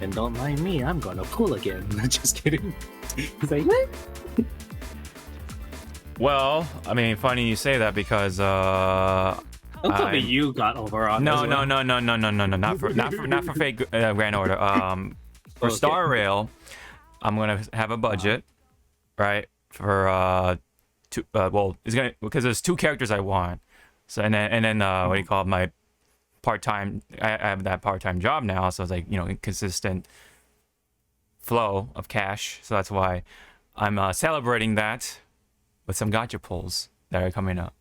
And don't mind me, I'm gonna pull again. Just kidding. He's like, what? Well, I mean, funny you say that because Don't tell me you got Overwrought. no, as well. no, not for fake Grand Order. For Okay. Star Rail, I'm gonna have a budget, right? For it's gonna because there's 2 characters I want. So and then what do you call it? My part-time. I have that part-time job now, so it's like consistent flow of cash. So that's why I'm celebrating that with some gacha pulls that are coming up.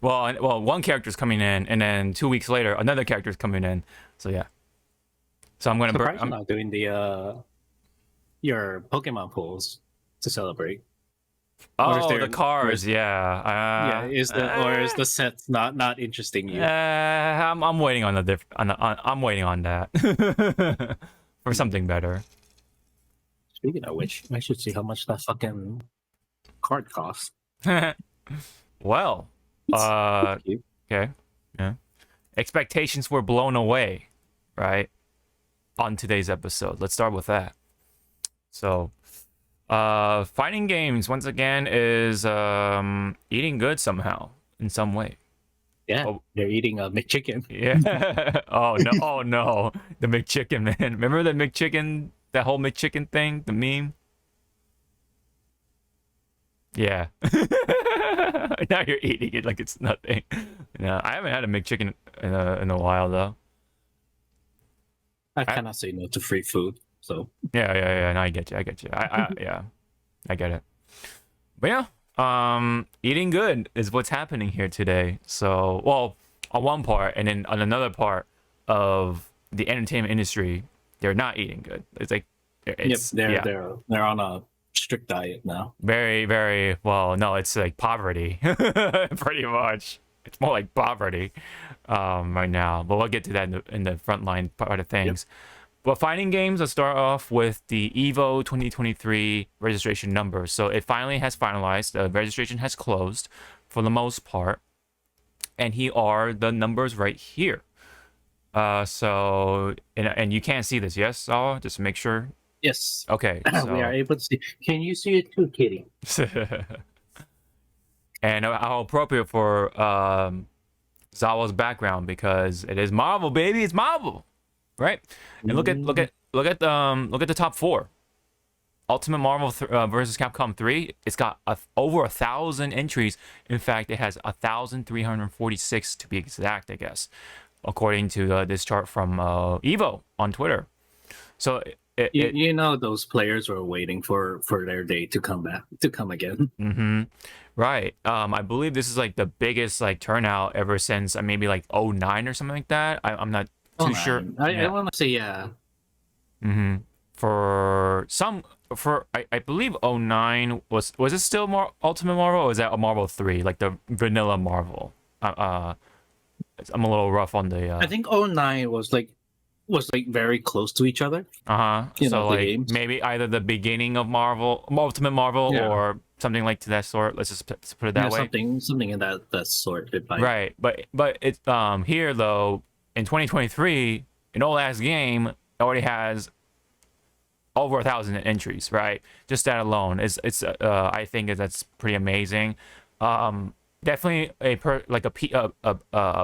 Well, one character's coming in, and then 2 weeks later, another character's coming in. So yeah. So I'm gonna. Surprised you're not doing the your Pokemon pulls to celebrate. Oh, the cars, yeah. Is the set not interesting you? I'm waiting on I'm waiting on that for something better. Speaking of which, I should see how much that fucking card costs. Well, okay, yeah. Expectations were blown away, right? On today's episode, let's start with that. So, fighting games once again is eating good somehow in some way. Yeah, they're eating a McChicken. Yeah. Oh no, the McChicken, man. Remember the McChicken, that whole McChicken thing, the meme? Yeah. Now you're eating it like it's nothing. No, I haven't had a McChicken in a while though. I cannot say no to free food. So yeah. No, I get you. Yeah, I get it. But yeah, eating good is what's happening here today. So, well, on one part, and then on another part of the entertainment industry, they're not eating good. It's like, they're on a strict diet now. Very, very well. No, it's like poverty, pretty much. It's more like poverty right now. But we'll get to that in the frontline part of things. Yep. But fighting games, let's start off with the EVO 2023 registration number. So it finally has finalized. The registration has closed for the most part. And here are the numbers right here. So, and you can't see this, yes, Sawa? Just to make sure. Yes. Okay. So. We are able to see. Can you see it too, Kitty? And how appropriate for Zawa's background, because it is Marvel, baby. It's Marvel, right? And look at the top 4. Ultimate Marvel versus Capcom 3. It's got over 1,000 entries. In fact, it has 1,346 to be exact, I guess, according to this chart from Evo on Twitter. So. You know those players were waiting for their day to come again. Mm-hmm. Right. I believe this is like the biggest like turnout ever since maybe like 2009 or something like that. I'm not too sure. I want to say yeah. Mm-hmm. I believe 2009 was it still more Ultimate Marvel, or was that a Marvel 3, like the vanilla Marvel? I'm a little rough on the. I think 2009 was very close to each other. So like maybe either the beginning of Ultimate Marvel, or something like to that sort. Let's just put it that way. Something in that sort. Right, but it's here though in 2023, an old ass game already has over 1,000 entries. Right, just that alone is I think that's pretty amazing. Definitely a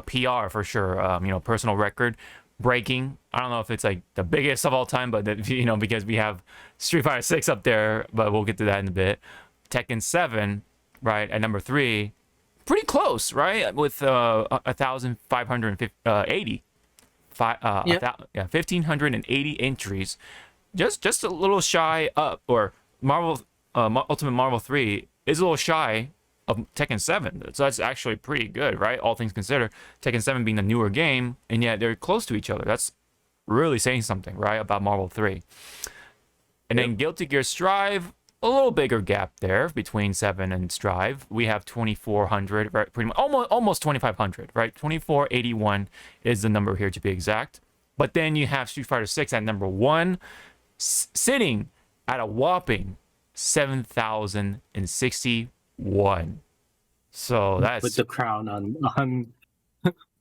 PR for sure. Personal record breaking. I don't know if it's like the biggest of all time, but because we have Street Fighter 6 up there, but we'll get to that in a bit. Tekken 7, right, at number 3, pretty close, right, with 1,580, 1,580 entries, just a little shy up, or Ultimate Marvel 3 is a little shy of Tekken 7. So that's actually pretty good, right? All things considered, Tekken 7 being the newer game, and yet they're close to each other. That's really saying something, right, about Marvel 3. And then Guilty Gear Strive, a little bigger gap there between 7 and Strive. We have 2,400, right? Pretty much almost 2,500, right? 2,481 is the number here to be exact. But then you have Street Fighter 6 at number 1, sitting at a whopping 7,061. So that's with the crown on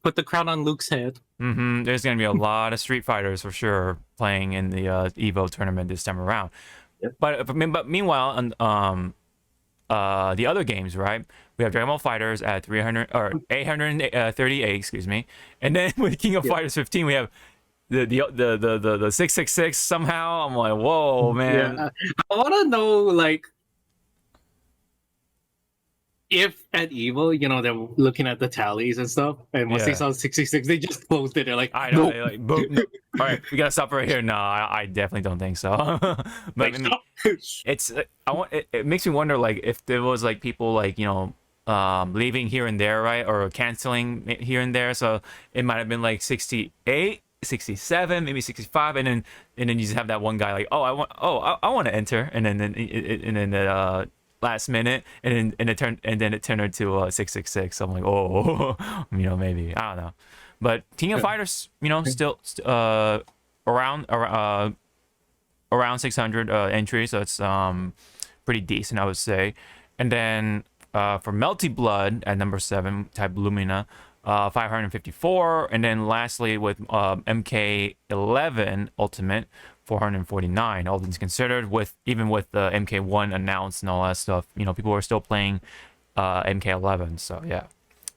put the crown on Luke's head. There's gonna be a lot of Street Fighters for sure playing in the Evo tournament this time around. Yep. But meanwhile, the other games, right? We have Dragon Ball Fighters at 300 or 838, excuse me, and then with King of Fighters 15, we have the 666 somehow. I'm like, whoa, man. Yeah. I want to know, like, if at Evo, they're looking at the tallies and stuff, and once they saw 666, they just closed it. They're like, I know. nope. They're like, boom. No. All right, we gotta stop right here. No, I definitely don't think so. But I mean, it makes me wonder, like, if there was like people like leaving here and there, right, or canceling here and there. So it might have been like 68, 67, maybe 65, and then you just have that one guy like, I want to enter, and then last minute, and then it turned into 666. So I'm like, maybe, I don't know. But King of Fighters, still around 600 entries, so it's pretty decent, I would say. And then for Melty Blood at number 7, Type Lumina, 554, and then lastly with MK11 Ultimate, 449, all things considered, even with the MK1 announced and all that stuff. People are still playing MK11, so yeah,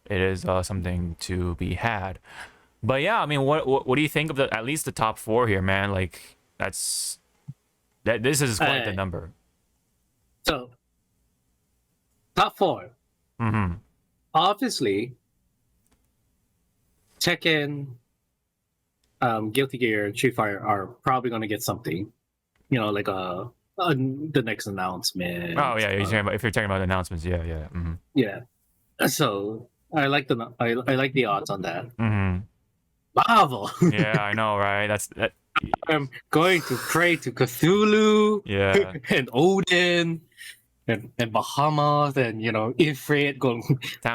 it is something to be had. But yeah, I mean, what do you think of at least the top 4 here, man? Like, this is quite the number. So, top 4. Obviously, Tekken, Guilty Gear, Street Fighter are probably going to get something, like the next announcement. Oh yeah, if you're talking about announcements, yeah. Yeah. So I like the odds on that. Marvel. Yeah, I know, right? That. I'm going to pray to Cthulhu. Yeah. And Odin. And Bahamut and Ifrit, going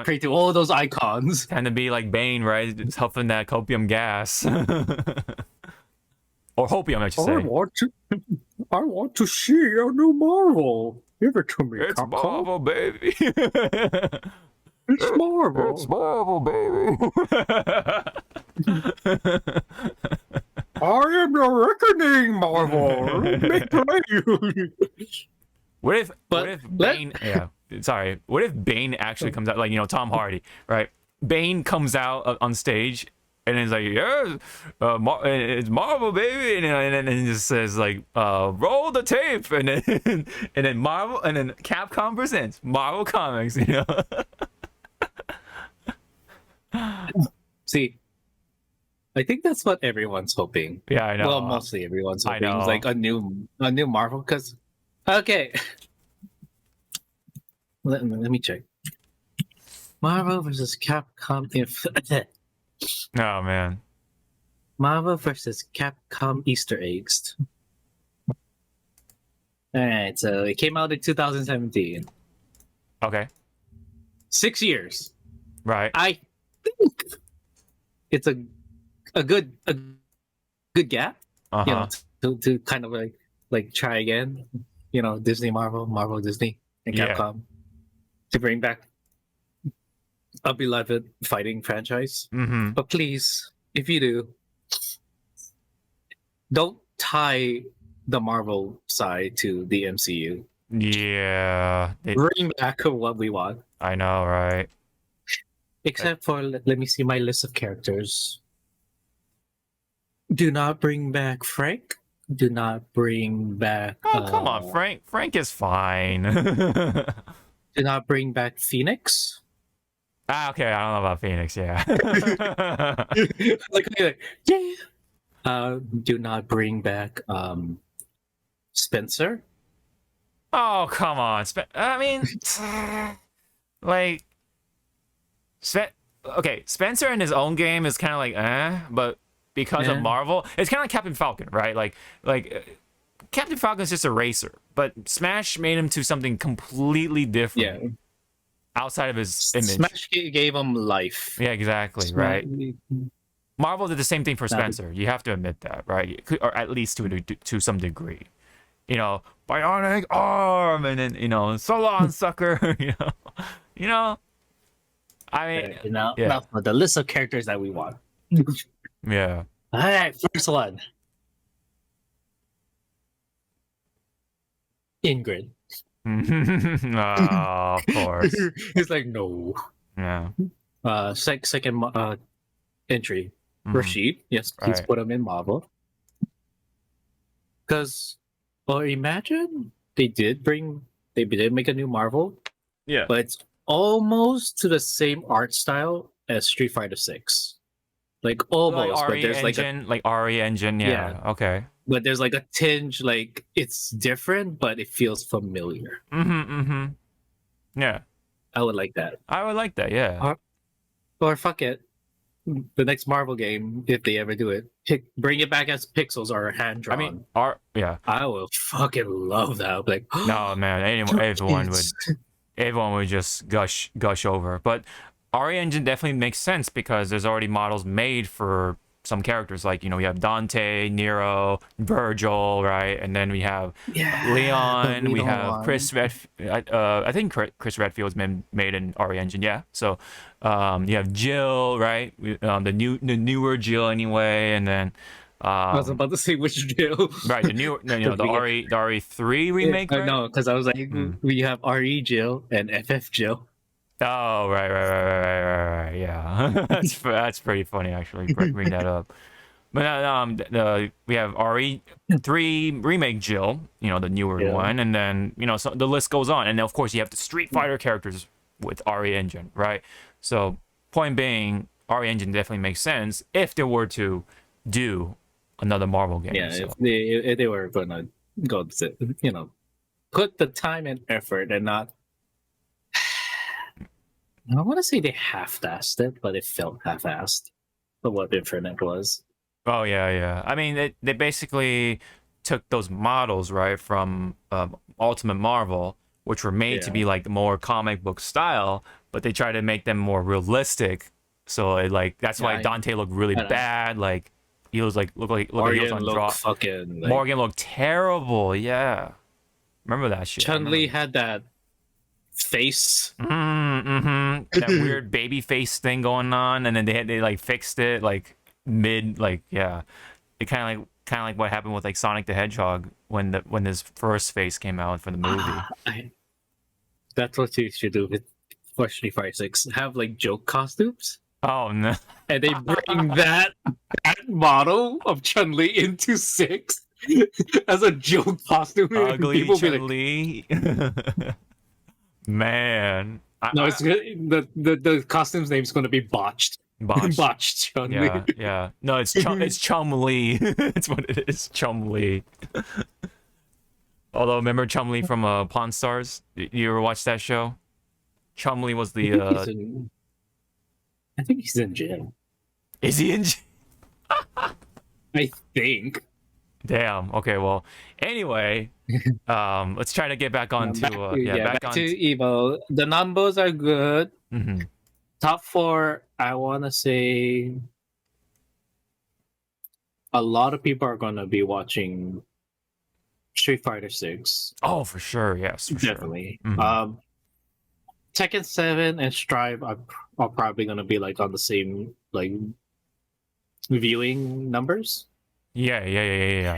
pray to all those icons. Tend to be like Bane, right? It's huffing that copium gas, or hopium, I should say. I want to see a new Marvel. Give it to me. It's Marvel, baby. It's Marvel. It's Marvel, baby. I am the reckoning, Marvel. Let me play you. What if Bane? What if Bane actually comes out, like Tom Hardy, right? Bane comes out on stage and is like, "Yeah, it's Marvel, baby," and then just says like, "Roll the tape," and then Marvel, and then Capcom presents Marvel Comics. See, I think that's what everyone's hoping. Yeah, I know. Well, mostly everyone's hoping. I know. It's like a new Marvel, because. Okay. Let me check. Marvel versus Capcom. Oh man. Marvel versus Capcom Easter eggs. Alright, so it came out in 2017. Okay. 6 years. Right. I think it's a good gap. To kind of like try again. Disney, Marvel, Disney, and Capcom to bring back a beloved fighting franchise. But please, if you do, don't tie the Marvel side to the MCU. Yeah. Bring back what we want. I know, right? Except for, let me see my list of characters. Do not bring back Frank. Do not bring back. Oh, come on, Frank. Frank is fine. Do not bring back Phoenix. Okay, I don't know about Phoenix. Yeah. Yeah. Do not bring back Spencer. Oh, come on. I mean, like, okay, Spencer in his own game is kind of like, but because of Marvel, it's kind of like Captain Falcon, right? Like Captain Falcon's just a racer, but Smash made him to something completely different outside of his image. Smash gave him life. Yeah, exactly, right? Marvel did the same thing for Spencer. You have to admit that, right? Or at least to some degree. Bionic arm, and then, so long, sucker. I mean, now for the list of characters that we want. Yeah. All right, first one. Ingrid. Of course. It's like no. Yeah. Second entry. Rashid. Yes, please Right. put him in Marvel. Because, or imagine they did make a new Marvel. Yeah. But it's almost to the same art style as Street Fighter 6. Like almost, but there's like RE engine, yeah. Okay. But there's like a tinge, like it's different, but it feels familiar. Yeah. I would like that. I would like that, yeah. Or fuck it. The next Marvel game, if they ever do it, bring it back as pixels or hand drawn. I mean, yeah. I will fucking love that. Like, no man, everyone would just gush over. But RE engine definitely makes sense because there's already models made for some characters, like, you know, we have Dante, Nero, Virgil, right? And then we have Leon, we have Chris Redfield. I think Chris Redfield's been made in RE engine, yeah. So you have Jill, right? The newer Jill anyway, and then I was about to say which Jill. Right, the RE3 remake, right? No, because I was like, we have RE Jill and FF Jill. Oh, right, yeah. that's pretty funny, actually. Bring that up. But we have RE3 remake Jill, you know, the newer one, and then, you know, so the list goes on. And then, of course, you have the Street Fighter characters with RE engine, right? So, point being, RE engine definitely makes sense if they were to do another Marvel game. Yeah, so. if they were gonna go, you know, put the time and effort and not. I don't want to say they half-assed it, but it felt half-assed for what Infinite was. Oh yeah. I mean, they basically took those models, right, from Ultimate Marvel, which were made to be like the more comic book style, but they tried to make them more realistic. So that's why Dante looked really bad. Like he was like looked like he was on drop. Morgan looked terrible. Yeah, remember that shit. Chun-Li had that face, that weird baby face thing going on, and then they like fixed it like mid, like it kind of like what happened with like Sonic the Hedgehog when his first face came out for the movie. That's what you should do with Street Fighter 6. Have like joke costumes. Oh no! And they bring that model of Chun-Li into 6 as a joke costume. Ugly Chun-Li. Man, it's good. The costume's name's going to be botched. Botched Chun-Li. Yeah. No, it's Chum-Li. That's what it is, Chum-Li. Although, remember Chum-Li from Pawn Stars? You ever watch that show? Chum-Li was the. I think he's in jail. Is he in jail? I think. Damn. Okay. Well. Anyway, let's try to get back on to back to Evo. The numbers are good. Top 4. I want to say a lot of people are going to be watching Street Fighter 6. Oh, for sure. Yes, for definitely. Sure. Tekken 7 and Strive are probably going to be like on the same like viewing numbers. Yeah.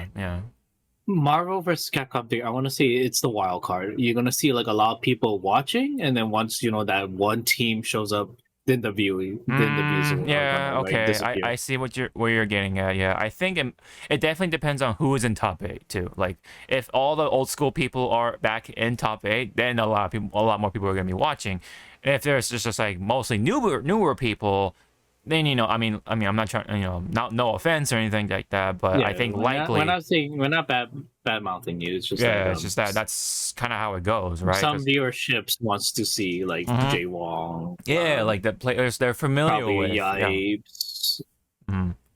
Marvel vs. Capcom 3, I want to say it's the wild card. You're going to see like a lot of people watching, and then once, you know, that one team shows up, then the views okay. I see where you're getting at. Yeah, I think it definitely depends on who is in top 8 too. Like if all the old school people are back in top 8, then a lot more people are gonna be watching. And if there's just like mostly newer people, then, you know, I mean, I'm not trying, you know, no offense or anything like that, but I think likely we're not bad mouthing you. It's just it's just that's kind of how it goes, right? Some viewerships wants to see like Jay Wong, like the players they're familiar with, Yipes,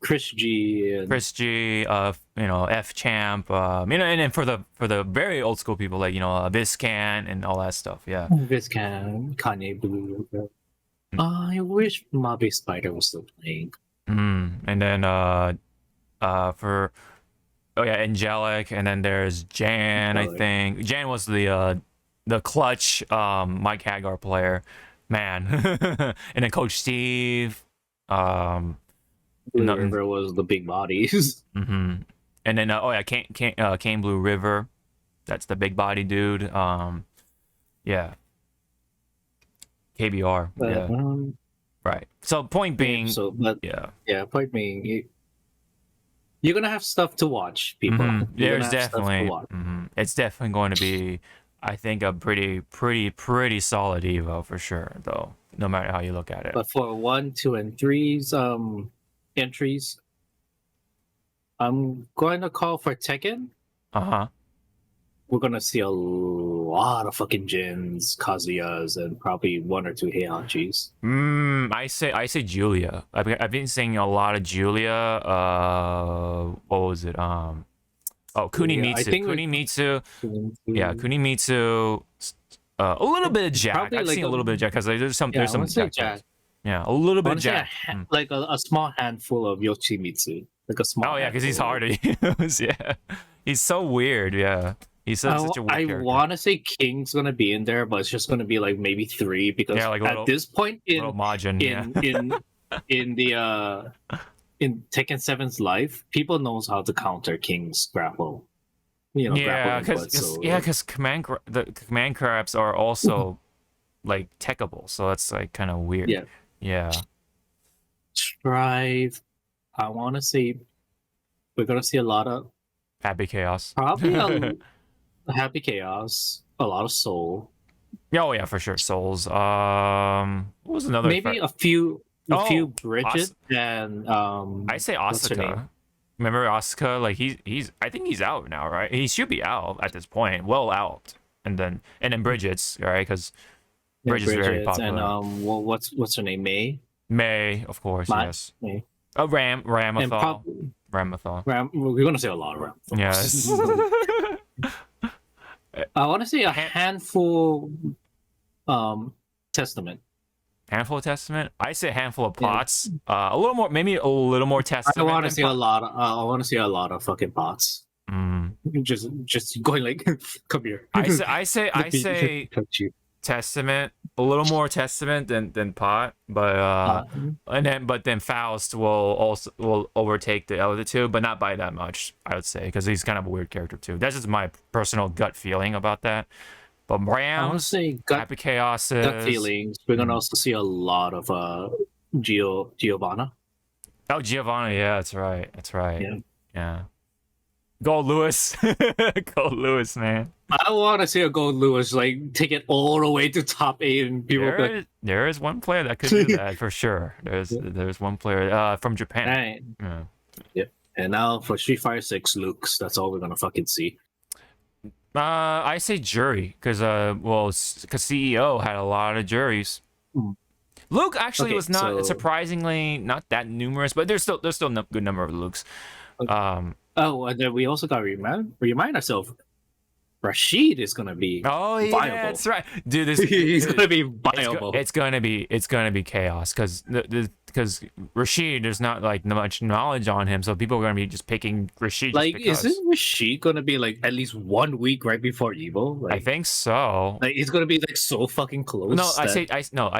Chris G, you know, F Champ, you know, and then for the very old school people, like, you know, Viscan and all that stuff, Viscan, Kanye Blue. I wish Mobby Spider was still playing. And then for Angelic, and then there's Jan. I think Jan was the clutch Mike Hagar player. man. And then Coach Steve. Blue River was the big bodies. And then Kane Blue River. That's the big body dude. Yeah. KBR. But, yeah. Right. So point being. Point being, you're gonna have stuff to watch, people. There's definitely. It's definitely going to be, I think, a pretty solid Evo for sure, though. No matter how you look at it. But for 1, 2, and 3's entries, I'm going to call for Tekken. We're gonna see a lot of fucking Jins, Kazuyas, and probably 1 or 2 Heihachis. I say Julia. I've been seeing a lot of Julia. What was it? Kunimitsu. Kunimitsu. A little bit of Jack. Probably I've seen a little bit of Jack because there's some Jack. Yeah, a little bit of Jack. Like a small handful of Yoshimitsu. Like a small. Oh yeah, because he's hard to use. Yeah, he's so weird. Yeah. He's such a weird character. I want to say King's gonna be in there, but it's just gonna be like maybe 3 because at this point in Tekken 7's life, people knows how to counter King's grapple. Because the command crabs are also like techable, so that's like kind of weird. Yeah. Strive. I want to say we're gonna see a lot of Happy Chaos. Probably Happy Chaos, a lot of Soul. Oh yeah, for sure. Souls. What was another? Maybe a few Bridget and I say Asuka. Remember Asuka? Like he's I think he's out now, right? He should be out at this point, well out. And then Bridget's right because Bridget's very popular. And what's her name? May, of course. Yes. May. Ramathal. We're gonna say a lot of Ramathal. Yes. I want to say a handful Testament. Handful of Testament? I say a handful of pots. A little more, maybe a little more Testament. I want to see a lot of fucking pots. Just going like, come here. I say Testament, a little more Testament than pot, but then Faust will overtake the other two, but not by that much, I would say, because he's kind of a weird character too. That's just my personal gut feeling about that. But Rams, I want to say Happy Chaos, gut feelings. We're gonna also see a lot of Giovanna. Oh, Giovanna, yeah, that's right. Yeah. Gold Lewis. Gold Lewis, man. I want to see a Gold Lewis like take it all the way to top 8 and people. There is one player that could do that for sure. There's one player from Japan. Right. Yeah. And now for Street Fighter 6, Luke's. That's all we're gonna fucking see. I say jury because CEO had a lot of juries. Luke actually was not surprisingly not that numerous, but there's still a good number of Lukes. And then we also got to remind ourselves, Rashid is gonna be viable. That's right, dude. He's gonna be viable. It's gonna be chaos because Rashid, there's not like much knowledge on him, so people are gonna be just picking Rashid. Like, isn't Rashid gonna be like at least 1 week right before Evo? Like, I think so. Like, he's gonna be like so fucking close. No, I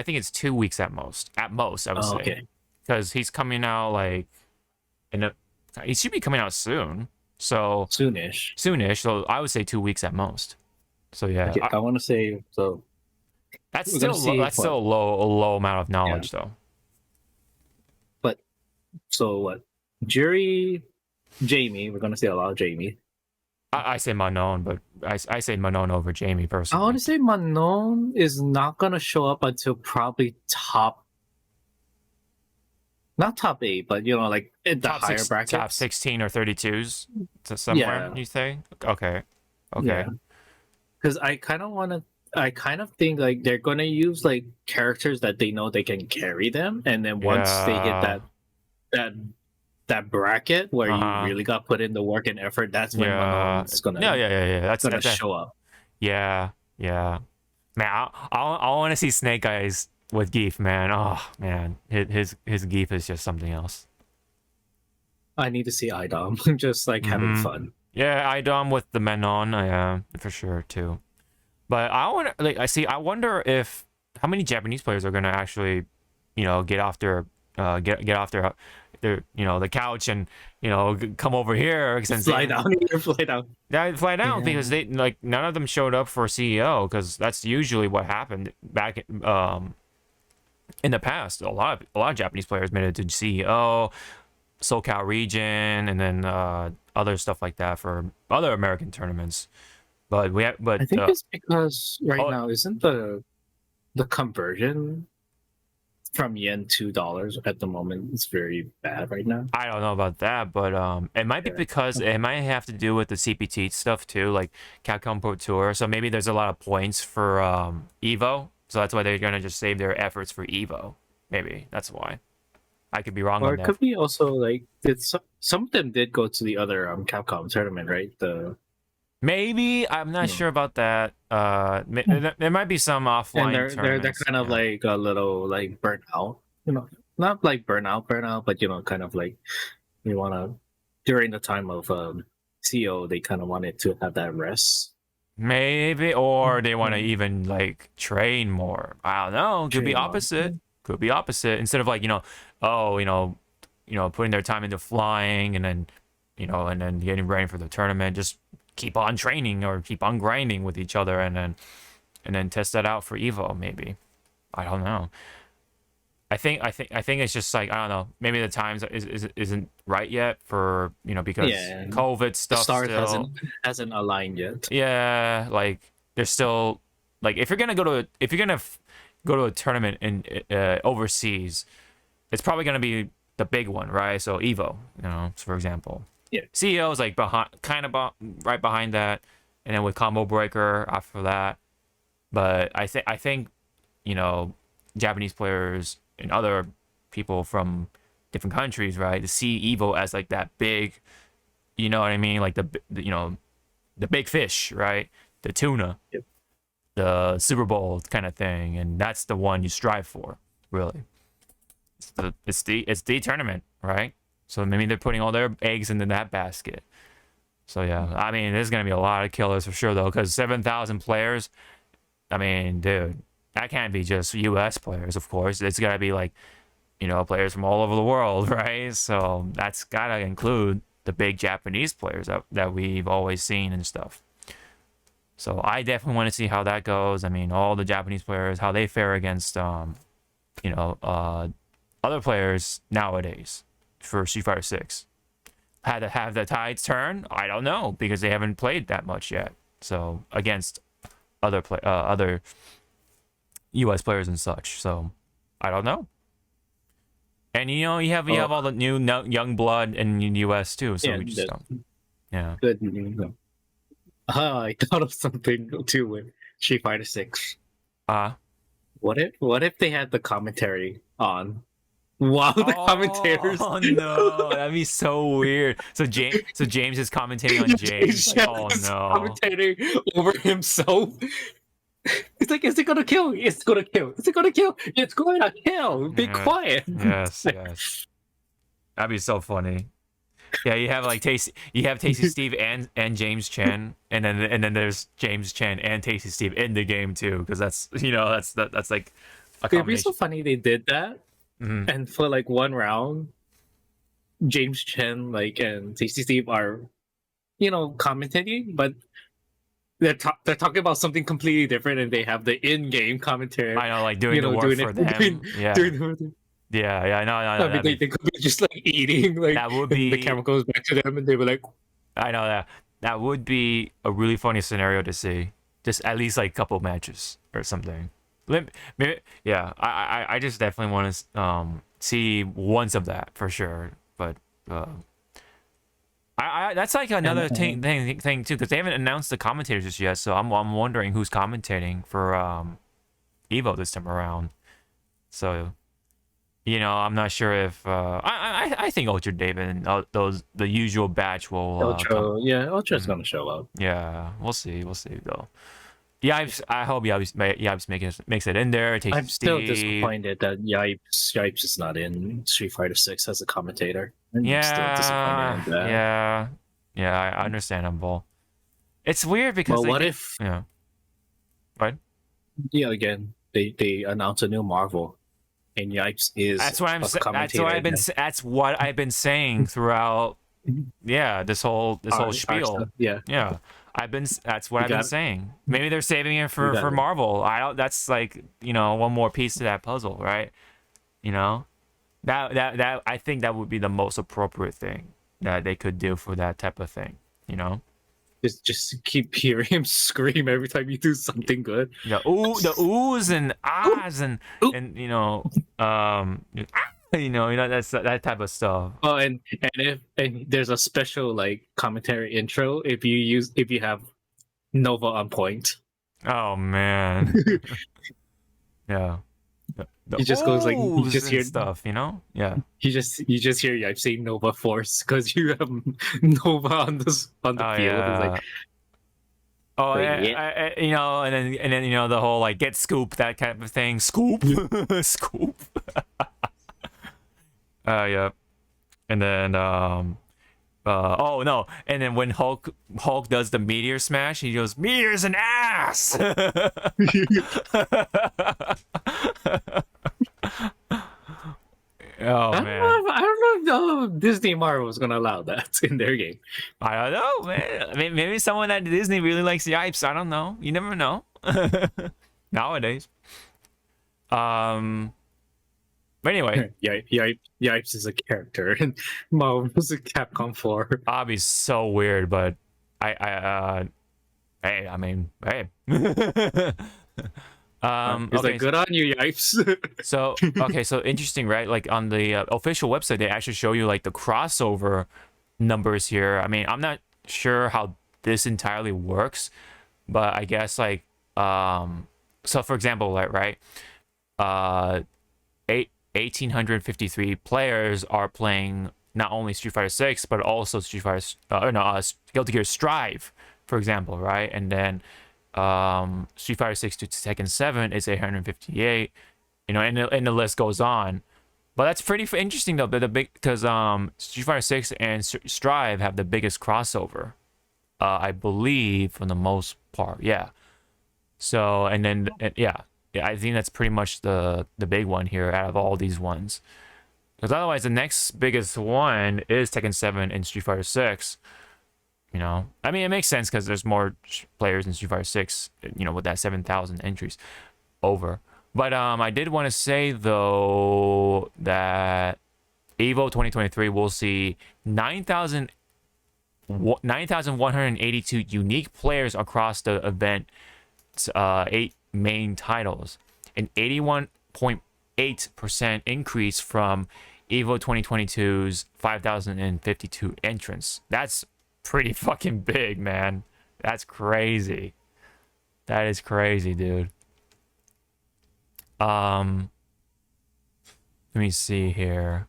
think it's 2 weeks at most. At most, I would say, because he's coming out like he should be coming out soon. So soonish. So I would say 2 weeks at most. So yeah, okay, I want to say so. That's still a low amount of knowledge though. But so what? Jamie. We're gonna see a lot of Jamie. I say Manon, but I say Manon over Jamie personally. I want to say Manon is not gonna show up until probably not top 8, but like in the higher brackets. Top 16 or 32s somewhere, you say? Okay. Because I kind of think like they're gonna use like characters that they know they can carry them, and then once they hit that bracket where you really got put in the work and effort, that's when Manon's gonna that's gonna show up. Yeah. Man, I want to see Snake Eyes with Geef, man. Oh man, his Geef is just something else. I need to see Idom just like having fun. Yeah, Idom with the Manon, for sure too. But I wonder if how many Japanese players are gonna actually, get off their get off their the couch and come over here since fly down, fly down. Yeah, fly down because Yeah. they none of them showed up for CEO because that's usually what happened back in the past. A lot of Japanese players made it to CEO, SoCal region, and then other stuff like that for other American tournaments. But I think it's because right now isn't the conversion from yen to dollars at the moment is very bad right now. I don't know about that, but it might be because it might have to do with the CPT stuff too, like Capcom Pro Tour. So maybe there's a lot of points for Evo, so that's why they're gonna just save their efforts for Evo. Maybe that's why. I could be wrong Or on it that. could be also like some of them did go to the other Capcom tournament, right? Maybe I'm not sure about that. There might be some offline and they're tournaments. kind of like a little like burnt out, not like burnout, but kind of like you want to during the time of CO, they kind of wanted to have that rest. Maybe, or they want to even like train more. I don't know. Could be opposite. Could be opposite. Instead of like putting their time into flying and then and then getting ready for the tournament, just keep on training or keep on grinding with each other and then test that out for Evo. Maybe. I don't know. I think it's just like, I don't know, maybe the times isn't right yet for because COVID stuff the stars still hasn't aligned yet. Yeah, like there's still like if you're gonna go to a tournament in overseas, it's probably gonna be the big one, right? So Evo, for example. Yeah. CEO is like right behind that, and then with Combo Breaker after that. But I think Japanese players and other people from different countries, right, to see Evo as like that big, you know what I mean, like the big fish, right, the tuna, Yep. the Super Bowl kind of thing, and that's the one you strive for, really. It's the tournament, right? So maybe they're putting all their eggs into that basket. So yeah, I mean, there's gonna be a lot of killers for sure though, because 7,000 players. I mean, dude, that can't be just U.S. players, of course. It's gotta be like, players from all over the world, right? So that's gotta include the big Japanese players that we've always seen and stuff. So I definitely want to see how that goes. I mean, all the Japanese players, how they fare against, other players nowadays for Street Fighter 6. Had to have the tides turn? I don't know, because they haven't played that much yet. So against other U.S. players and such. So I don't know. And you have all the new young blood in the U.S. too. So we just don't. Yeah. Good. I thought of something too with Street Fighter 6. What if they had the commentary on? Wow, the commentators. Oh no, that'd be so weird. So James is commentating on James. Like, oh no, commentating over himself. It's like, is it gonna kill? It's gonna kill. Is it gonna kill? It's going to kill. Be quiet. Yes. That'd be so funny. Yeah, you have like Tasty Steve and James Chen, and then there's James Chen and Tasty Steve in the game too, because that's that's like a combination. It'd be so funny they did that, and for like one round, James Chen and Tasty Steve are, commentating, but they're talking about something completely different, and they have the in-game commentary. I know, like doing the work for them. Yeah, I know. I mean, they could be just like eating, like that would be. The camera goes back to them, and they were like, I know that would be a really funny scenario to see. Just at least like a couple matches or something. Maybe, yeah, I just definitely want to see once of that for sure. But I that's like another thing too, because they haven't announced the commentators just yet. So I'm wondering who's commentating for Evo this time around. So I'm not sure if I think Ultra David and the usual batch will. Ultra's gonna show up. Yeah, we'll see though. Yeah, I hope Yipes makes it in there. I'm still disappointed that Yipes is not in Street Fighter 6 as a commentator. I'm still disappointed in that. Yeah, understandable. It's weird because what if? Yeah. What? Yeah, again, they announce a new Marvel, and Yipes is That's what a commentator. That's what I've been saying throughout. Yeah, this whole spiel. Yeah, Yeah, that's what I've been saying. Maybe they're saving it for it. Marvel. I don't. That's like, one more piece to that puzzle, right? That I think that would be the most appropriate thing that they could do for that type of thing. Just keep hearing him scream every time you do something good. The oohs and ahs and Ooh. that's that type of stuff. Oh, and there's a special like commentary intro if you have Nova on point. Oh man. Yeah. He just goes like, you just hear stuff, Yeah. You just hear Yipes saying Nova Force because you have Nova on the field. Yeah. It's like, and then the whole like get scoop, that kind of thing. Scoop. Scoop. Yeah. And then oh no, and then when Hulk does the meteor smash, he goes, "Meteor's an ass." Oh man, I don't know if Disney Marvel is gonna allow that in their game. I don't know, man. I mean, maybe someone at Disney really likes the Yipes. I don't know. You never know. Nowadays. But anyway, Yipes is a character, and Marvel's a Capcom 4. I'll be so weird, but hey, I mean, hey. Okay, good on you, Yipes. So interesting, right? Like on the official website, they actually show you like the crossover numbers here. I mean, I'm not sure how this entirely works, but I guess like so for example, right, 1,853 players are playing not only Street Fighter 6 but also Guilty Gear Strive, for example, right? And then Street Fighter 6 to Tekken 7 is 858, and the list goes on. But that's pretty interesting though, because Street Fighter 6 and Strive have the biggest crossover, I believe, for the most part. Yeah. So I think that's pretty much the big one here out of all these ones. Because otherwise, the next biggest one is Tekken 7 and Street Fighter 6. I mean, it makes sense because there's more players in Street Fighter 6, with that 7,000 entries over. But I did want to say, though, that EVO 2023 will see 9,182 unique players across the event's 8 main titles, an 81.8% increase from EVO 2022's 5,052 entrants. That's pretty fucking big, man. That's crazy. That is crazy, dude. Let me see here.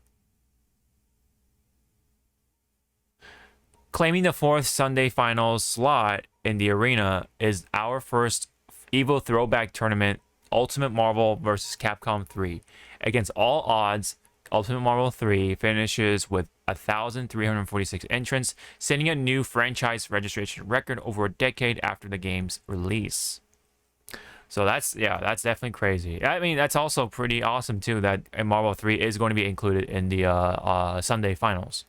Claiming the 4th Sunday finals slot in the arena is our first EVO throwback tournament, Ultimate Marvel vs. Capcom 3. Against all odds, Ultimate Marvel 3 finishes with 1,346 entrants, setting a new franchise registration record over a decade after the game's release. So that's definitely crazy. I mean, that's also pretty awesome too that Marvel 3 is going to be included in the Sunday finals.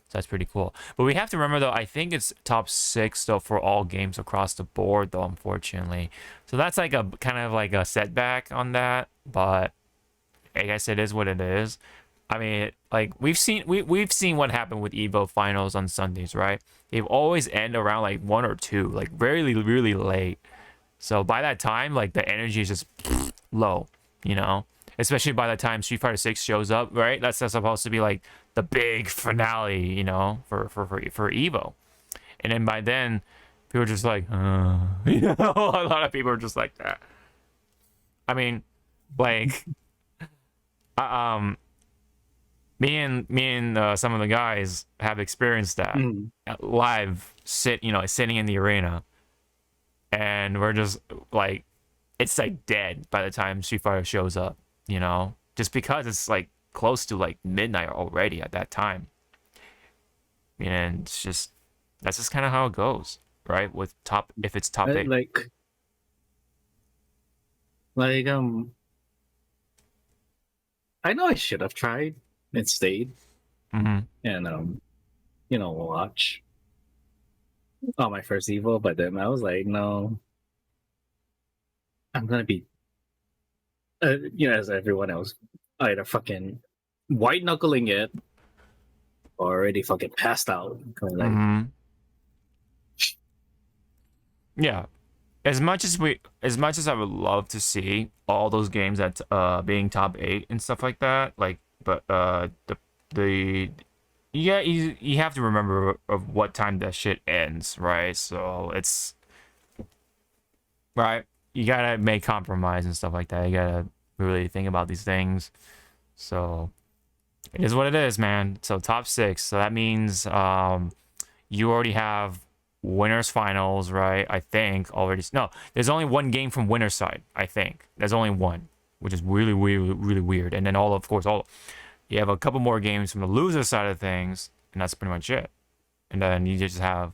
So that's pretty cool. But we have to remember though, I think it's top 6 though for all games across the board though, unfortunately. So that's like a kind of like a setback on that, but I guess it is what it is. I mean, like we've seen what happened with EVO finals on Sundays, right? They always end around like 1 or 2, like really, really late. So by that time, like the energy is just low, especially by the time Street Fighter 6 shows up, right? That's supposed to be like the big finale, for EVO. And then by then, people are just like, a lot of people are just like that. I mean, like, me and some of the guys have experienced that live, sitting in the arena, and we're just like, it's like dead by the time Street Fighter shows up, just because it's like close to like midnight already at that time. And that's just kind of how it goes, right? With if it's top 8. Like I know I should have tried and stayed and watch on my first Evo, but then I was like, no, I'm gonna be as everyone else, either fucking white knuckling it or already fucking passed out. Like, Yeah. As much as I would love to see all those games at being top 8 and stuff like that, like, but the yeah, you have to remember of what time that shit ends, right? So it's right. You gotta make compromise and stuff like that. You gotta really think about these things. So it is what it is, man. So top 6. So that means you already have winners finals, right? I think already. No, there's only one game from winner's side. I think there's only one, which is really, really, really weird. And then of course, you have a couple more games from the loser side of things, and that's pretty much it. And then you just have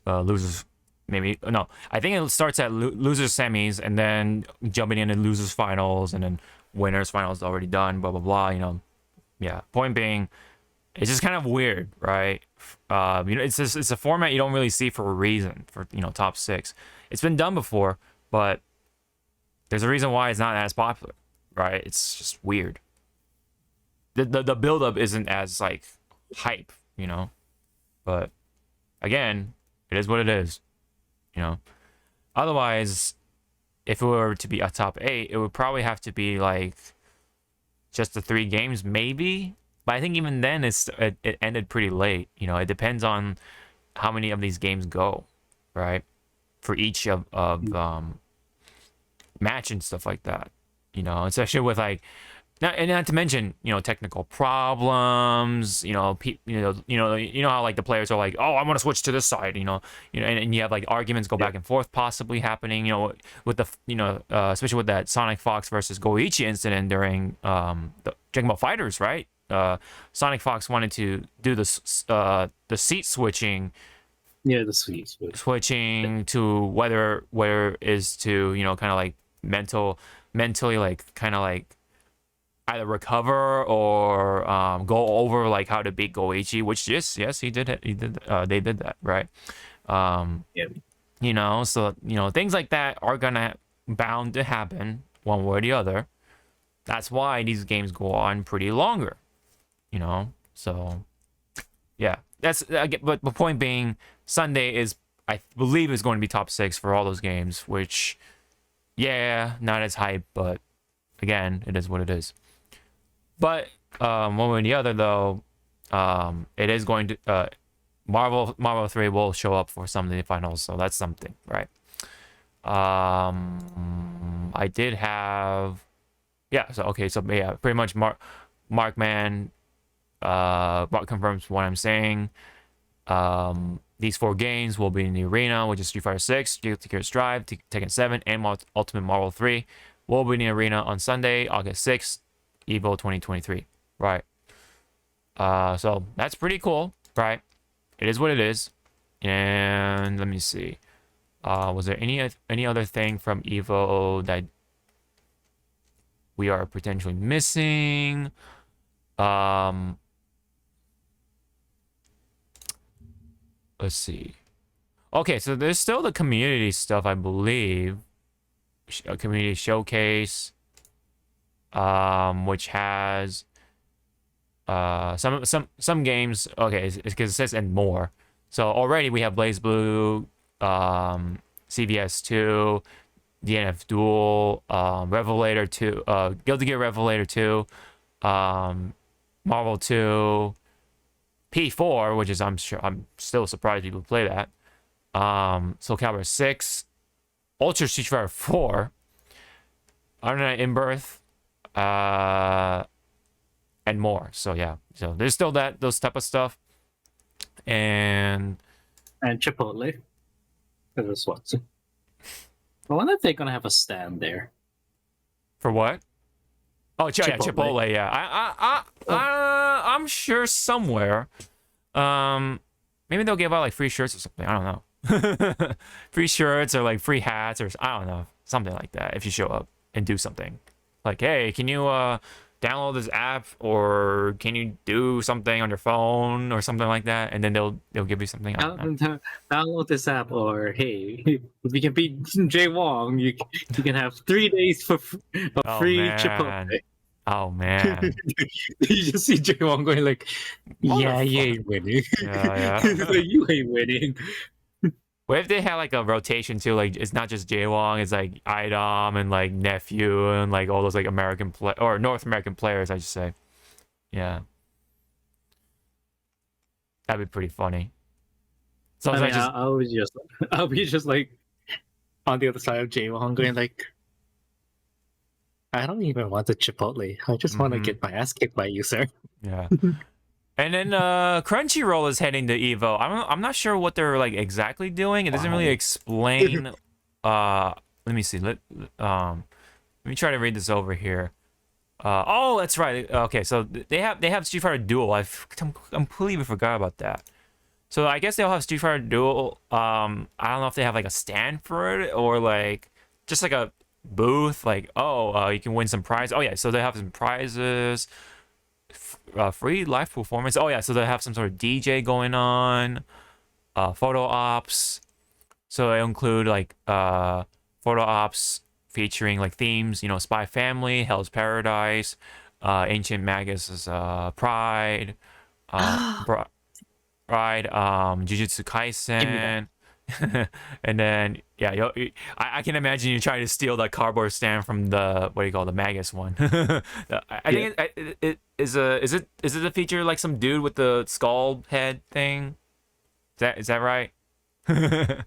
losers. Maybe no. I think it starts at losers semis, and then jumping into losers finals, and then winners finals already done. Blah blah blah. Yeah. Point being, it's just kind of weird, right? It's a format you don't really see for a reason. For top 6, it's been done before, but there's a reason why it's not as popular, right? It's just weird. The build up isn't as like hype, but again, it is what it is. Otherwise, if it were to be a top 8, it would probably have to be like just the 3 games, maybe. But I think even then, it ended pretty late. It depends on how many of these games go, right? For each of match and stuff like that. Especially with like. Not to mention, technical problems. You know how like the players are like, oh, I want to switch to this side. And you have like arguments go back and forth, possibly happening. With the especially with that Sonic Fox versus Goichi incident during the Dragon Ball Fighters, right? Sonic Fox wanted to do the seat switching. Yeah, the switching to whether is to kind of like mentally like kind of like either recover or go over like how to beat Goichi, which yes he did it. They did that, right? Yeah. So things like that are gonna bound to happen one way or the other. That's why these games go on pretty longer. So yeah, that's but the point being, Sunday is, I believe, is going to be top 6 for all those games, which not as hype, but again, it is what it is. But one way or the other, though, it is going to Marvel 3 will show up for some of the finals, so that's something, right? I did have pretty much Markman confirms what I'm saying. These 4 games will be in the arena, which is Street Fighter 6, Guilty Gear Strive, Tekken 7, and Ultimate Marvel 3 will be in the arena on Sunday, August 6th. Evo 2023, right? So that's pretty cool, right? It is what it is. And let me see. Was there any other thing from Evo that we are potentially missing? Let's see. Okay, so there's still the community stuff, I believe. A community showcase. Which has some games. Okay, because it says and more. So already we have BlazBlue, CVS 2, DNF Duel, Revelator 2, Guilty Gear Revelator 2, Marvel 2, P4, which is I'm still surprised people play that. Soul Calibur 6, Ultra Street Fighter 4, Iron Knight In Birth, and more. So yeah, so there's still those type of stuff, and Chipotle for this one. I wonder if they're gonna have a stand there. For what? Oh, Chipotle. Yeah, I'm sure somewhere. Maybe they'll give out like free shirts or something. I don't know. Free shirts or like free hats or I don't know, something like that. If you show up and do something, like, hey, can you download this app or can you do something on your phone or something like that, and then they'll give you something. Download this app, or hey, if you can beat Jay Wong, you can have 3 days for Oh free man. Chipotle. Oh man. You just see Jay Wong going like, "Yeah, you ain't winning. Yeah. Like, you ain't winning." What if they had like a rotation too? Like it's not just Jaywong, it's like Idom and like Nephew and like all those like American or North American players, I should say. Yeah, that'd be pretty funny. So I mean, I'll be just like on the other side of Jaywong going like, I don't even want the Chipotle. I just want to get my ass kicked by you, sir. Yeah. And then Crunchyroll is heading to Evo. I'm not sure what they're like exactly doing. It doesn't really explain. Let me see. Let me try to read this over here. Oh, that's right. Okay, so they have Street Fighter Duel. I've completely forgot about that. So I guess they'll have Street Fighter Duel. I don't know if they have like a stand for it or like just like a booth. Like, you can win some prizes. Oh yeah, so they have some prizes. Free live performance. Oh yeah, so they have some sort of DJ going on. Photo ops. So they include like photo ops featuring like themes, Spy Family, Hell's Paradise, Ancient Magus' Pride, Jujutsu Kaisen. And then I can imagine you trying to steal that cardboard stand from the the Magus one. I think it is it a feature like some dude with the skull head thing? Is that right? I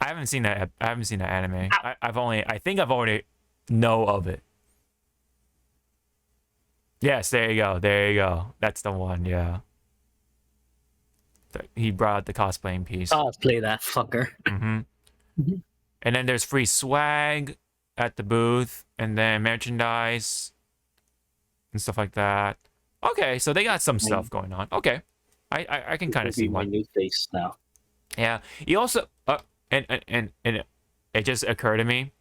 haven't seen that. I haven't seen that anime. I think I've already know of it. Yes, there you go. There you go. That's the one. Yeah. He brought out the cosplaying piece. Cosplay that fucker. Mm-hmm. And then there's free swag at the booth, and then merchandise and stuff like that. Okay, so they got some stuff going on. Okay, I can kind of see why. My new face now. Yeah, you also and it just occurred to me.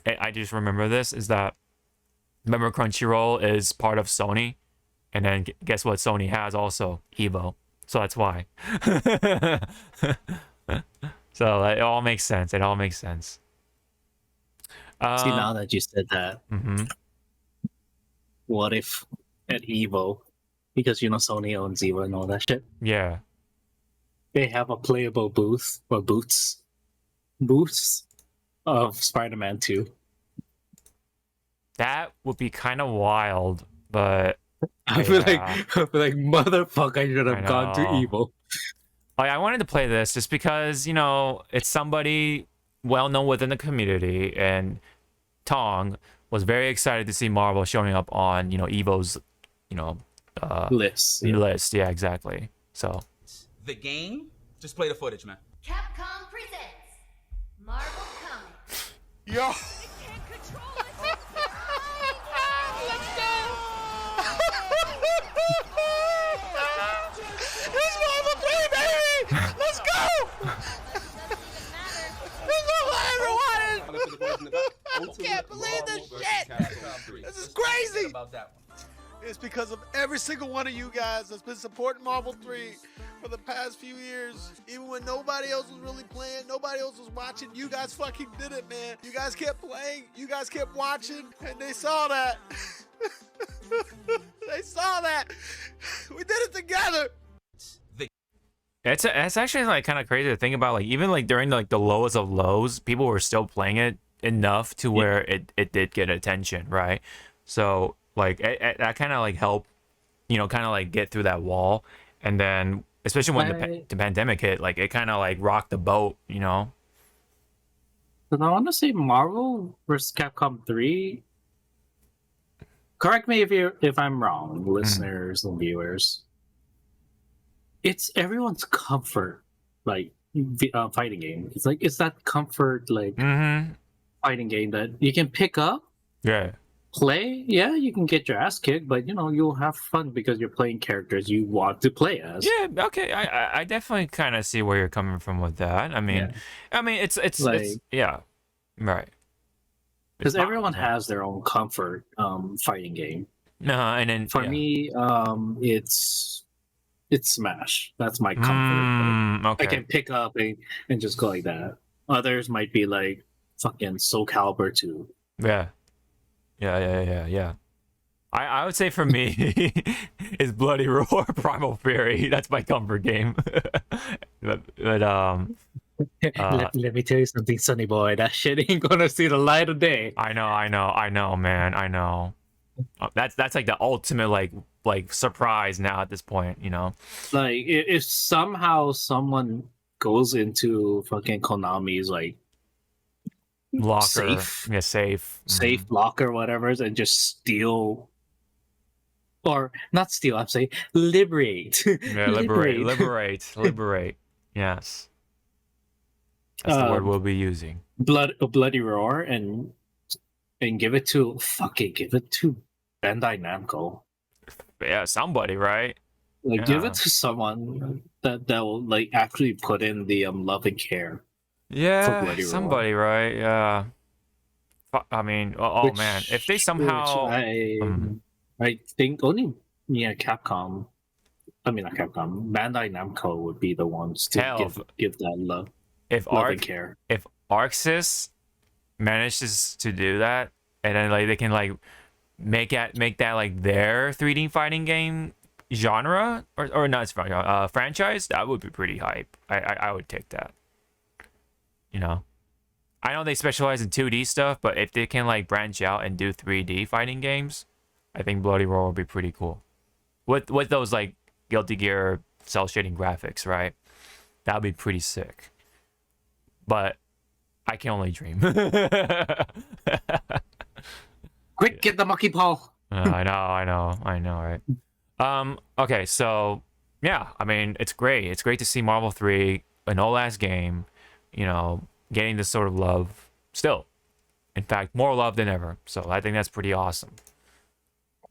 I just remember this is that remember Crunchyroll is part of Sony, and then guess what? Sony has also Evo. So that's why. So it all makes sense. It all makes sense. See, now that you said that, what if at Evo, because Sony owns Evo and all that shit, yeah, they have a playable booth or booths of Spider-Man 2. That would be kind of wild, but I feel like motherfucker, I should have gone to Evo. I wanted to play this just because it's somebody well known within the community, and Tong was very excited to see Marvel showing up on Evo's list. Yeah, exactly. So the game, just play the footage, man. Capcom presents Marvel Comics. Yo. I can't control it. Let's go. This Marvel 3, baby. Let's go. This is what I ever wanted. I can't believe this shit. This is crazy. It's because of every single one of you guys that's been supporting Marvel 3 for the past few years. Even when nobody else was really playing, nobody else was watching, you guys fucking did it, man. You guys kept playing, you guys kept watching, and they saw that. They saw that. We did it together. it's actually like kind of crazy to think about. Like even like during like the lowest of lows, people were still playing it enough to where it did get attention, right? So like that kind of like helped, kind of like get through that wall, and then especially when the pandemic hit, like it kind of like rocked the boat, But I want to say Marvel vs. Capcom 3. Correct me if I'm wrong, listeners and viewers. It's everyone's comfort, like fighting game. It's that comfort like fighting game that you can pick up, play, yeah, you can get your ass kicked, but you'll have fun because you're playing characters you want to play as. Yeah, okay. I definitely kind of see where you're coming from with that. I mean, it's Like, yeah, right. because everyone has their own comfort fighting game. No, and then For me, it's Smash. That's my comfort. Like, okay. I can pick up and just go like that. Others might be like fucking Soul Calibur 2. Yeah. I would say for me, it's Bloody Roar Primal Fury. That's my comfort game. but let me tell you something, Sonny Boy. That shit ain't gonna see the light of day. I know, man. I know. That's like the ultimate like surprise now at this point, Like, if somehow someone goes into fucking Konami's like locker, safe safe locker, whatever, and just steal, or not steal. I'm saying liberate. Yeah, liberate. Yes, that's the word we'll be using. A bloody roar, and give it to Bandai Namco. Yeah, somebody, right? Like, give it to someone that will like actually put in the love and care. Yeah, somebody, right? Yeah. I mean, man, if they somehow, I think only Capcom. I mean, not Capcom. Bandai Namco would be the ones to give that love. If and care. If ArcSys manages to do that, and then like they can like make that like their 3D fighting game genre or not franchise, that would be pretty hype. I would take that. I know they specialize in 2D stuff, but if they can like branch out and do 3D fighting games, I think Bloody Roar would be pretty cool. With those like Guilty Gear cell shading graphics, right? That would be pretty sick. But I can only dream. Quick, get the monkey paw. I know, right? Okay, so yeah, I mean, it's great. It's great to see Marvel 3, an old ass game, getting this sort of love still. In fact, more love than ever. So I think that's pretty awesome.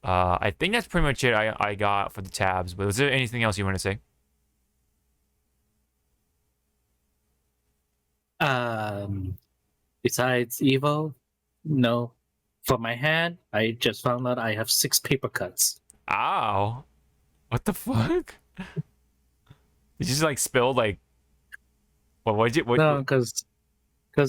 I think that's pretty much it I got for the tabs. But was there anything else you want to say? Besides Evo, no. For my hand, I just found out I have 6 paper cuts. Ow! What the fuck? Did you just like spill like? What? No, because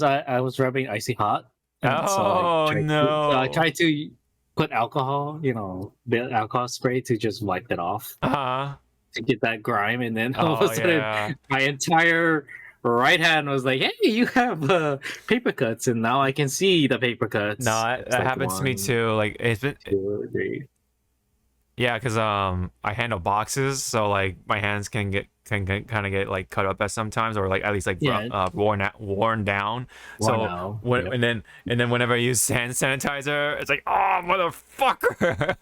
I was rubbing icy hot. Oh no! I tried to put alcohol, the alcohol spray to just wipe it off. To get that grime, and then all of a sudden, my entire right hand was like, "Hey, you have paper cuts," and now I can see the paper cuts. No, that happens to me too. Like it's been. 2, 3. Yeah, because I handle boxes, so like my hands can kind of get like cut up at sometimes, or like at least like worn down. And then whenever I use hand sanitizer, it's like, oh motherfucker.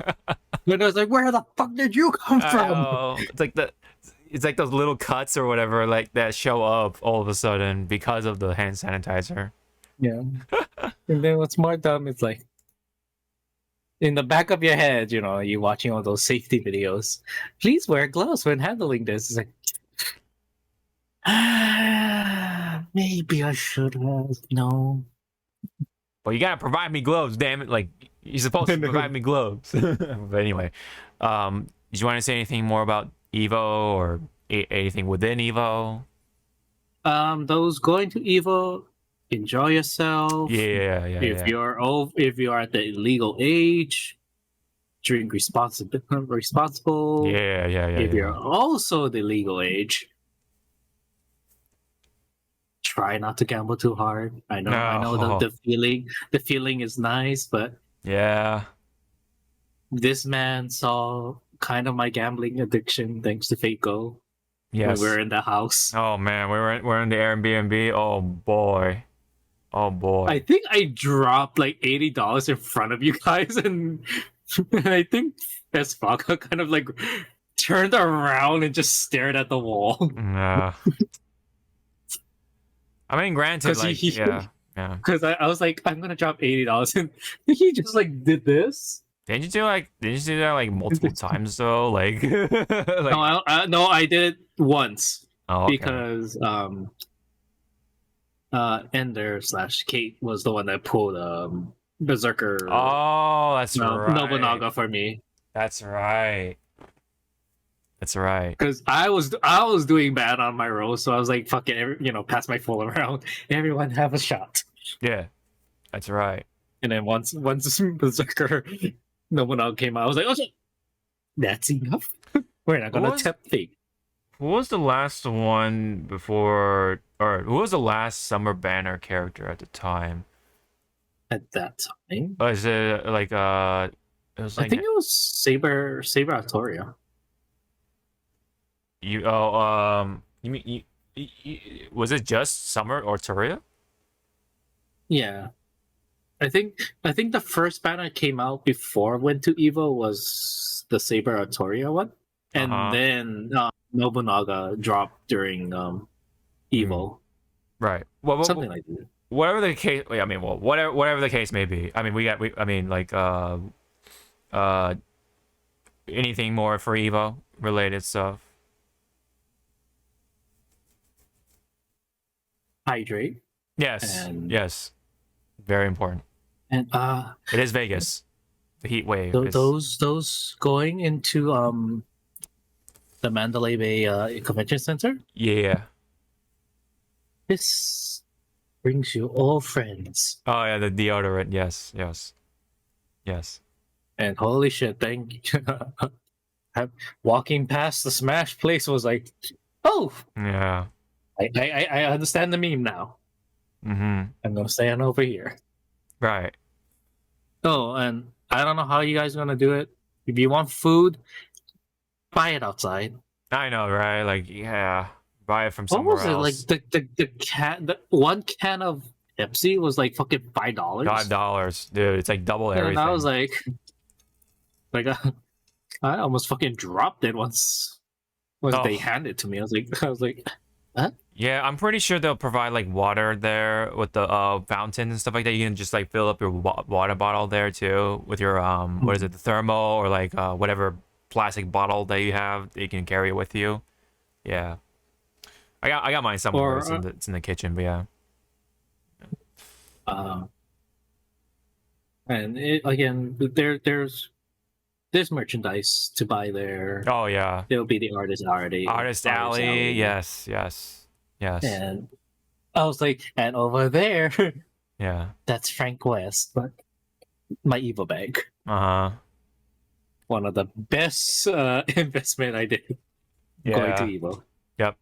But I was like, where the fuck did you come from? It's like those little cuts or whatever like that show up all of a sudden because of the hand sanitizer. Yeah. And then what's more dumb is like, in the back of your head, you're watching all those safety videos. Please wear gloves when handling this. It's like, maybe I should have. No. Well, you gotta provide me gloves, damn it! Like you're supposed to provide me gloves. But anyway, did you want to say anything more about Evo or anything within Evo? Those going to Evo, enjoy yourself. If you're at the legal age, drink responsible. If you're also the legal age, try not to gamble too hard. I know the feeling is nice, but this man saw kind of my gambling addiction thanks to Faco. Yes. When we were in the house. Oh man, we're in the Airbnb. Oh boy. I think I dropped like $80 in front of you guys, and I think Esfaga kind of like turned around and just stared at the wall. I mean, granted, like, Yeah. Because I was like, I'm gonna drop $80, and he just like did this. Didn't you do that like multiple times though? Like, like No, I did it once oh, okay. because Ender / Kate was the one that pulled Berserker Oh, that's right. Nobunaga for me. That's right. That's right. Because I was doing bad on my roll, so I was like, fucking, pass my full around. Everyone have a shot. Yeah, that's right. And then once Berserker Nobunaga came out, I was like, oh shit, that's enough. We're not gonna tempt fate. Who was the last one before, or who was the last Summer Banner character at the time? At that time, Was it like It was like I think it was Saber Artoria. you mean was it just Summer or Toria? Yeah, I think the first banner came out before Went to Evo was the Saber Artoria one, and then Nobunaga dropped during Evo. Right. Something like that. Whatever the case, I mean, well, whatever the case may be. I mean, anything more for Evo related stuff. Hydrate. Yes. Yes. Very important. And it is Vegas. The heat wave. Those going into the Mandalay Bay Convention Center. Yeah. This brings you all friends. Oh yeah, the deodorant. Yes. And holy shit! Thank you. Walking past the Smash place was like, oh yeah. I understand the meme now. Mm-hmm. I'm gonna stand over here. Right. Oh, and I don't know how you guys are gonna do it. If you want food, buy it outside. I know, right? Like, yeah, buy it from somewhere else. What was it? Like the one can of Pepsi was like fucking $5. $5, dude. It's like double everything. And I was like I almost fucking dropped it once they handed it to me. I was like, huh? Yeah, I'm pretty sure they'll provide like water there with the fountains and stuff like that. You can just like fill up your water bottle there too with your what is it, the thermo or like whatever plastic bottle that you have that you can carry with you. Yeah, I got mine somewhere. It's in the kitchen, but yeah. And again, there's merchandise to buy there. Oh yeah, there'll be the artist alley. Yes. And I was like, and over there, yeah, that's Frank West, but my Evo bag. One of the best investment I did going to Evo. Yep.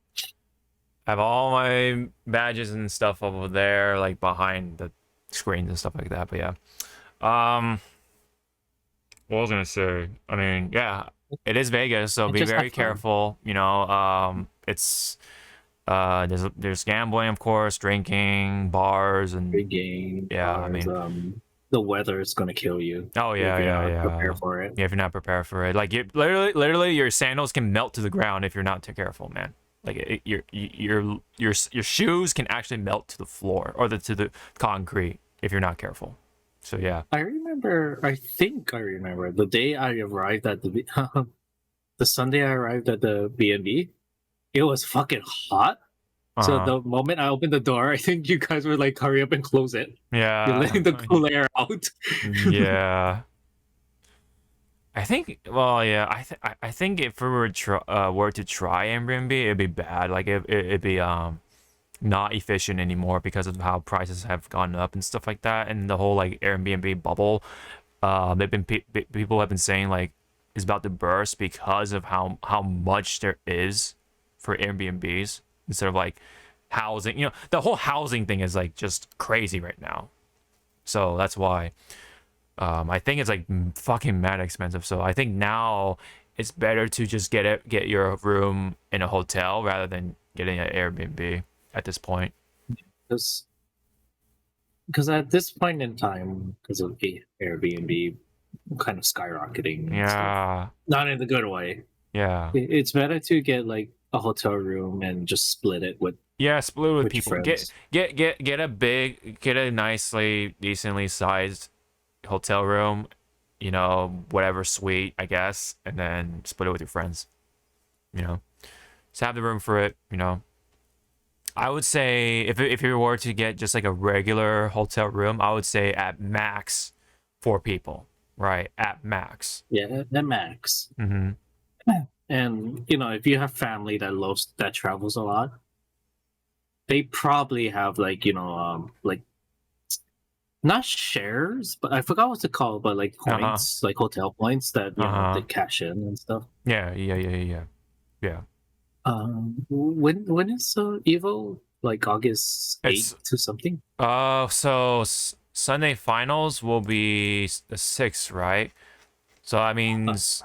I have all my badges and stuff over there, like behind the screens and stuff like that. But yeah, what was I gonna say? I mean, yeah, it is Vegas, so be very careful. You know, it's there's gambling, of course, drinking, bars, and drinking. Yeah, bars, I mean, the weather is gonna kill you. Oh yeah, yeah. Prepare for it. Yeah, if you're not prepared for it, like you literally, your sandals can melt to the ground if you're not too careful, man. Like your shoes can actually melt to the floor or to the concrete if you're not careful. So yeah. I think I remember the day I arrived at the Sunday I arrived at the B&B. It was fucking hot. So the moment I opened the door, I think you guys were like, hurry up and close it. Yeah. You're letting the cool air out. Yeah. I think, well, yeah, I think if we were to try Airbnb, it'd be bad. Like it'd be not efficient anymore because of how prices have gone up and stuff like that, and the whole like Airbnb bubble. People have been saying like is about to burst because of how much there is for Airbnbs instead of like housing. You know, the whole housing thing is like just crazy right now. So that's why I think it's like fucking mad expensive. So I think now it's better to just get your room in a hotel rather than getting an Airbnb at this point. Because at this point in time, because of Airbnb kind of skyrocketing. Yeah. Not in the good way. Yeah. It's better to get like a hotel room and just split it with Yeah, split with with people. friends. Get a nicely, decently sized hotel room, you know, whatever suite, I guess, and then split it with your friends. You know, just have the room for it. You know, I would say if you were to get just like a regular hotel room, I would say at max 4 people, right? At max. Yeah, the max. Mm-hmm. And you know, if you have family that travels a lot, they probably have like like not shares, but I forgot what to call, but like points, like hotel points that they cash in and stuff. Yeah. When is Evo? Like August 8th to something? So Sunday finals will be the 6th, right? So that means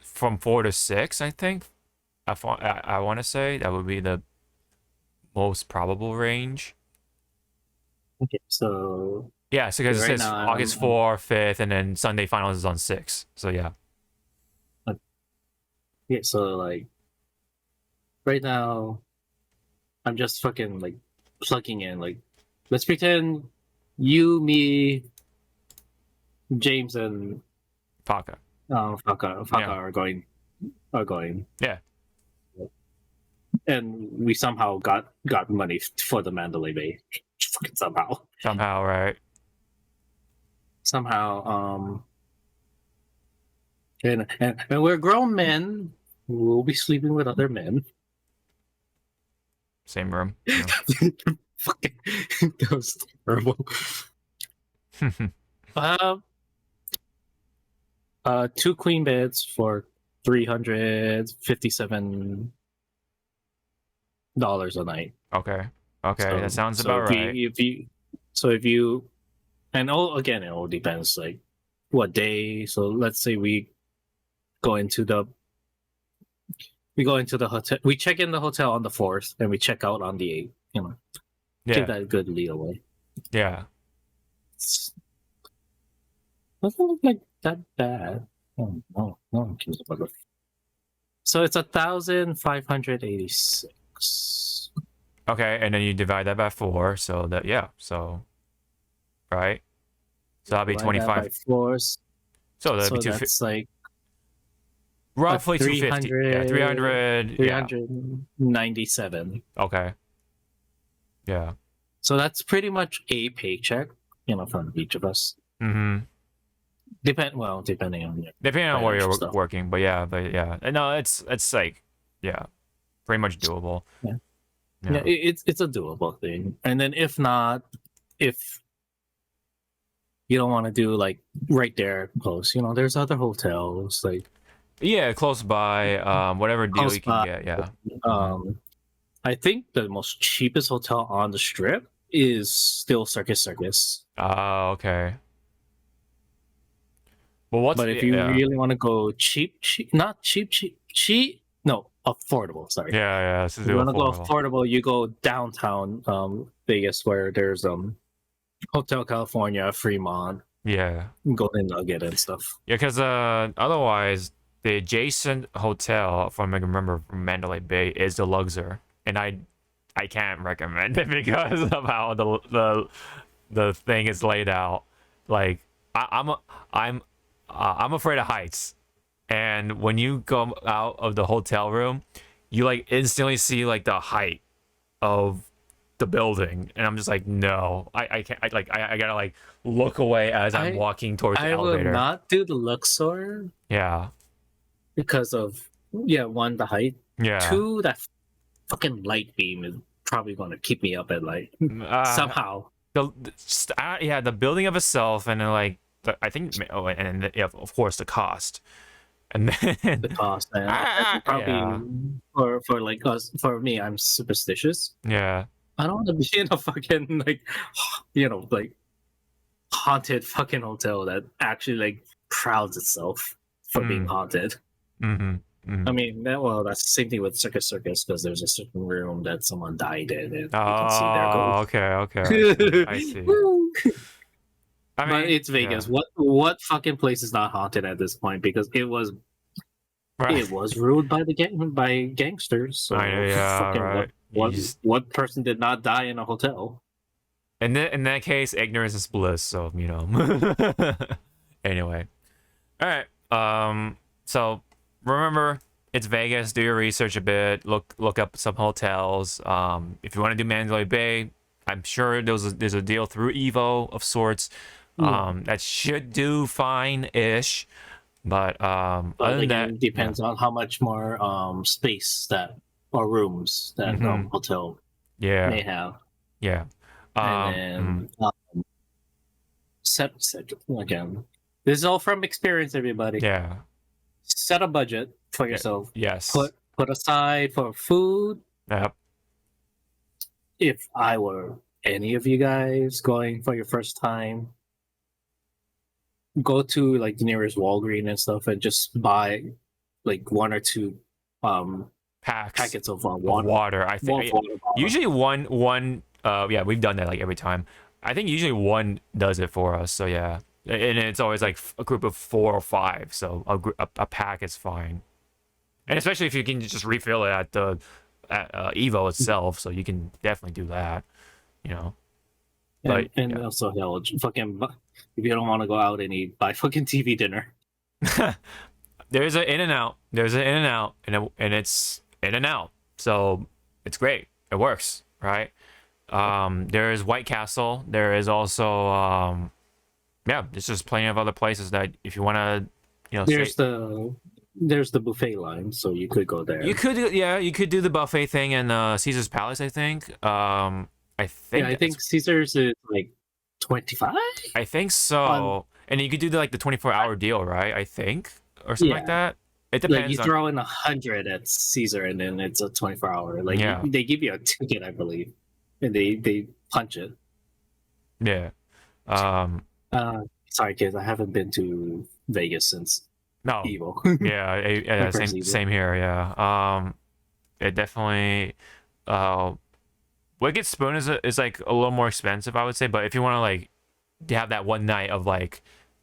from 4 to 6, I think. I want to say that would be the most probable range. Okay, so yeah, so because it right says now, August 4, 5th, and then Sunday finals is on 6. So yeah. Yeah, so like right now, I'm just fucking like plugging in. Like, let's pretend you, me, James, and Faka. Faka Yeah. are going. Yeah. And we somehow got money for the Mandalay Bay. Fucking Somehow, right? Somehow, and we're grown men. We'll be sleeping with other men. Same room. Yeah. Fucking, that was terrible. 2 queen beds for $357 a night. Okay, so, that sounds so about right. If you, and again, it all depends like what day. So let's say we go into the hotel. We check in the hotel on the 4th, and we check out on the 8th. You know, give that a good leeway. Yeah. Doesn't look like that bad. Oh, no one cares about it. So it's 1,586. Okay, and then you divide that by 4, so that right. So that'll be 25. So that'd be 250. That's like roughly 250. Yeah, 300. 397. Okay. Yeah. So that's pretty much a paycheck, from each of us. Mm-hmm. Depending on where you're working, but yeah, no, it's like, pretty much doable. Yeah, it's a doable thing. And then if not, if you don't want to do like right there close, there's other hotels like close by, whatever deal you can get. Yeah. I think the most cheapest hotel on the strip is still Circus. Oh, okay. But if you really want to go cheap, no, affordable. Sorry. Yeah. If you want to go affordable, you go downtown Vegas, where there's Hotel California, Fremont, Golden Nugget, and stuff. Yeah, because otherwise the adjacent hotel, if I remember, from Mandalay Bay is the Luxor, and I can't recommend it because of how the thing is laid out. Like I'm afraid of heights, and when you come out of the hotel room, you like instantly see like the height of the building, and I'm just like, no, I can't. I gotta like look away as I'm walking towards the elevator. I will not do the Luxor. Yeah. Because of one, the height. Yeah. 2, that fucking light beam is probably going to keep me up at night somehow. The building of itself, and then like I think, and of course the cost, and then the cost. And probably for like us, for me, I'm superstitious. Yeah. I don't want to be in a fucking like haunted fucking hotel that actually like prouds itself for being haunted. Mm-hmm. I mean, that's the same thing with Circus, because there's a certain room that someone died in, and you can see their ghost. Okay. I see. I mean, but it's Vegas. What fucking place is not haunted at this point? Because it was Right. It was ruled by by gangsters. So Yeah, fucking right. what person did not die in a hotel? In that case, ignorance is bliss. So Anyway, all right. So remember, it's Vegas. Do your research a bit. Look up some hotels. If you want to do Mandalay Bay, I'm sure there's a deal through Evo of sorts. That should do fine-ish. But other than that, it depends on how much more space or rooms that hotel may have. Yeah. And then set again. This is all from experience, everybody. Yeah. Set a budget for yourself. Yes. Put aside for food. Yep. If I were any of you guys going for your first time, go to like the nearest Walgreens and stuff and just buy like 1 or 2 packets of water. I think usually one we've done that like every time. I think usually one does it for us. So yeah, and it's always like a group of 4 or 5. So a pack is fine, and especially if you can just refill it at the Evo itself, so you can definitely do that. And also hell, fucking if you don't want to go out and eat, buy fucking TV dinner. There's an In-N-Out. And it's In-N-Out. So it's great. It works, right? There's White Castle. There is also there's just plenty of other places that if you want to, there's the buffet line, so you could go there. You could do the buffet thing in Caesar's Palace, I think. I think Caesar's is like 25. I think so. And you could do the 24-hour deal, right? I think, or something like that. It depends. You throw in 100 at Caesar, and then it's a 24-hour. They give you a ticket, I believe, and they punch it. Yeah. Sorry, kids, I haven't been to Vegas since Evo. yeah, same here. Yeah. It definitely. Wicked Spoon is like a little more expensive, I would say, but if you want to have that one night of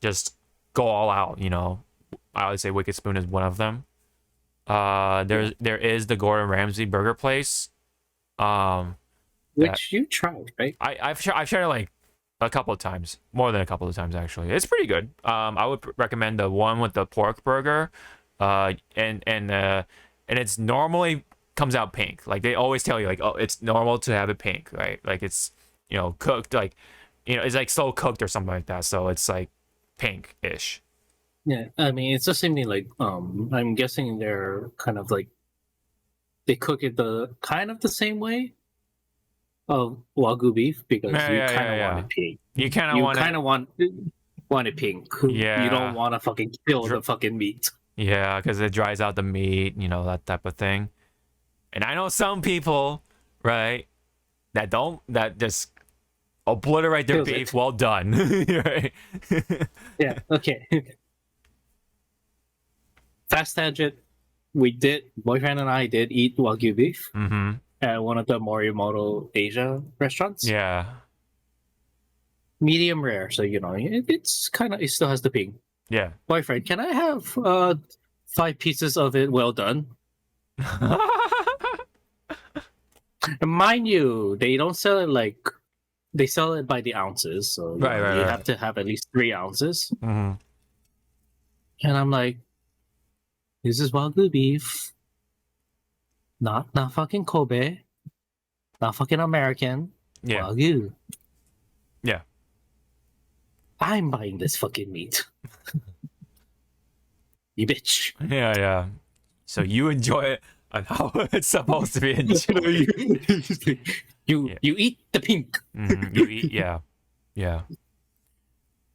just go all out, I would say Wicked Spoon is one of them. There is the Gordon Ramsay burger place, which you tried, right? I've tried it a couple of times, more than a couple of times actually. It's pretty good. I would recommend the one with the pork burger, and it's normally comes out pink. They always tell you it's normal to have it pink, right? It's cooked, it's slow cooked or something like that, so it's pink-ish. Yeah, I mean it's the same thing. I'm guessing they're kind of they cook it the same way of Wagyu beef, because you kind of want it pink. You kind of want it pink. Yeah, you don't want to fucking kill the fucking meat. Yeah, because it dries out the meat, that type of thing. And I know some people, right, that just obliterate their beef. Well done. Right? Yeah, okay. Fast tangent. Boyfriend and I did eat Wagyu beef at one of the Morimoto Asia restaurants. Yeah. Medium rare, so it still has the pink. Yeah. Boyfriend, can I have 5 pieces of it well done? Mind you, they don't sell it they sell it by the ounces, so you have to have at least 3 ounces. And I'm like, this is Wagyu beef, not fucking Kobe, not fucking American. Yeah. Wagyu. Yeah. I'm buying this fucking meat. You bitch. Yeah. So you enjoy it on how it's supposed to be enjoyed. You eat the pink. You eat, yeah.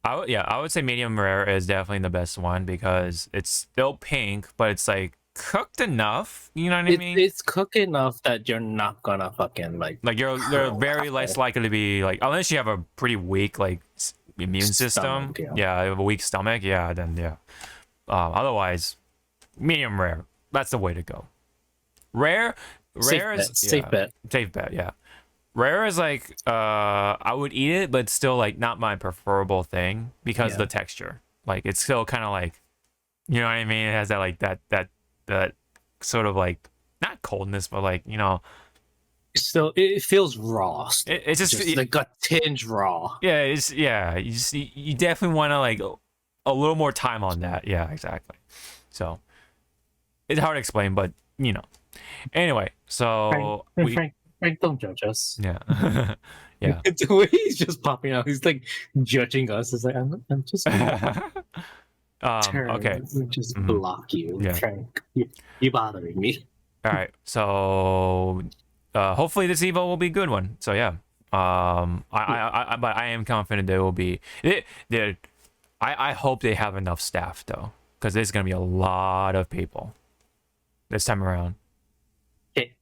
I would say medium rare is definitely the best one because it's still pink, but it's cooked enough. You know what I mean? It's cooked enough that you're not gonna fucking you're very less likely to be unless you have a pretty weak immune system. Yeah, you have a weak stomach. Yeah, then yeah. Otherwise, medium rare. That's the way to go. Rare is safe bet. Safe bet, yeah. Rare is I would eat it, but still not my preferable thing because of the texture. It's still kind of you know what I mean? It has that that sort of like not coldness, but like Still, it feels raw. it's just like a tinge raw. Yeah, you definitely want to like a little more time on that. Yeah, exactly. So it's hard to explain, but Anyway, so Frank, don't judge us. Yeah. Yeah. The way he's just popping out, he's like judging us. It's like I'm just gonna turn okay. and just block you, Yeah. Frank. You bothering me. All right. So hopefully this Evo will be a good one. So yeah. But I am confident there will be. I hope they have enough staff though, because there's gonna be a lot of people this time around. Okay.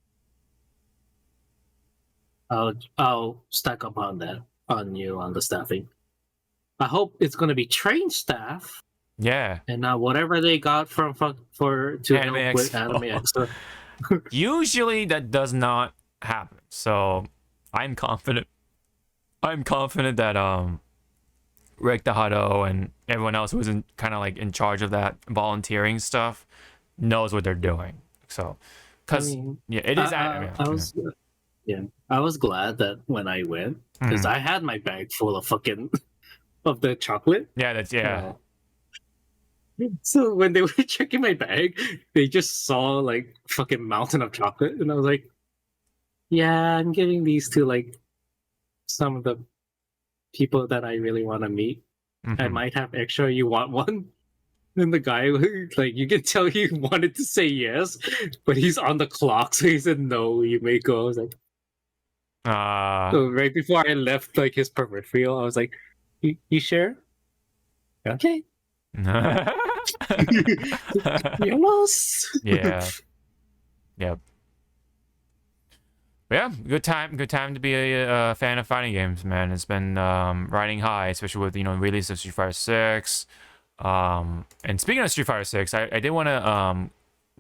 I'll stack up on that on you on the staffing. I hope it's gonna be trained staff. Yeah. And now whatever they got to help with Anime Extra. Usually that does not happen. So I'm confident that Rick Tejado and everyone else who's kind of like in charge of that volunteering stuff knows what they're doing. So because it is I was glad that when I went, because I had my bag full of fucking of the chocolate. Yeah. So when they were checking my bag, they just saw like fucking mountain of chocolate, and I was like, "Yeah, I'm giving these to like some of the people that I really want to meet. I might have extra. You want one?" And the guy, like, you can tell he wanted to say yes, but he's on the clock, so he said no. You may go. I was like, so right before I left, like his peripheral, I was like, "You sure? Okay." Almost. Yeah. Yep. But yeah, good time to be a fan of fighting games, man. It's been riding high, especially with release of Street Fighter 6. And speaking of Street Fighter 6, I did want to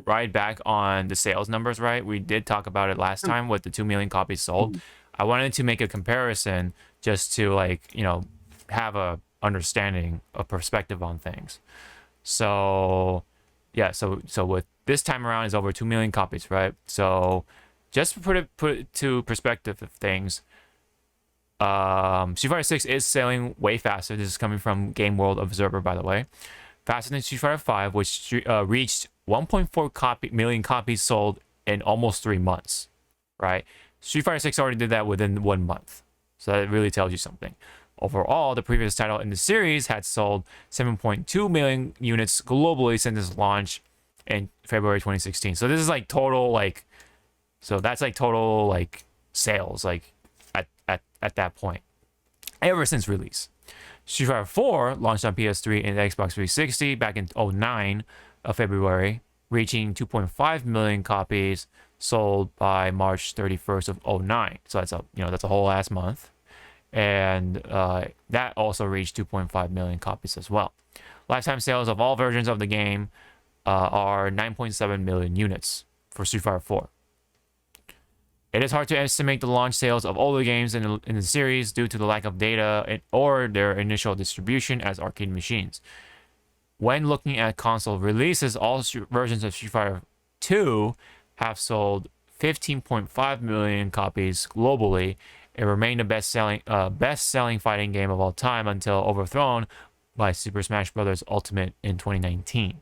ride back on the sales numbers, right? We did talk about it last time with the 2 million copies sold. I wanted to make a comparison just to like, have a understanding, a perspective on things. So yeah, so with this time around is over 2 million copies, right? So just to put it to perspective of things, Street Fighter 6 is selling way faster. This is coming from Game World Observer, by the way. Faster than Street Fighter 5, which reached 1.4 million copies sold in almost 3 months, right? Street Fighter 6 already did that within 1 month. So that really tells you something. Overall, the previous title in the series had sold 7.2 million units globally since its launch in February 2016. So this is like total that's like total like sales like at that point ever since release. Street Fighter 4 launched on PS3 and Xbox 360 back in 2009 of February, reaching 2.5 million copies sold by March 31st of 2009. So that's a whole last month. And that also reached 2.5 million copies as well. Lifetime sales of all versions of the game are 9.7 million units for Street Fighter 4. It is hard to estimate the launch sales of older games in the series due to the lack of data or their initial distribution as arcade machines. When looking at console releases, all versions of Street Fighter 2 have sold 15.5 million copies globally. It remained the best-selling fighting game of all time until overthrown by Super Smash Bros. Ultimate in 2019.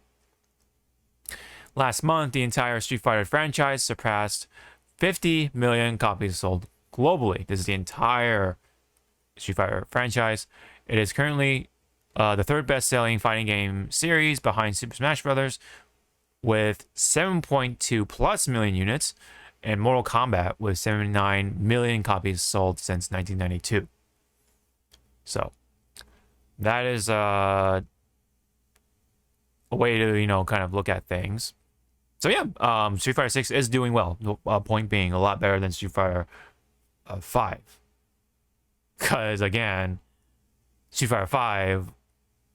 Last month, the entire Street Fighter franchise surpassed 50 million copies sold globally. This is the entire Street Fighter franchise. It is currently the third best-selling fighting game series behind Super Smash Bros. With 7.2 plus million units, and Mortal Kombat with 79 million copies sold since 1992. So that is a way to kind of look at things. So yeah, Street Fighter 6 is doing well. Point being, a lot better than Street Fighter 5. Because again, Street Fighter 5,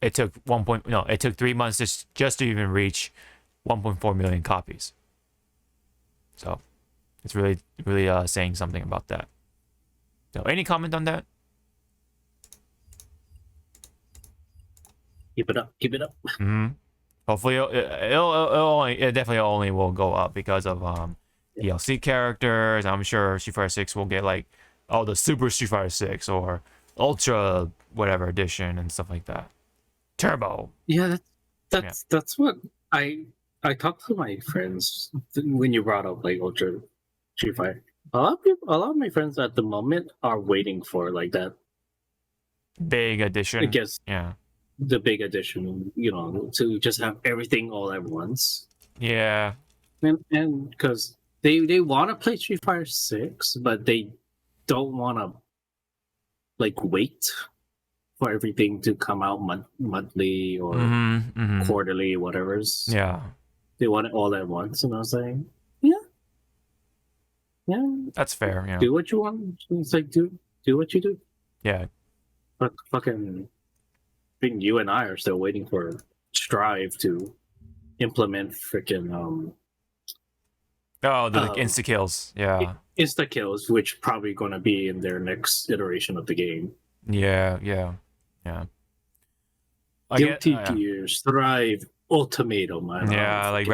it took 3 months just to even reach 1.4 million copies. So it's really saying something about that. So any comment on that? Keep it up. Mm-hmm. Hopefully, it definitely only will go up because of DLC characters. I'm sure Street Fighter 6 will get like the Super Street Fighter 6 or Ultra whatever edition and stuff like that. Turbo. Yeah, that's what I talked to my friends when you brought up like Ultra Street Fighter. A lot of my friends at the moment are waiting for like that Big edition. I guess Yeah. the big edition, to just have everything all at once. Yeah. And because they want to play Street Fighter 6, but they don't want to like wait for everything to come out monthly or quarterly, whatever's. Yeah. They want it all at once, and I was like, yeah, That's fair. Yeah. do what you want. It's like do what you do. Yeah. But fucking, I think you and I are still waiting for Strive to implement freaking the insta kills. Yeah. insta kills, which probably going to be in their next iteration of the game. Yeah. Guilty Gear, Strive, Ultimatum. Yeah, like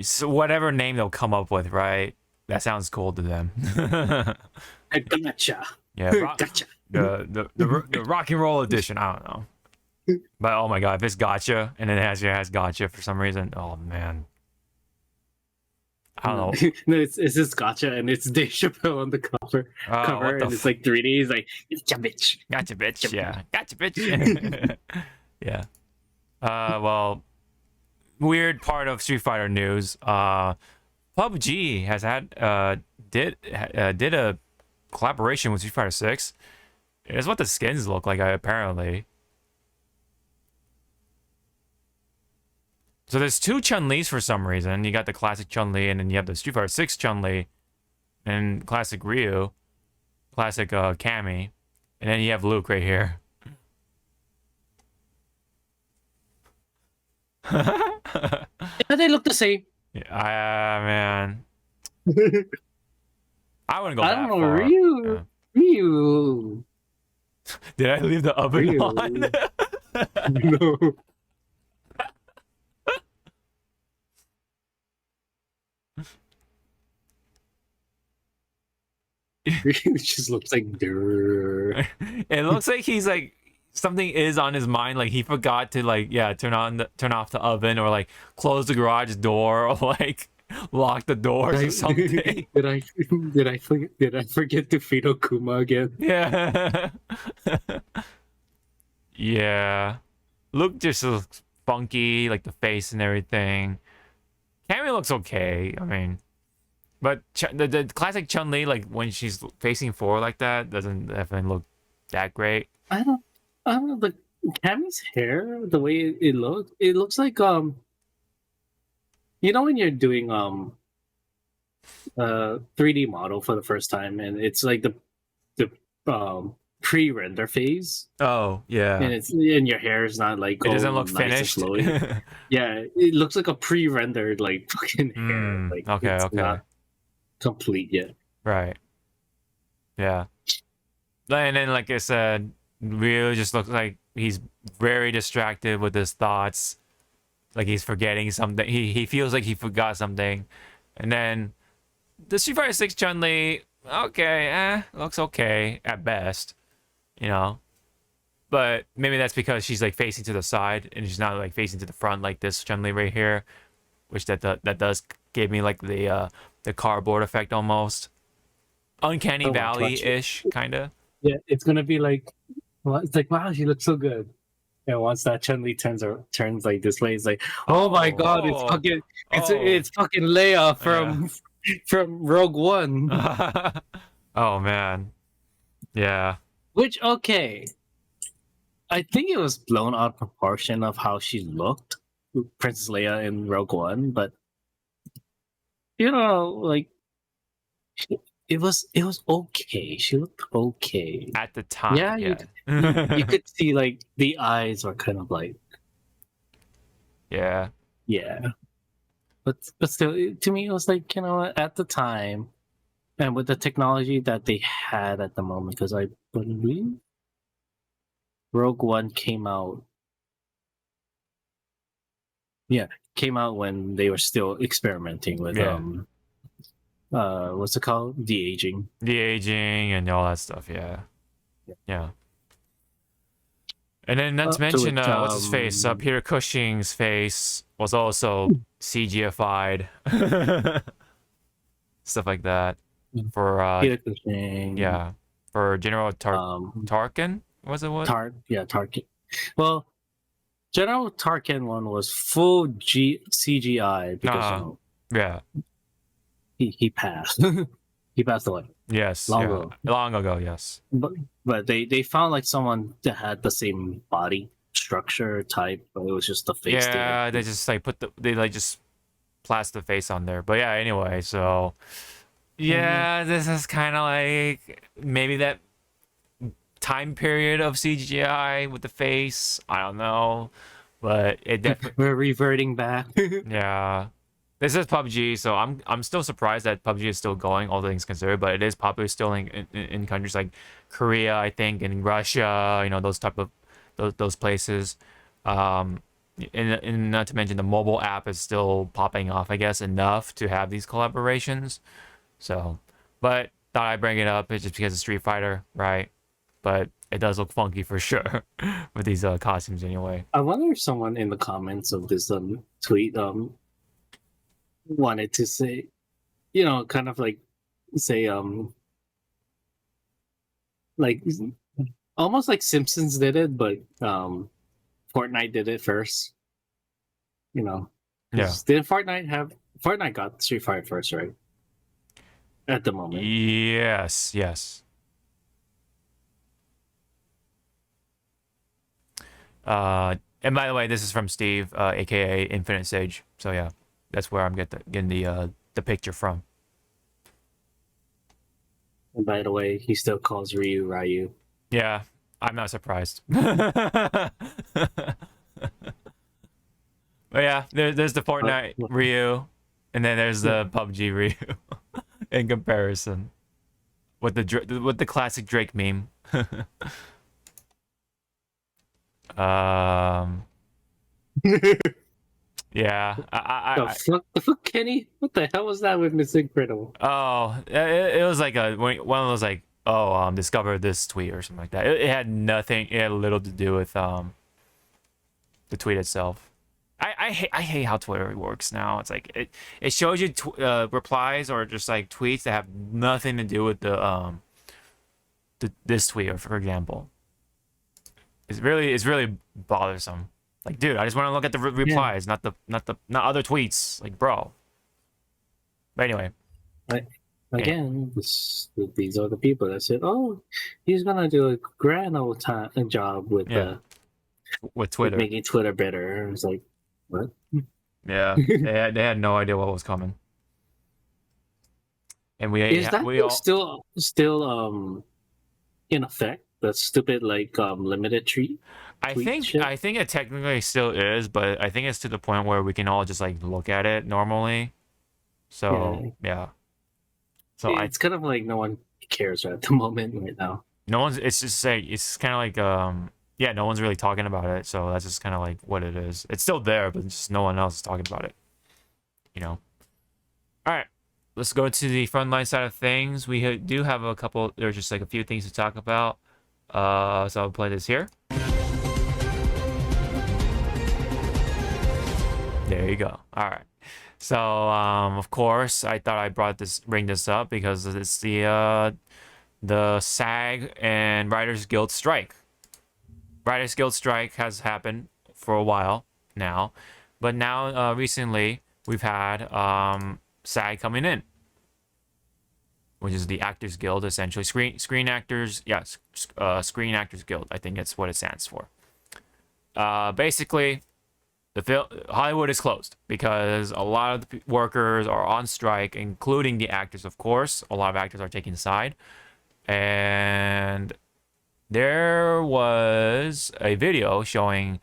so whatever name they'll come up with, right? That sounds cool to them. I gotcha. Yeah, Gotcha. The rock and roll edition. I don't know, but oh my god, if it's gotcha and it has gotcha for some reason, oh man, I don't know. No, it's just gotcha, and it's Dave Chappelle on the cover, and it's like 3D. He's like, gotcha, bitch. Gotcha, bitch. Yeah, gotcha, bitch. Yeah. Well, weird part of Street Fighter news. PUBG has did a collaboration with Street Fighter 6. It's what the skins look like, apparently. So there's two Chun-Lis for some reason. You got the classic Chun-Li, and then you have the Street Fighter 6 Chun-Li, and classic Ryu, classic Cammy, and then you have Luke right here. Yeah, they look the same. Yeah, man. I wouldn't go I that don't know, far. Ryu. Did I leave the oven Ryu. on? No. It just looks like dirt. It looks like he's like something is on his mind. Like he forgot to turn off the oven or like close the garage door or like lock the doors or something. Did I forget to feed Okuma again? Yeah. Yeah. Luke just looks funky, like the face and everything. Cammy looks okay. I mean, but the classic Chun-Li, like when she's facing forward like that, doesn't definitely look that great. I don't know. The Cammy's hair, the way it looks like when you're doing 3D model for the first time, and it's like the pre-render phase. Oh yeah, and your hair is not like it doesn't look nice finished. Yeah, it looks like a pre-rendered like fucking hair. Like okay. Not complete yet. Right. Yeah. And then, like I said, really just looks like he's very distracted with his thoughts. Like he's forgetting something. He feels like he forgot something. And then the Street Fighter 6 Chun-Li, okay, looks okay at best, But maybe that's because she's like facing to the side and she's not like facing to the front like this Chun-Li right here, which that does give me like the cardboard effect almost. Uncanny Valley-ish, kind of. Yeah, it's gonna be like, it's like, wow, she looks so good. And once that Chun-Li turns like this way, it's like, oh my god, it's fucking Leia from Rogue One. Oh man, yeah. Which I think it was blown out of proportion of how she looked, Princess Leia in Rogue One, but like it was okay. She looked okay at the time. Yeah, you could see like the eyes were kind of like, yeah, but still, to me, it was like at the time, and with the technology that they had at the moment, because I believe Rogue One came out Yeah, came out when they were still experimenting with Yeah. what's it called? De-aging. The aging and all that stuff. Yeah. And then not to To mention, which, what's his face? Peter Cushing's face was also CGified. Stuff like that. For Peter Cushing. yeah, for General Tarkin. Was it what? Tarkin. Well, General Tarkin one was full CGI because yeah. He passed. He passed away. Yes. Long yeah. ago. Long ago. Yes. But they found like someone that had the same body structure type, but it was just the face. Yeah, they just like just plaster the face on there. But yeah, anyway, so yeah, this is kind of like maybe that time period of CGI with the face. I don't know, but it definitely We're reverting back. yeah. This is PUBG, so I'm still surprised that PUBG is still going, all things considered. But it is popular still in countries like Korea, I think, and Russia. You know, those type of those places. And not to mention the mobile app is still popping off, I guess, enough to have these collaborations. So, but thought I'd bring it up just because of Street Fighter, right? But it does look funky for sure with these costumes anyway. I wonder if someone in the comments of this tweet wanted to say, kind of like say like almost like Simpsons did it, but Fortnite did it first. Yeah. Did Fortnite got Street Fighter first, right? At the moment. Yes. And by the way, this is from Steve, aka Infinite Sage. So yeah, that's where I'm getting the picture from. And by the way, he still calls Ryu. Yeah, I'm not surprised. But yeah, there's the Fortnite Ryu, and then there's the PUBG Ryu in comparison with the classic Drake meme. Yeah, the fuck, Kenny? What the hell was that with Miss Incredible? Oh, it was like one of those like discover this tweet or something like that. It had nothing. It had little to do with the tweet itself. I hate how Twitter works now. It's like it shows you replies or just like tweets that have nothing to do with this tweet, for example. It's really bothersome. Like, dude, I just want to look at the replies, not other tweets. Like, bro. But anyway. Again, these are the people that said, "Oh, he's gonna do a grand old job with Twitter, with making Twitter better." It's like, what? Yeah, they had no idea what was coming. And still in effect? The stupid limited treat. I think it technically still is, but I think it's to the point where we can all just like look at it normally. So yeah. So it's kind of like no one cares at the moment right now. No one's. It's just like it's kind of like no one's really talking about it. So that's just kind of like what it is. It's still there, but just no one else is talking about it. All right, let's go to the Frontline side of things. We do have a couple. There's just like a few things to talk about. So I'll play this here. There you go. All right. So, of course, I thought I'd bring this up because it's the SAG and Writers Guild strike. Writers Guild strike has happened for a while now, but now recently we've had SAG coming in, which is the Actors Guild, essentially Screen Actors. Yes, Screen Actors Guild. I think that's what it stands for. Basically, Hollywood is closed because a lot of the workers are on strike, including the actors, of course. A lot of actors are taking side. And there was a video showing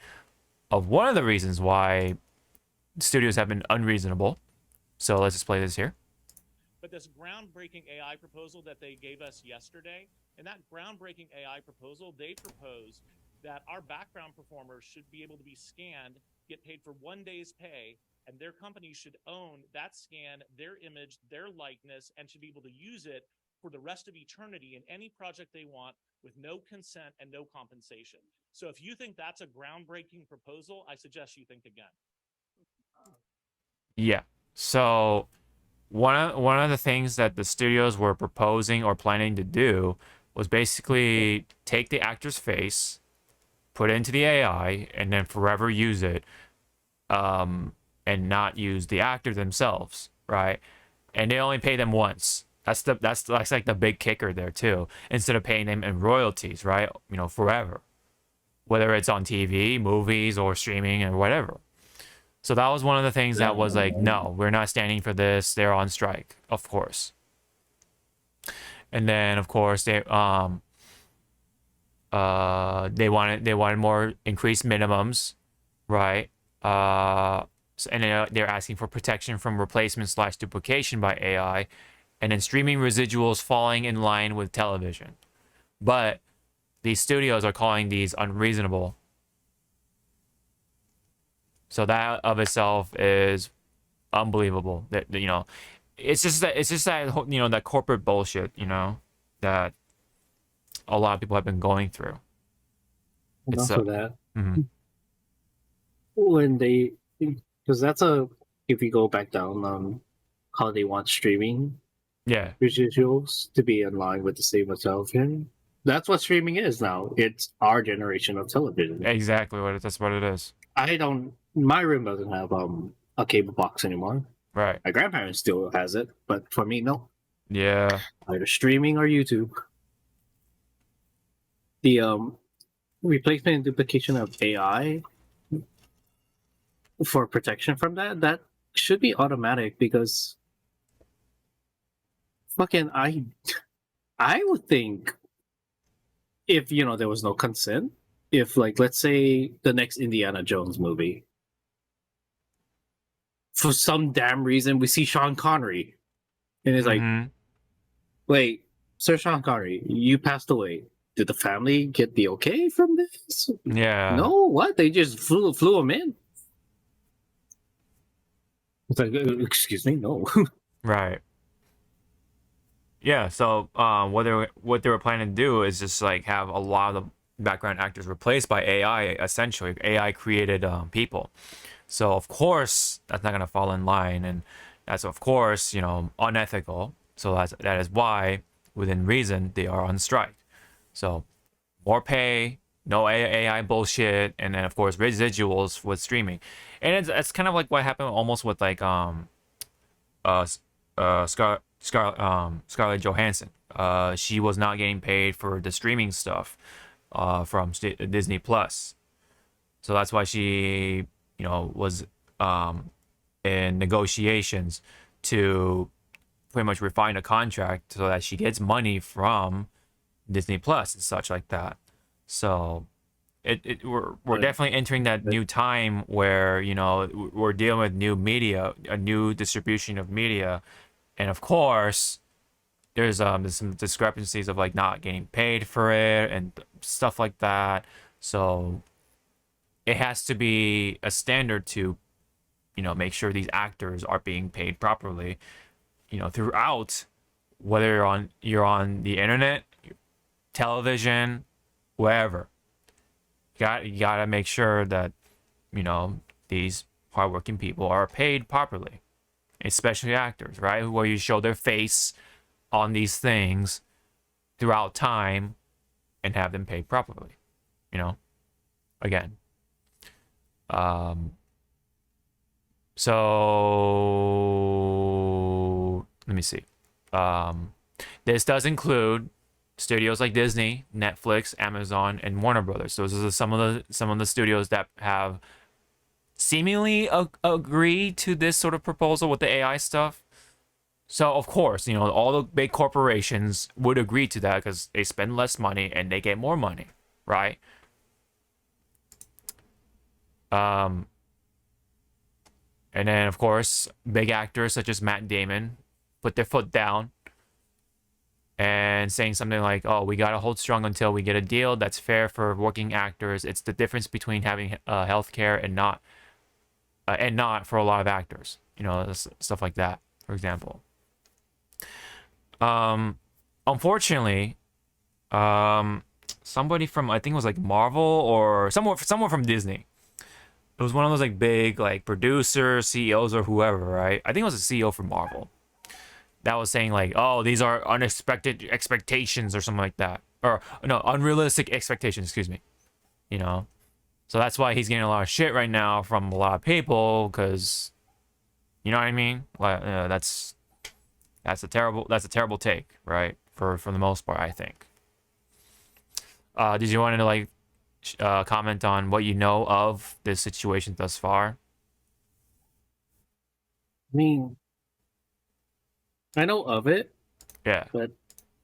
of one of the reasons why studios have been unreasonable. So let's just play this here. But this groundbreaking AI proposal that they gave us yesterday, in that groundbreaking AI proposal, they proposed that our background performers should be able to be scanned get paid for 1 day's pay, and their company should own that scan, their image, their likeness, and should be able to use it for the rest of eternity in any project they want with no consent and no compensation. So if you think that's a groundbreaking proposal, I suggest you think again. Yeah. So one of the things that the studios were proposing or planning to do was basically take the actor's face, put it into the AI, and then forever use it, and not use the actor themselves, right? And they only pay them once. That's like the big kicker there too. Instead of paying them in royalties, right? You know, forever, whether it's on TV, movies, or streaming, or whatever. So that was one of the things that was like, no, we're not standing for this. They're on strike, of course. And then, of course, they wanted more increased minimums, right? And they're asking for protection from replacement/duplication by AI, and then streaming residuals falling in line with television. But these studios are calling these unreasonable. So that of itself is unbelievable. That, you know, it's just that you know, that corporate bullshit, you know, that a lot of people have been going through. Enough of that. Mm-hmm. When they, because that's if you go back down on how they want streaming residuals to be in line with the same as television. That's what streaming is now. It's our generation of television. Exactly that's what it is. My room doesn't have a cable box anymore. Right. My grandparents still has it, but for me, no. Yeah. Either streaming or YouTube. The replacement and duplication of AI for protection from that should be automatic, because fucking I would think if, you know, there was no consent, if, like, let's say the next Indiana Jones movie, for some damn reason we see Sean Connery, and it's like, wait, Sir Sean Connery, you passed away. Did the family get the okay from this? Yeah. No, what? They just flew him in. It's like, excuse me, no. Right. Yeah. So, what they were planning to do is just like have a lot of the background actors replaced by AI. Essentially, AI created people. So of course that's not gonna fall in line, and that's of course, you know, unethical. So that is why, within reason, they are on strike. So more pay, no AI bullshit, and then of course residuals with streaming. And it's kind of like what happened almost with like Scarlett Johansson. She was not getting paid for the streaming stuff from Disney Plus. So that's why she, you know, was in negotiations to pretty much refine a contract so that she gets money from Disney Plus and such like that. So we're definitely entering that new time where, you know, we're dealing with new media, a new distribution of media, and of course there's some discrepancies of like not getting paid for it and stuff like that. So it has to be a standard to, you know, make sure these actors are being paid properly, you know, throughout, whether you're on the internet, television, wherever. You gotta make sure that, you know, these hardworking people are paid properly, especially actors, right? Where you show their face on these things throughout time and have them paid properly, you know, again. So let me see. This does include studios like Disney, Netflix, Amazon, and Warner Brothers. Those are some of the studios that have seemingly agreed to this sort of proposal with the AI stuff. So of course, you know, all the big corporations would agree to that because they spend less money and they get more money, right? And then of course, big actors such as Matt Damon put their foot down and saying something like, oh, we gotta hold strong until we get a deal that's fair for working actors. It's the difference between having health care and not and not for a lot of actors. You know, stuff like that, for example. Unfortunately, somebody from, I think it was like Marvel or someone from Disney. It was one of those like big like producers, CEOs, or whoever, right? I think it was a CEO from Marvel that was saying like, oh, these are unexpected expectations or something like that, or no, unrealistic expectations. Excuse me. You know, so that's why he's getting a lot of shit right now from a lot of people, because, you know what I mean? Like, that's a terrible take, right? For the most part, I think. Did you want to like comment on what you know of this situation thus far? I mean, I know of it, Yeah. but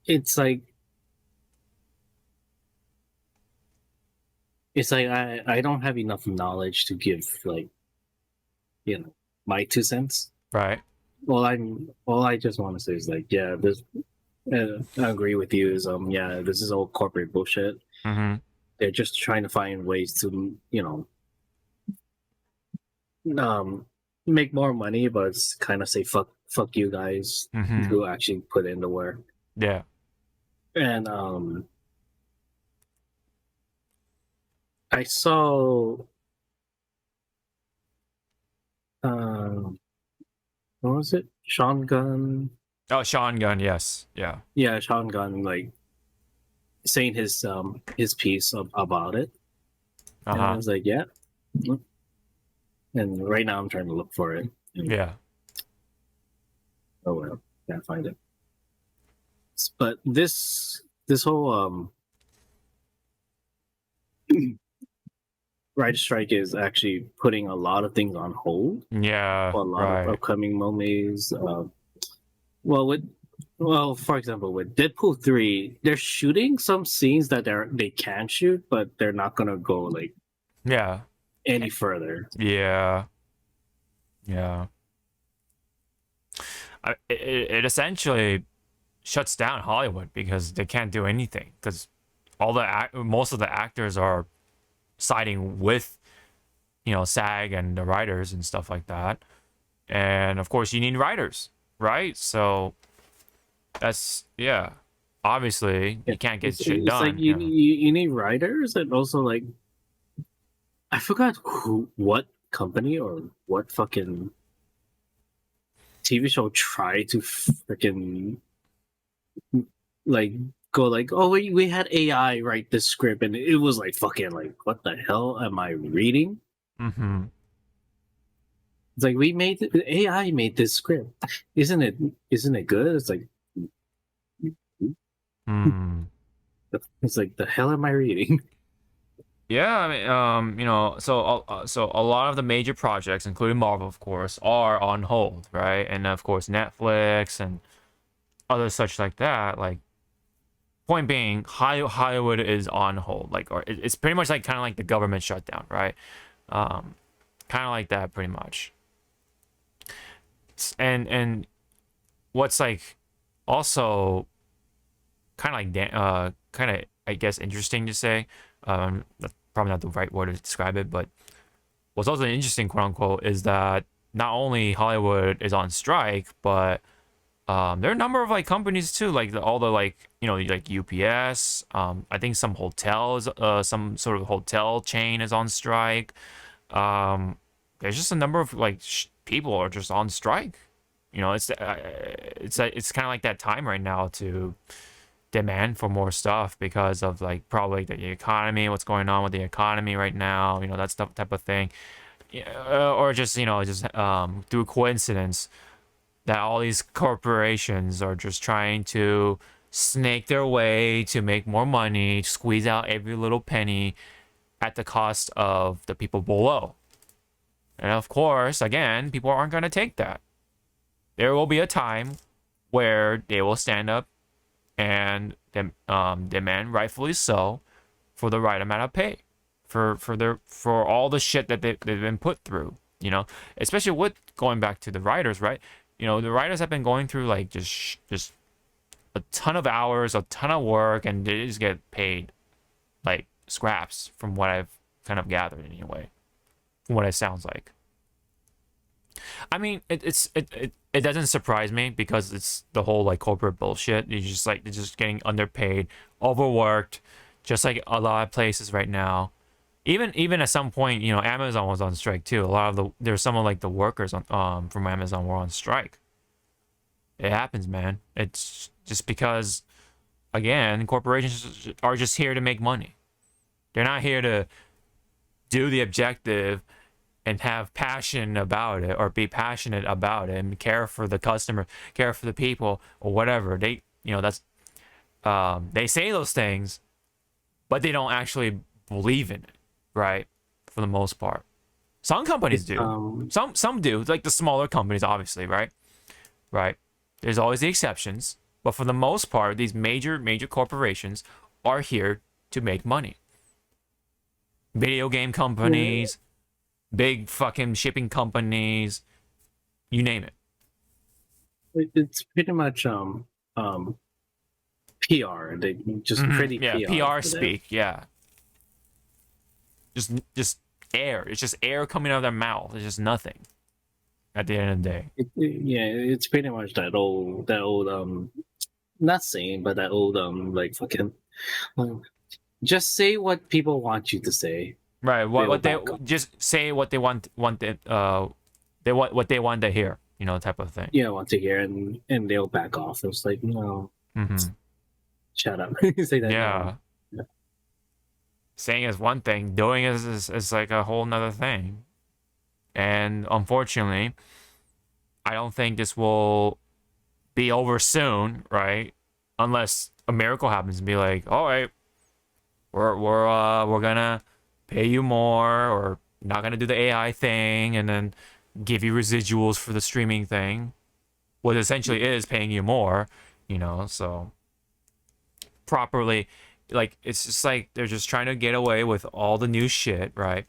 it's like I don't have enough knowledge to give like, you know, my 2 cents. Right. All I just want to say is like, yeah, this I agree with you. Is yeah, this is all corporate bullshit. Mm-hmm. They're just trying to find ways to, you know, make more money, but it's kind of say fuck you guys Mm-hmm. who actually put in the work. Yeah. And I saw what was it? Sean Gunn. Oh, Sean Gunn. Yes. Yeah. Yeah, Sean Gunn, like saying his piece about it. And I was like, yeah. And right now I'm trying to look for it. Yeah. Oh well, can't find it. But this whole writer strike is actually putting a lot of things on hold. Yeah. A lot of upcoming movies. For example, with Deadpool 3, they're shooting some scenes that they can shoot, but they're not gonna go like any further. Yeah. Yeah. It essentially shuts down Hollywood because they can't do anything, because most of the actors are siding with, you know, SAG and the writers and stuff like that, and of course you need writers, right? So that's, yeah, obviously you can't get shit done. Like you need writers, and also like I forgot what company or what fucking TV show tried to freaking like go like, oh, we had AI write this script, and it was like fucking like, what the hell am I reading? Mm-hmm. It's like AI made this script. Isn't it good? It's like it's like, the hell am I reading? Yeah, I mean, you know, so a lot of the major projects, including Marvel, of course, are on hold, right? And of course, Netflix and other such like that. Like, point being, Hollywood is on hold. Like, or it's pretty much like kind of like the government shutdown, right? Kind of like that, pretty much. And what's like also kind of I guess interesting to say. That's probably not the right word to describe it, but what's also interesting, quote unquote, is that not only Hollywood is on strike, but there are a number of like companies too, like all the like, you know, like UPS. I think some hotels, some sort of hotel chain is on strike. There's just a number of like people are just on strike. You know, it's kind of like that time right now to demand for more stuff because of like probably the economy, what's going on with the economy right now, you know, that stuff, type of thing. Or just, you know, just through coincidence that all these corporations are just trying to snake their way to make more money, squeeze out every little penny at the cost of the people below. And of course, again, people aren't going to take that. There will be a time where they will stand up and demand, rightfully so, for the right amount of pay for all the shit that they've been put through, you know, especially with going back to the writers, right? You know, the writers have been going through like just a ton of hours, a ton of work, and they just get paid like scraps, from what I've kind of gathered anyway, from what it sounds like. I mean, it doesn't surprise me because it's the whole like corporate bullshit. You're just getting underpaid, overworked, just like a lot of places right now. Even at some point, you know, Amazon was on strike too. A lot of there's some of like the workers on from Amazon were on strike. It happens, man. It's just because, again, corporations are just here to make money. They're not here to do the objective and have passion about it, or be passionate about it, and care for the customer, care for the people, or whatever. They, you know, that's they say those things, but they don't actually believe in it, right? For the most part, some companies do. Some do, like the smaller companies, obviously, right? Right. There's always the exceptions, but for the most part, these major corporations are here to make money. Video game companies, big fucking shipping companies, you name it. It's pretty much PR. They just pretty PR speak. Yeah, just air. It's just air coming out of their mouth. It's just nothing. At the end of the day, it's pretty much that old not saying, but that old like fucking just say what people want you to say. Right. What they just say what they want what they want to hear, you know, type of thing. Yeah, want to hear, and they'll back off. It's like, no, shut up. Say that. Yeah. Saying is one thing, doing is like a whole nother thing. And unfortunately, I don't think this will be over soon, right? Unless a miracle happens and be like, all right, we're gonna pay you more, or not gonna do the AI thing, and then give you residuals for the streaming thing. What essentially is paying you more, you know, so properly, like, it's just like they're just trying to get away with all the new shit, right?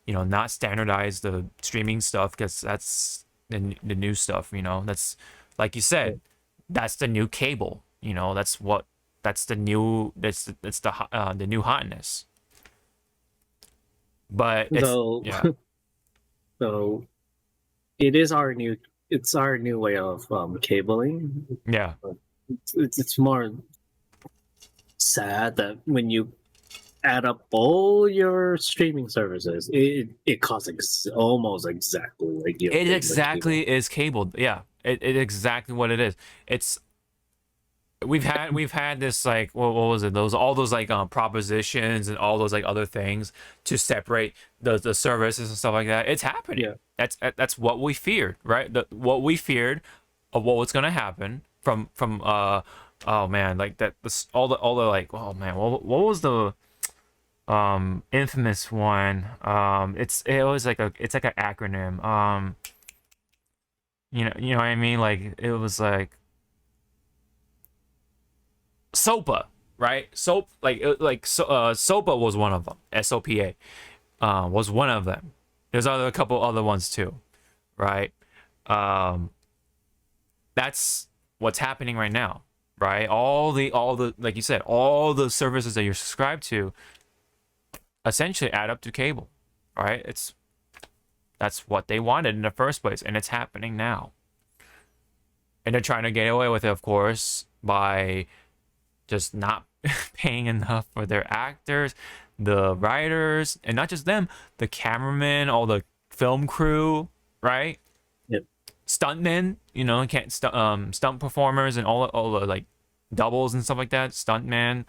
You know, not standardize the streaming stuff, because that's the new stuff, you know. That's, like you said, that's the new cable, you know. That's the new hotness. But it's, so it is our new way of cabling. Yeah. It's more sad that when you add up all your streaming services, it costs almost exactly like it exactly is cabled. Yeah, it exactly what it is. It's we've had this, like, what was it? All those like propositions and all those like other things to separate the services and stuff like that. It's happening. Yeah. That's what we feared, right? What we feared of what was gonna happen from oh man, like that, all the like, oh man, what was the infamous one? It was like it's like an acronym. You know what I mean? Like, it was like SOPA, right? SOPA was one of them. SOPA was one of them. There's a couple other ones too, right? That's what's happening right now, right? All the like you said, all the services that you're subscribed to essentially add up to cable, right? That's what they wanted in the first place, and it's happening now. And they're trying to get away with it, of course, by just not paying enough for their actors, the writers, and not just them, the cameramen, all the film crew, right? Yep. Stuntmen, you know, stunt performers, and all the like doubles and stuff like that, stuntman,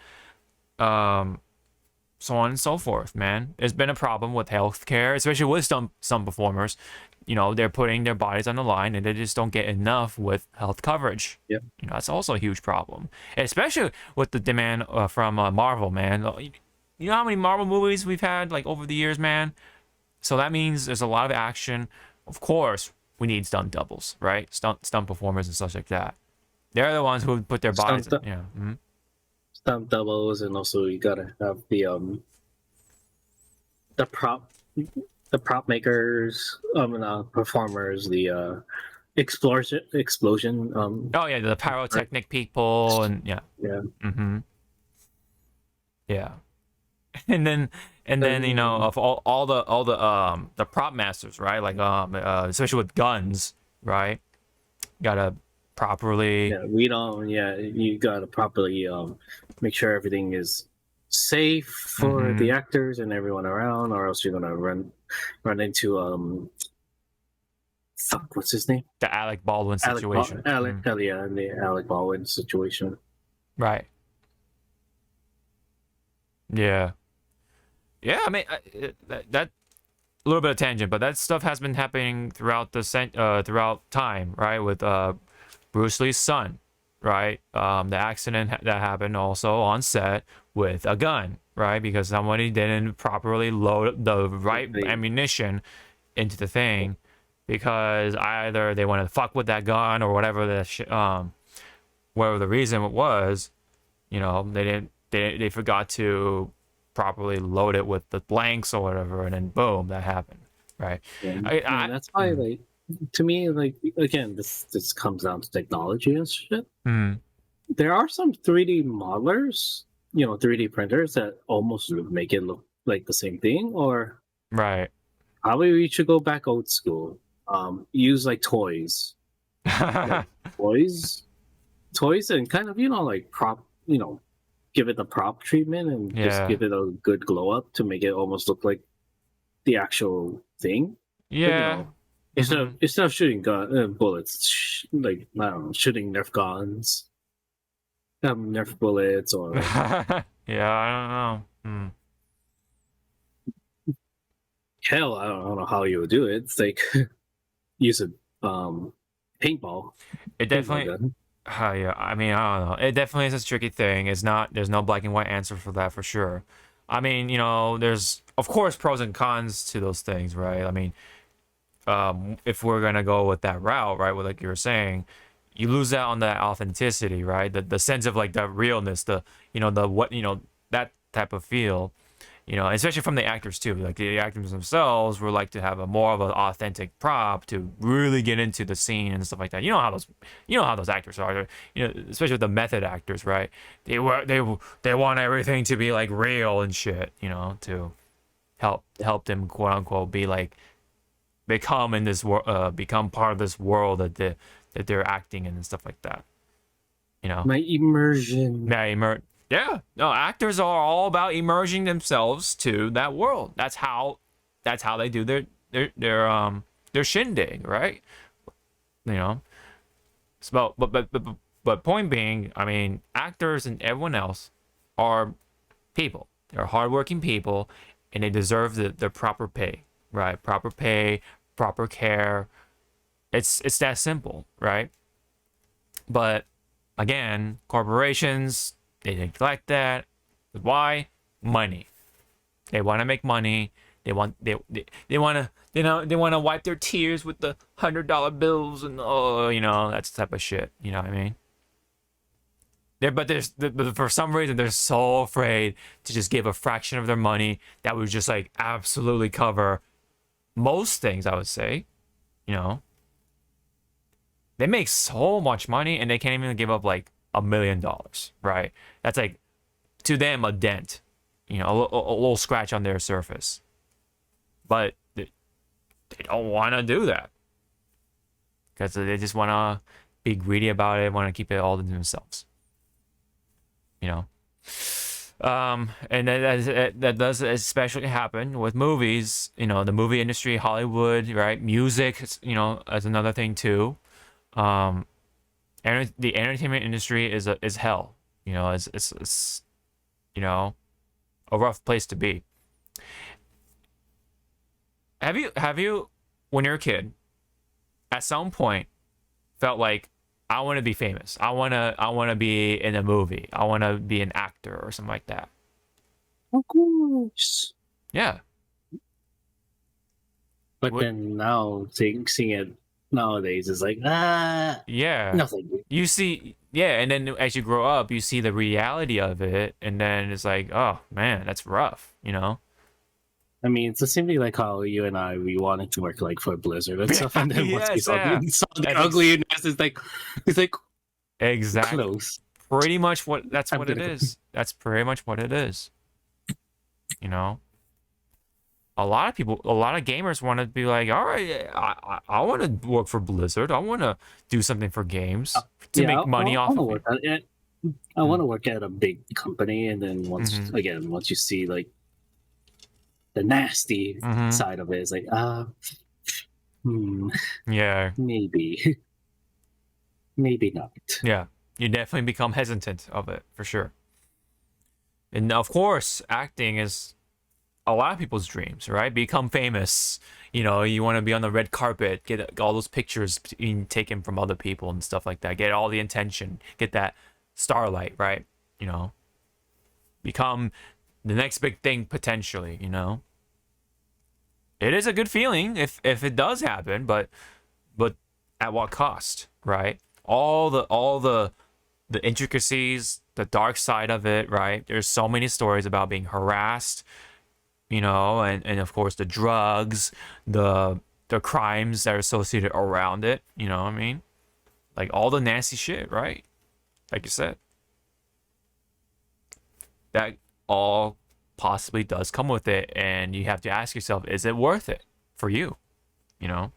so on and so forth, man. There's been a problem with healthcare, especially with some performers. You know, they're putting their bodies on the line, and they just don't get enough with health coverage. Yep. You know, that's also a huge problem, especially with the demand from Marvel, man. You know how many Marvel movies we've had, like, over the years, man? So that means there's a lot of action. Of course, we need stunt doubles, right? Stunt performers and such like that. They're the ones who put their bodies. Stunt doubles, and also you gotta have the prop makers, performers, the explosion. Oh yeah, the pyrotechnic people, and yeah. Yeah. Yeah. and then you know, of all the prop masters, right? Like especially with guns, right? Gotta properly. Yeah, we don't. Yeah, you gotta properly make sure everything is safe for the actors and everyone around, or else you're gonna run into fuck, what's his name? The Alec Baldwin situation. The Alec Baldwin situation. Right. Yeah. Yeah, I mean that a little bit of tangent, but that stuff has been happening throughout throughout time, right? With Bruce Lee's son, right? The accident that happened also on set with a gun, right? Because somebody didn't properly load the right ammunition into the thing, because either they wanted to fuck with that gun or whatever whatever the reason was, you know, they forgot to properly load it with the blanks or whatever, and then boom, that happened, right? Yeah, that's why, like, to me, like, again, this comes down to technology and shit. There are some 3D modelers, you know, 3D printers that almost make it look like the same thing, or right. Probably we should go back old school. Use like toys, toys, and kind of, you know, like prop, you know, give it the prop treatment and just give it a good glow up to make it almost look like the actual thing. Yeah. But, you know, instead of shooting bullets, like, I don't know, shooting Nerf guns, Nerf bullets, or yeah, I don't know. Hell, I don't know how you would do it. It's like use a paintball. It definitely. Yeah, I mean, I don't know. It definitely is a tricky thing. It's not. There's no black and white answer for that for sure. I mean, you know, there's of course pros and cons to those things, right? I mean, if we're gonna go with that route, right, with like you were saying, you lose out on that authenticity, right? The sense of like the realness, the that type of feel. You know, especially from the actors too. Like the actors themselves would like to have a more of an authentic prop to really get into the scene and stuff like that. You know how those actors are. You know, especially with the method actors, right? They want everything to be like real and shit. You know, to help them quote unquote be like become in this become part of this world that they're acting in and stuff like that. You know, my immersion. Yeah, no, actors are all about immersing themselves to that world. That's how they do their shindig, right? You know. So, but point being, I mean, actors and everyone else are people. They're hardworking people, and they deserve the proper pay, right? Proper pay, proper care. It's that simple, right? But again, corporations, they neglect that. Why? Money. They want to make money. They want to wipe their tears with the $100 bills and that's the type of shit. You know what I mean? But for some reason they're so afraid to just give a fraction of their money that would just like absolutely cover most things. I would say, you know, they make so much money and they can't even give up like $1 million, right? That's like to them a dent, you know, a little scratch on their surface. But they don't want to do that because they just want to be greedy about it, want to keep it all to themselves, you know. And that does especially happen with movies, you know, the movie industry, Hollywood, right? Music, you know, as another thing too. And the entertainment industry is hell. You know, it's you know, a rough place to be. Have you when you're a kid, at some point, felt like I want to be famous. I want to be in a movie. I want to be an actor or something like that. Of course. Yeah. But then now seeing it nowadays is like, yeah, nothing. You see, yeah, and then as you grow up, you see the reality of it, and then it's like, oh man, that's rough, you know. I mean, it's the same thing like how you and we wanted to work like for Blizzard and stuff, and then once we saw the ugliness, it's like exactly close. Pretty much what it is. That's pretty much what it is. You know, a lot of people, a lot of gamers want to be like, all right, I want to work for Blizzard. I want to do something for games to make money off of it. I want to work at a big company, and then once you see like the nasty side of it, it's like yeah, maybe maybe not. Yeah, you definitely become hesitant of it for sure. And of course, acting is a lot of people's dreams, right? Become famous. You know, you want to be on the red carpet, get all those pictures being taken from other people and stuff like that. Get all the attention, get that starlight, right? You know, become the next big thing potentially. You know, it is a good feeling if it does happen, but at what cost, right? All the intricacies, the dark side of it, right? There's so many stories about being harassed, you know, and of course the drugs, the crimes that are associated around it, you know what I mean? Like all the nasty shit, right? Like you said. That all possibly does come with it, and you have to ask yourself, is it worth it for you? You know?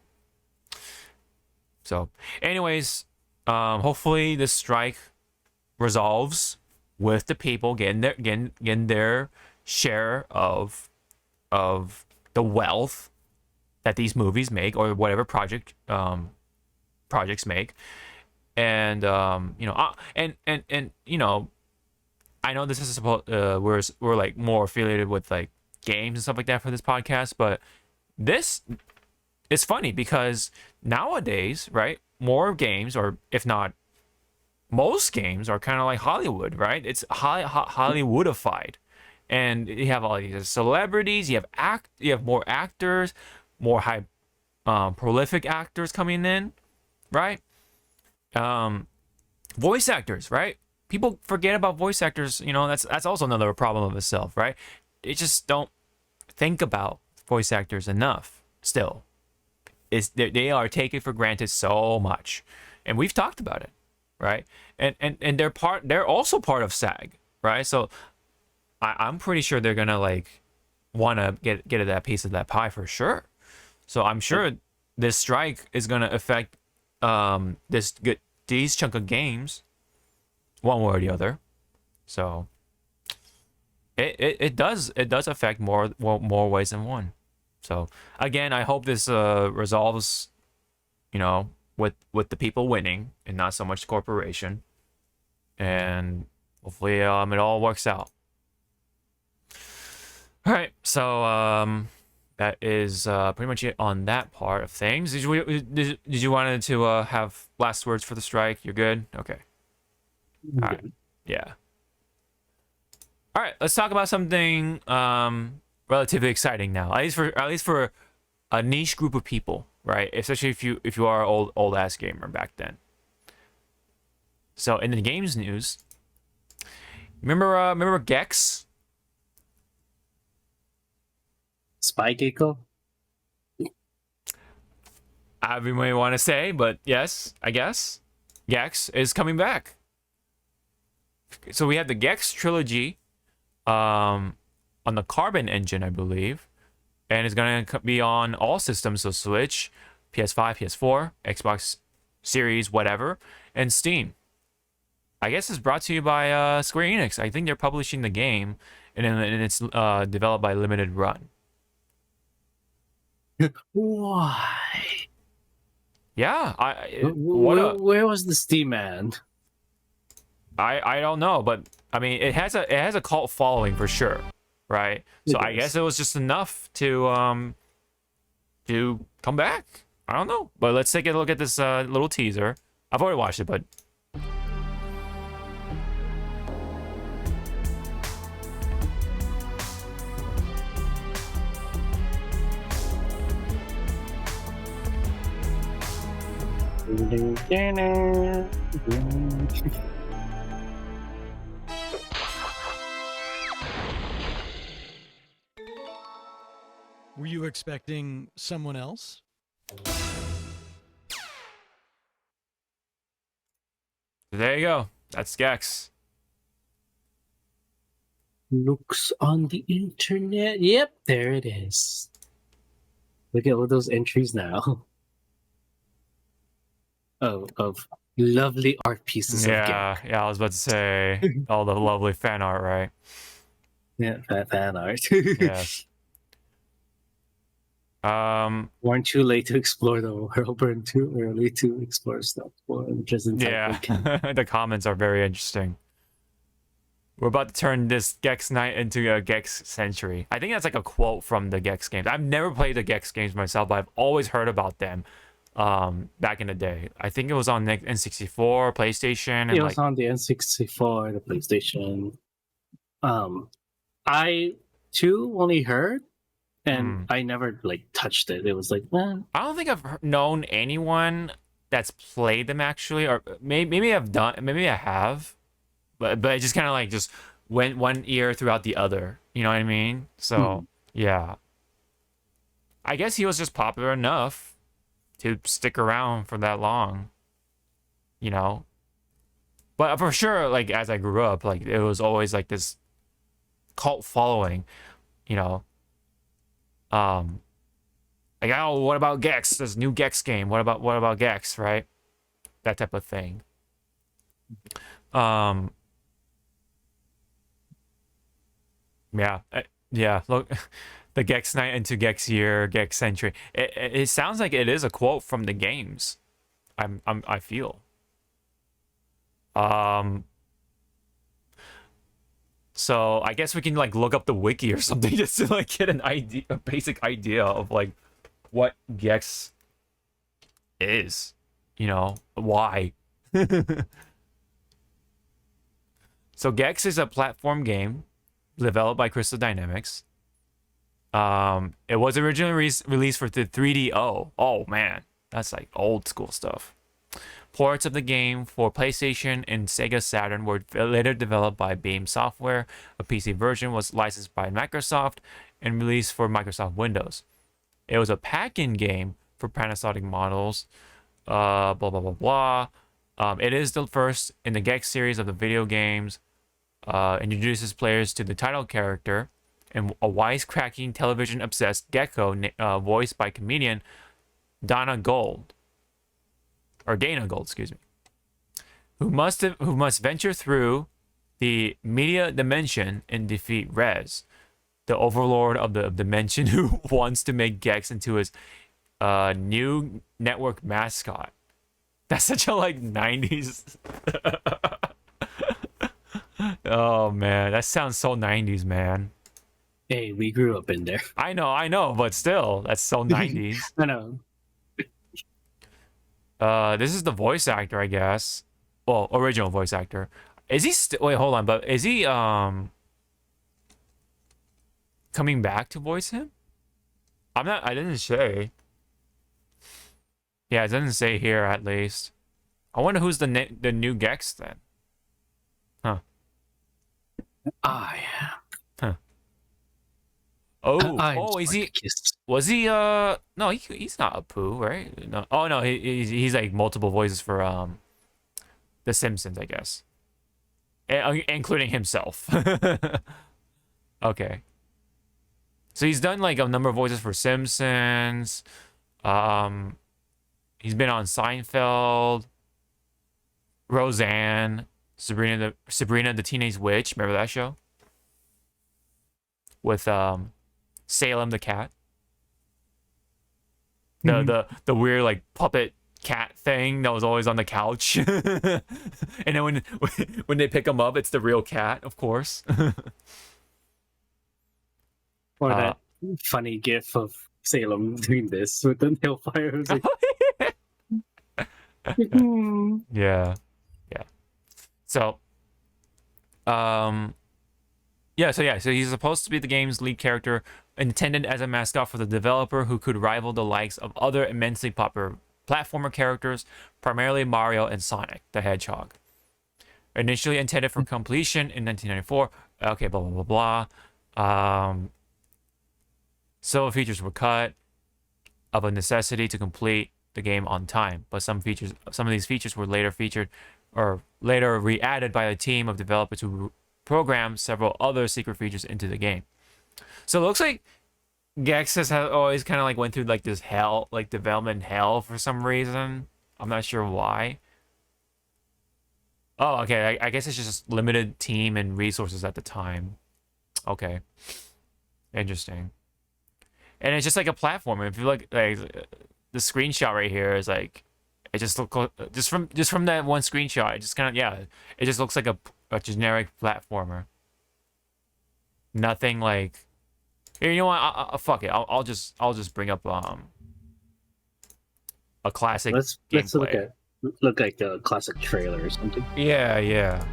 So, anyways, hopefully this strike resolves with the people getting their share of the wealth that these movies make, or whatever projects make. And you know, and you know, I know this is supposed we're like more affiliated with like games and stuff like that for this podcast, but this is funny because nowadays, right, more games, or if not most games, are kind of like Hollywood, right? It's Hollywoodified, and you have all these celebrities, you have more actors, more high prolific actors coming in, right? Voice actors, right? People forget about voice actors. You know, that's also another problem of itself, right? They just don't think about voice actors enough. Still, they are taken for granted so much, and we've talked about it, right? And they're also part of SAG, right? So I'm pretty sure they're gonna like want to get at that piece of that pie for sure. So I'm sure this strike is gonna affect these chunk of games one way or the other. So it does affect more ways than one. So again, I hope this resolves, you know, with the people winning and not so much the corporation, and hopefully it all works out. All right, so that is pretty much it on that part of things. Did you wanted to have last words for the strike? You're good? Okay. All right. Yeah. All right, let's talk about something relatively exciting now. At least for a niche group of people, right? Especially if you are an old ass gamer back then. So in the games news, remember Gex? Spy Gecko? However you may want to say, but yes, I guess Gex is coming back. So we have the Gex Trilogy on the Carbon engine, I believe, and it's going to be on all systems, so Switch, PS5, PS4, Xbox Series, whatever, and Steam. I guess it's brought to you by Square Enix. I think they're publishing the game, and it's developed by Limited Run. Why? Yeah, where was the Steam man? I don't know, but I mean it has a cult following for sure, right? So I guess it was just enough to come back. I don't know, but let's take a look at this little teaser. I've already watched it, but Were you expecting someone else? there you go. That's Gex. looks on the internet. Yep, there it is. Look at all those entries now. Of lovely art pieces of Yeah, Gek. yeah, I was about to say all the lovely fan art, right? Yeah, fan art. Yes. Weren't too late to explore the world, weren't too early to explore stuff. Well, just in time yeah, for Gek. the comments are very interesting. We're about to turn this Gex night into a Gex century. I think that's like a quote from the Gex games. I've never played the Gex games myself, but I've always heard about them back in the day. I think it was on N64, PlayStation, and It was on the N64, the PlayStation. I too only heard, and I never like touched it. It was like, I don't think I've known anyone that's played them actually, or maybe I've done, maybe I have, but it just kind of like just went one ear throughout the other. You know what I mean? So yeah, I guess he was just popular enough to stick around for that long. You know, but for sure, like as I grew up, like it was always like this cult following. You know, like, oh, what about Gex? This new Gex game. What about Gex, right? That type of thing. Yeah, yeah. Look, the Gex night into Gex year, Gex century. It sounds like it is a quote from the games. I feel. So I guess we can like look up the wiki or something just to like get an idea, a basic idea of like what Gex is. You know, why. So Gex is a platform game developed by Crystal Dynamics. It was originally released for the 3DO. Oh man, that's like old school stuff. Ports of the game for PlayStation and Sega Saturn were later developed by Beam Software. A PC version was licensed by Microsoft and released for Microsoft Windows. It was a pack-in game for Panasonic models. Blah blah blah blah. It is the first in the Gex series of the video games. Introduces players to the title character and a wisecracking, television-obsessed gecko voiced by comedian Dana Gold, excuse me, who must venture through the media dimension and defeat Rez, the overlord of the dimension, who wants to make Gex into his new network mascot. That's such a like 90s. Oh man, that sounds so 90s, man. hey, we grew up in there. I know, but still, that's so 90s. I know. This is the voice actor, I guess. Well, original voice actor. Is he wait, hold on, but is he coming back to voice him? I didn't say. Yeah, it doesn't say here at least. I wonder who's the new Gex then. Huh. I am. Huh. Oh, I'm is he? Spartacus. Was he? No, he's not a poo, right? No. Oh no, he's like multiple voices for The Simpsons, I guess, including himself. Okay. So he's done like a number of voices for Simpsons. He's been on Seinfeld, Roseanne, Sabrina the Teenage Witch. Remember that show? With Salem the cat. The weird like puppet cat thing that was always on the couch. And then when they pick him up, it's the real cat, of course. Or that funny gif of Salem doing this with the hellfire. It was like, Yeah. So, so he's supposed to be the game's lead character, intended as a mascot for the developer who could rival the likes of other immensely popular platformer characters, primarily Mario and Sonic the Hedgehog. Initially intended for completion in 1994. Okay, blah blah blah blah. Several features were cut of a necessity to complete the game on time, but some of these features were later re-added by a team of developers who program several other secret features into the game. So it looks like Gex has always kind of like went through like this hell, like development hell for some reason. I'm not sure why. Oh, okay. I guess it's just limited team and resources at the time. Okay. Interesting. And it's just like a platformer. If you look, like the screenshot right here is like, it just look just from that one screenshot. It just kind of, yeah, it just looks like a generic platformer. Nothing like. Here, you know what? Fuck it. I'll just bring up a classic. Let's look like a classic trailer or something. Yeah.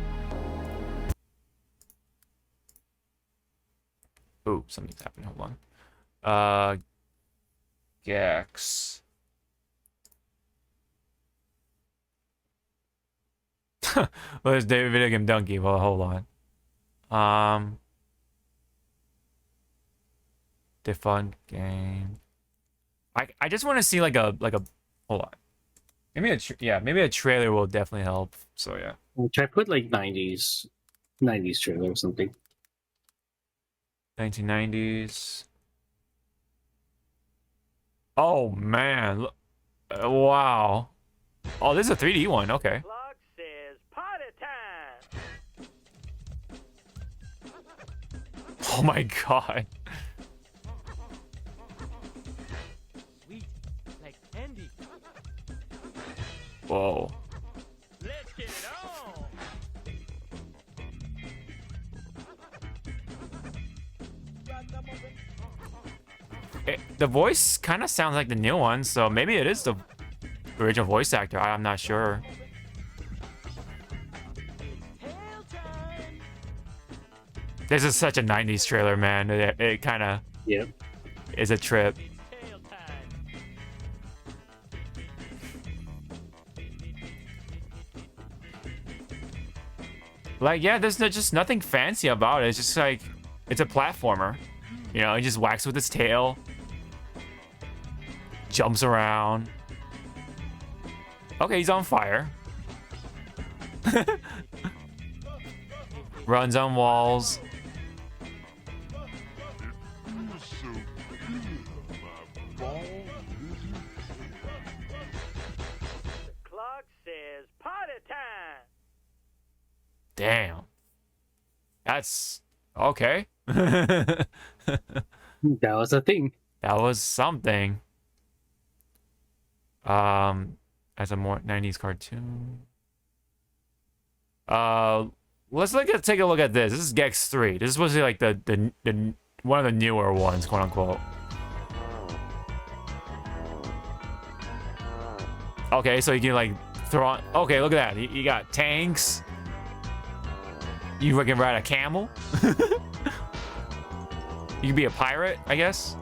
Ooh, something's happening. Hold on. Gex. Well, there's David Video Game Donkey. Well, hold on. Defunct game. I just want to see like a hold on. Maybe a trailer will definitely help. So yeah. Try put like 90s trailer or something. 1990s. Oh man. Wow. Oh, this is a 3D one. Okay. Clock says party time. Oh my god. Sweet, like candy. Whoa. Let's get it on. The voice kind of sounds like the new one, so maybe it is the original voice actor. I'm not sure. This is such a 90s trailer, man. It kind of is a trip. Like, yeah, there's just nothing fancy about it. It's just like, it's a platformer. You know, he just whacks with his tail. Jumps around. Okay, he's on fire. Runs on walls. The clock says party time. Damn. That's okay. That was a thing. That was something. As a more 90s cartoon. Let's take a look at this. This is Gex 3. This is supposed to be like the one of the newer ones, quote unquote. Okay, so you can like throw on. Okay, look at that. You got tanks. You can ride a camel. You can be a pirate, I guess.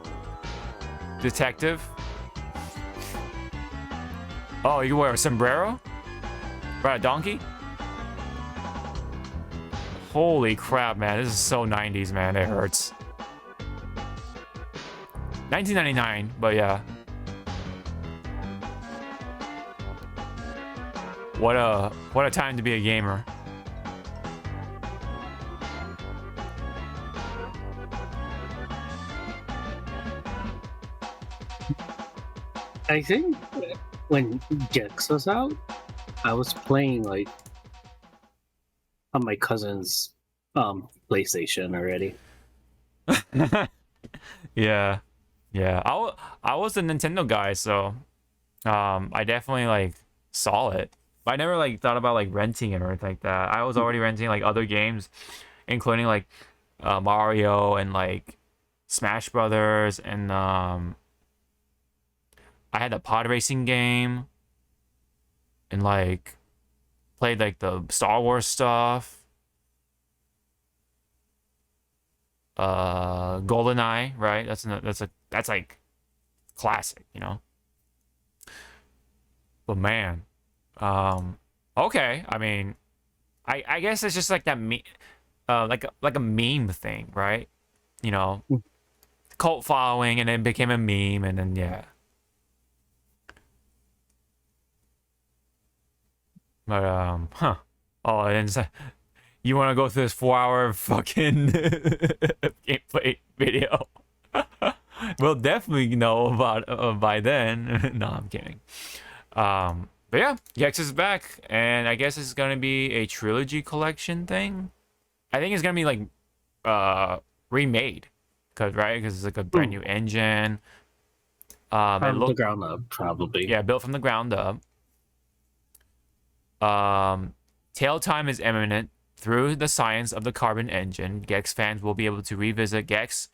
Detective. Oh, you can wear a sombrero? Ride a donkey? Holy crap, man. This is so 90s, man. It hurts. 1999, but yeah. What a time to be a gamer. I think when Gex was out, I was playing like on my cousin's PlayStation already. Yeah. I was a Nintendo guy, so I definitely like saw it. But I never like thought about like renting it or anything like that. I was already renting like other games, including like Mario and like Smash Brothers, and I had the pod racing game, and like played like the Star Wars stuff. GoldenEye, right? That's like classic, you know. But man, okay. I mean, I guess it's just like that like a meme thing, right? You know, cult following, and then became a meme, and then yeah. But Oh, and you want to go through this 4-hour fucking gameplay video. We'll definitely know about by then. No, I'm kidding. But yeah, Gex is back, and I guess it's gonna be a trilogy collection thing. I think it's gonna be like remade, because it's like a brand new engine. From the ground up, probably. Yeah, built from the ground up. Tail time is imminent. Through the science of the carbon engine, Gex fans will be able to revisit Gex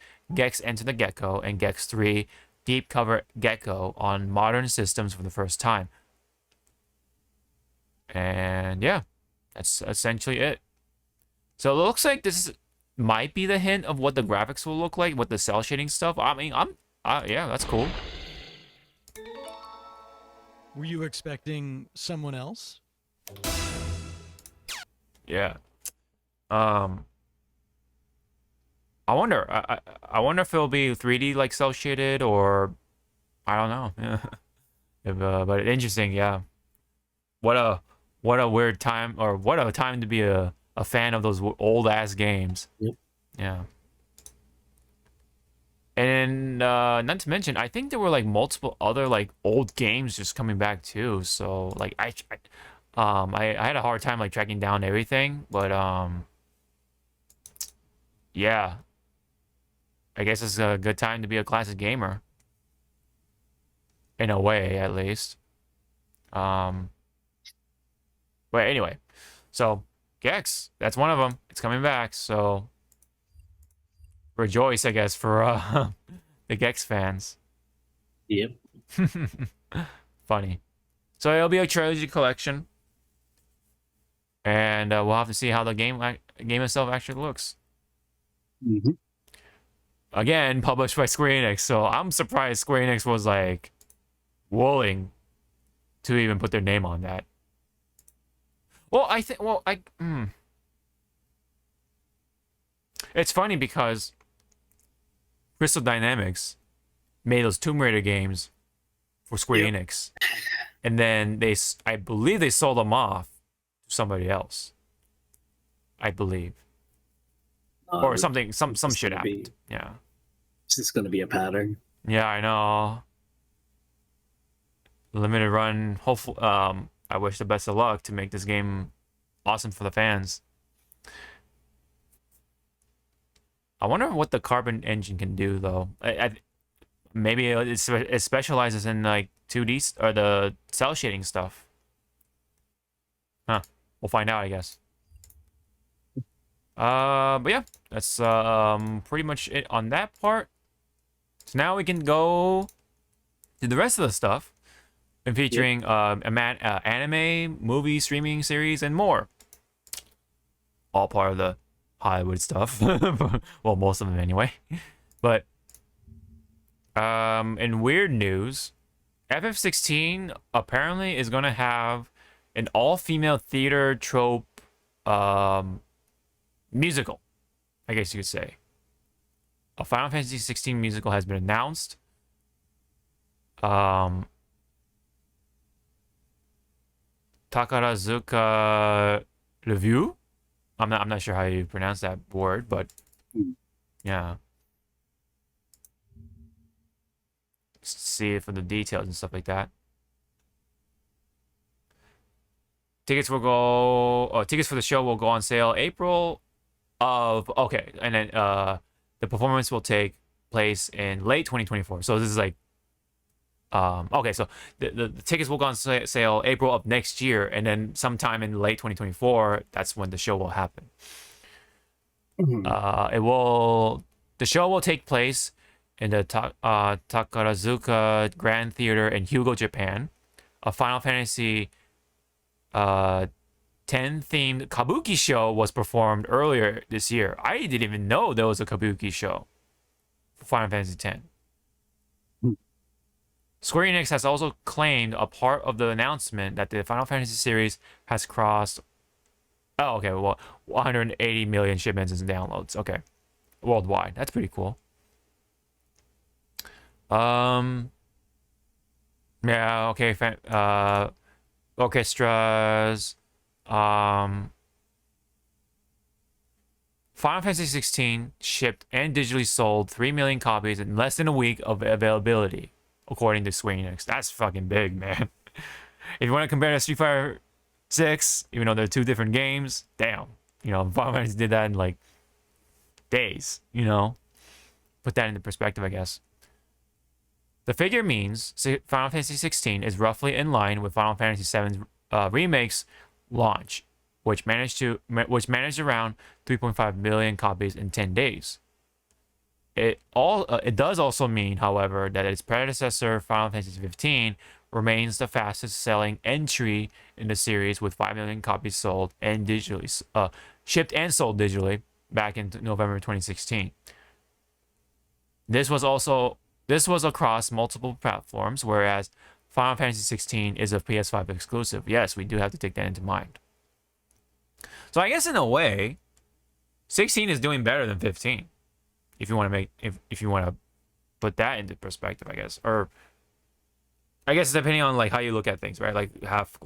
Enter the Gecko, and Gex 3 Deep Cover Gecko on modern systems for the first time. And yeah, that's essentially it. So it looks like this might be the hint of what the graphics will look like with the cell shading stuff. I mean, yeah, that's cool. Were you expecting someone else? Yeah. I wonder. I wonder if it'll be 3D like cell shaded, or I don't know. Yeah. But interesting. Yeah. What a weird time, or what a time to be a fan of those old ass games. Yep. Yeah. And not to mention, I think there were like multiple other like old games just coming back too. So like I had a hard time like tracking down everything, but yeah, I guess it's a good time to be a classic gamer. In a way, at least. But anyway, so Gex, that's one of them. It's coming back, so rejoice, I guess, for the Gex fans. Yep. Funny. So it'll be a trilogy collection, and we'll have to see how the game itself actually looks. Mm-hmm. Again, published by Square Enix, so I'm surprised Square Enix was like willing to even put their name on that. Well, it's funny because Crystal Dynamics made those Tomb Raider games for Square Enix, and then I believe they sold them off to somebody else. I believe. Or something, some shit happened. Yeah. This is gonna be a pattern. Yeah, I know. Limited run. Hopefully, I wish the best of luck to make this game awesome for the fans. I wonder what the carbon engine can do, though. Maybe it specializes in like 2D or the cell shading stuff. Huh? We'll find out, I guess. But yeah, that's pretty much it on that part. So now we can go to the rest of the stuff, and featuring anime, movie, streaming series, and more. All part of the Hollywood stuff. Well, most of them anyway. But in weird news, FF16 apparently is gonna have an all-female theater trope musical, I guess you could say. A Final Fantasy 16 musical has been announced. Takarazuka Review. I'm not sure how you pronounce that word, but yeah. See it for the details and stuff like that. Tickets for the show will go on sale April of and then the performance will take place in late 2024. So this is like so the tickets will go on sale April of next year, and then sometime in late 2024, that's when the show will happen. Mm-hmm. The show will take place in the Takarazuka Grand Theater in Hyogo, Japan. A Final Fantasy 10 themed kabuki show was performed earlier this year. I didn't even know there was a kabuki show for Final Fantasy 10. Square Enix has also claimed a part of the announcement that the Final Fantasy series has crossed 180 million shipments and downloads. Okay. Worldwide. That's pretty cool. Yeah, okay, orchestras, Final Fantasy 16 shipped and digitally sold 3 million copies in less than a week of availability, according to Square Enix. That's fucking big, man. If you want to compare to Street Fighter 6, even though they're two different games, damn. You know, Final Fantasy did that in like days, you know? Put that into perspective, I guess. The figure means Final Fantasy 16 is roughly in line with Final Fantasy 7's remake's launch, which managed around 3.5 million copies in 10 days. It does also mean, however, that its predecessor, Final Fantasy 15, remains the fastest selling entry in the series with 5 million copies sold and digitally shipped and sold digitally back in November 2016. This was across multiple platforms, whereas Final Fantasy 16 is a PS5 exclusive. Yes, we do have to take that into mind. So I guess in a way, 16 is doing better than 15. If you want to put that into perspective, I guess. Or I guess depending on like how you look at things, right? Like the half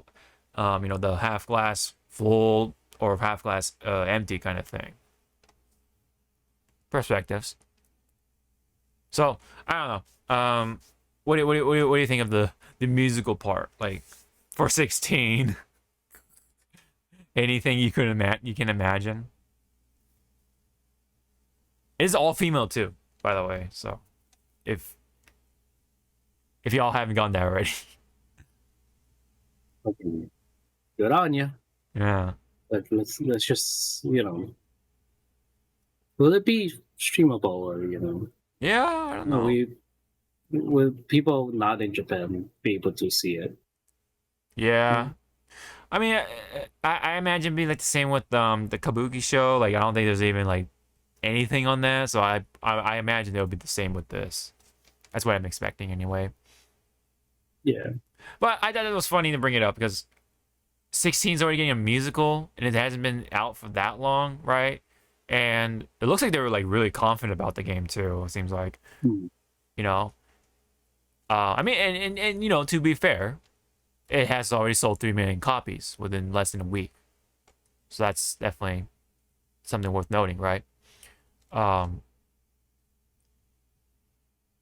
glass full or half glass empty kind of thing. Perspectives. So I don't know. What do you think of the musical part? Like for 16, anything you can imagine? It is all female too, by the way. So if y'all haven't gone there already, Okay. Good on you. yeah. But let's just will it be streamable or Yeah, I don't know. will people not in Japan be able to see it? Yeah. I mean, I imagine it'd be like the same with the Kabuki show. Like, I don't think there's even like anything on that, so I imagine it'll be the same with this. That's what I'm expecting anyway. Yeah. But I thought it was funny to bring it up because 16's already getting a musical and it hasn't been out for that long, right? And it looks like they were like really confident about the game too. It seems like, you know. I mean, and you know, to be fair, it has already sold 3 million copies within less than a week. So that's definitely something worth noting, right?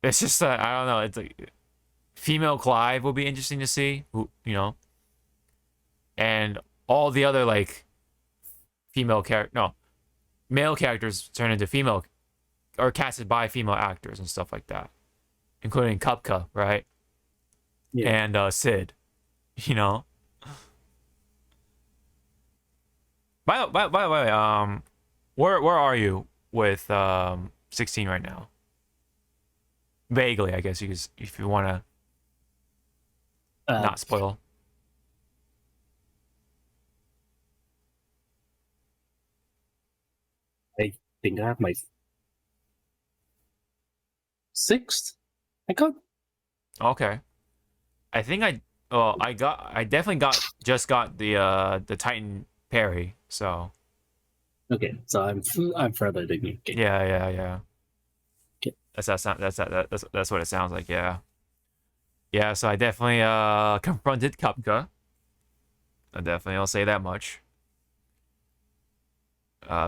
It's just I don't know. It's like female Clive will be interesting to see, who and all the other like male characters turn into female or casted by female actors and stuff like that, including Kupka, right? Yeah. And Sid, you know. By the way, where are you with 16 right now? Vaguely, I guess if you want to not spoil. I think I have my 6th. I got. Okay. I think I definitely just got the Titan parry, so. Okay, so I'm further than you. Okay. Yeah. Okay. That's what it sounds like, yeah. Yeah, so I definitely confronted Kupka. I'll say that much.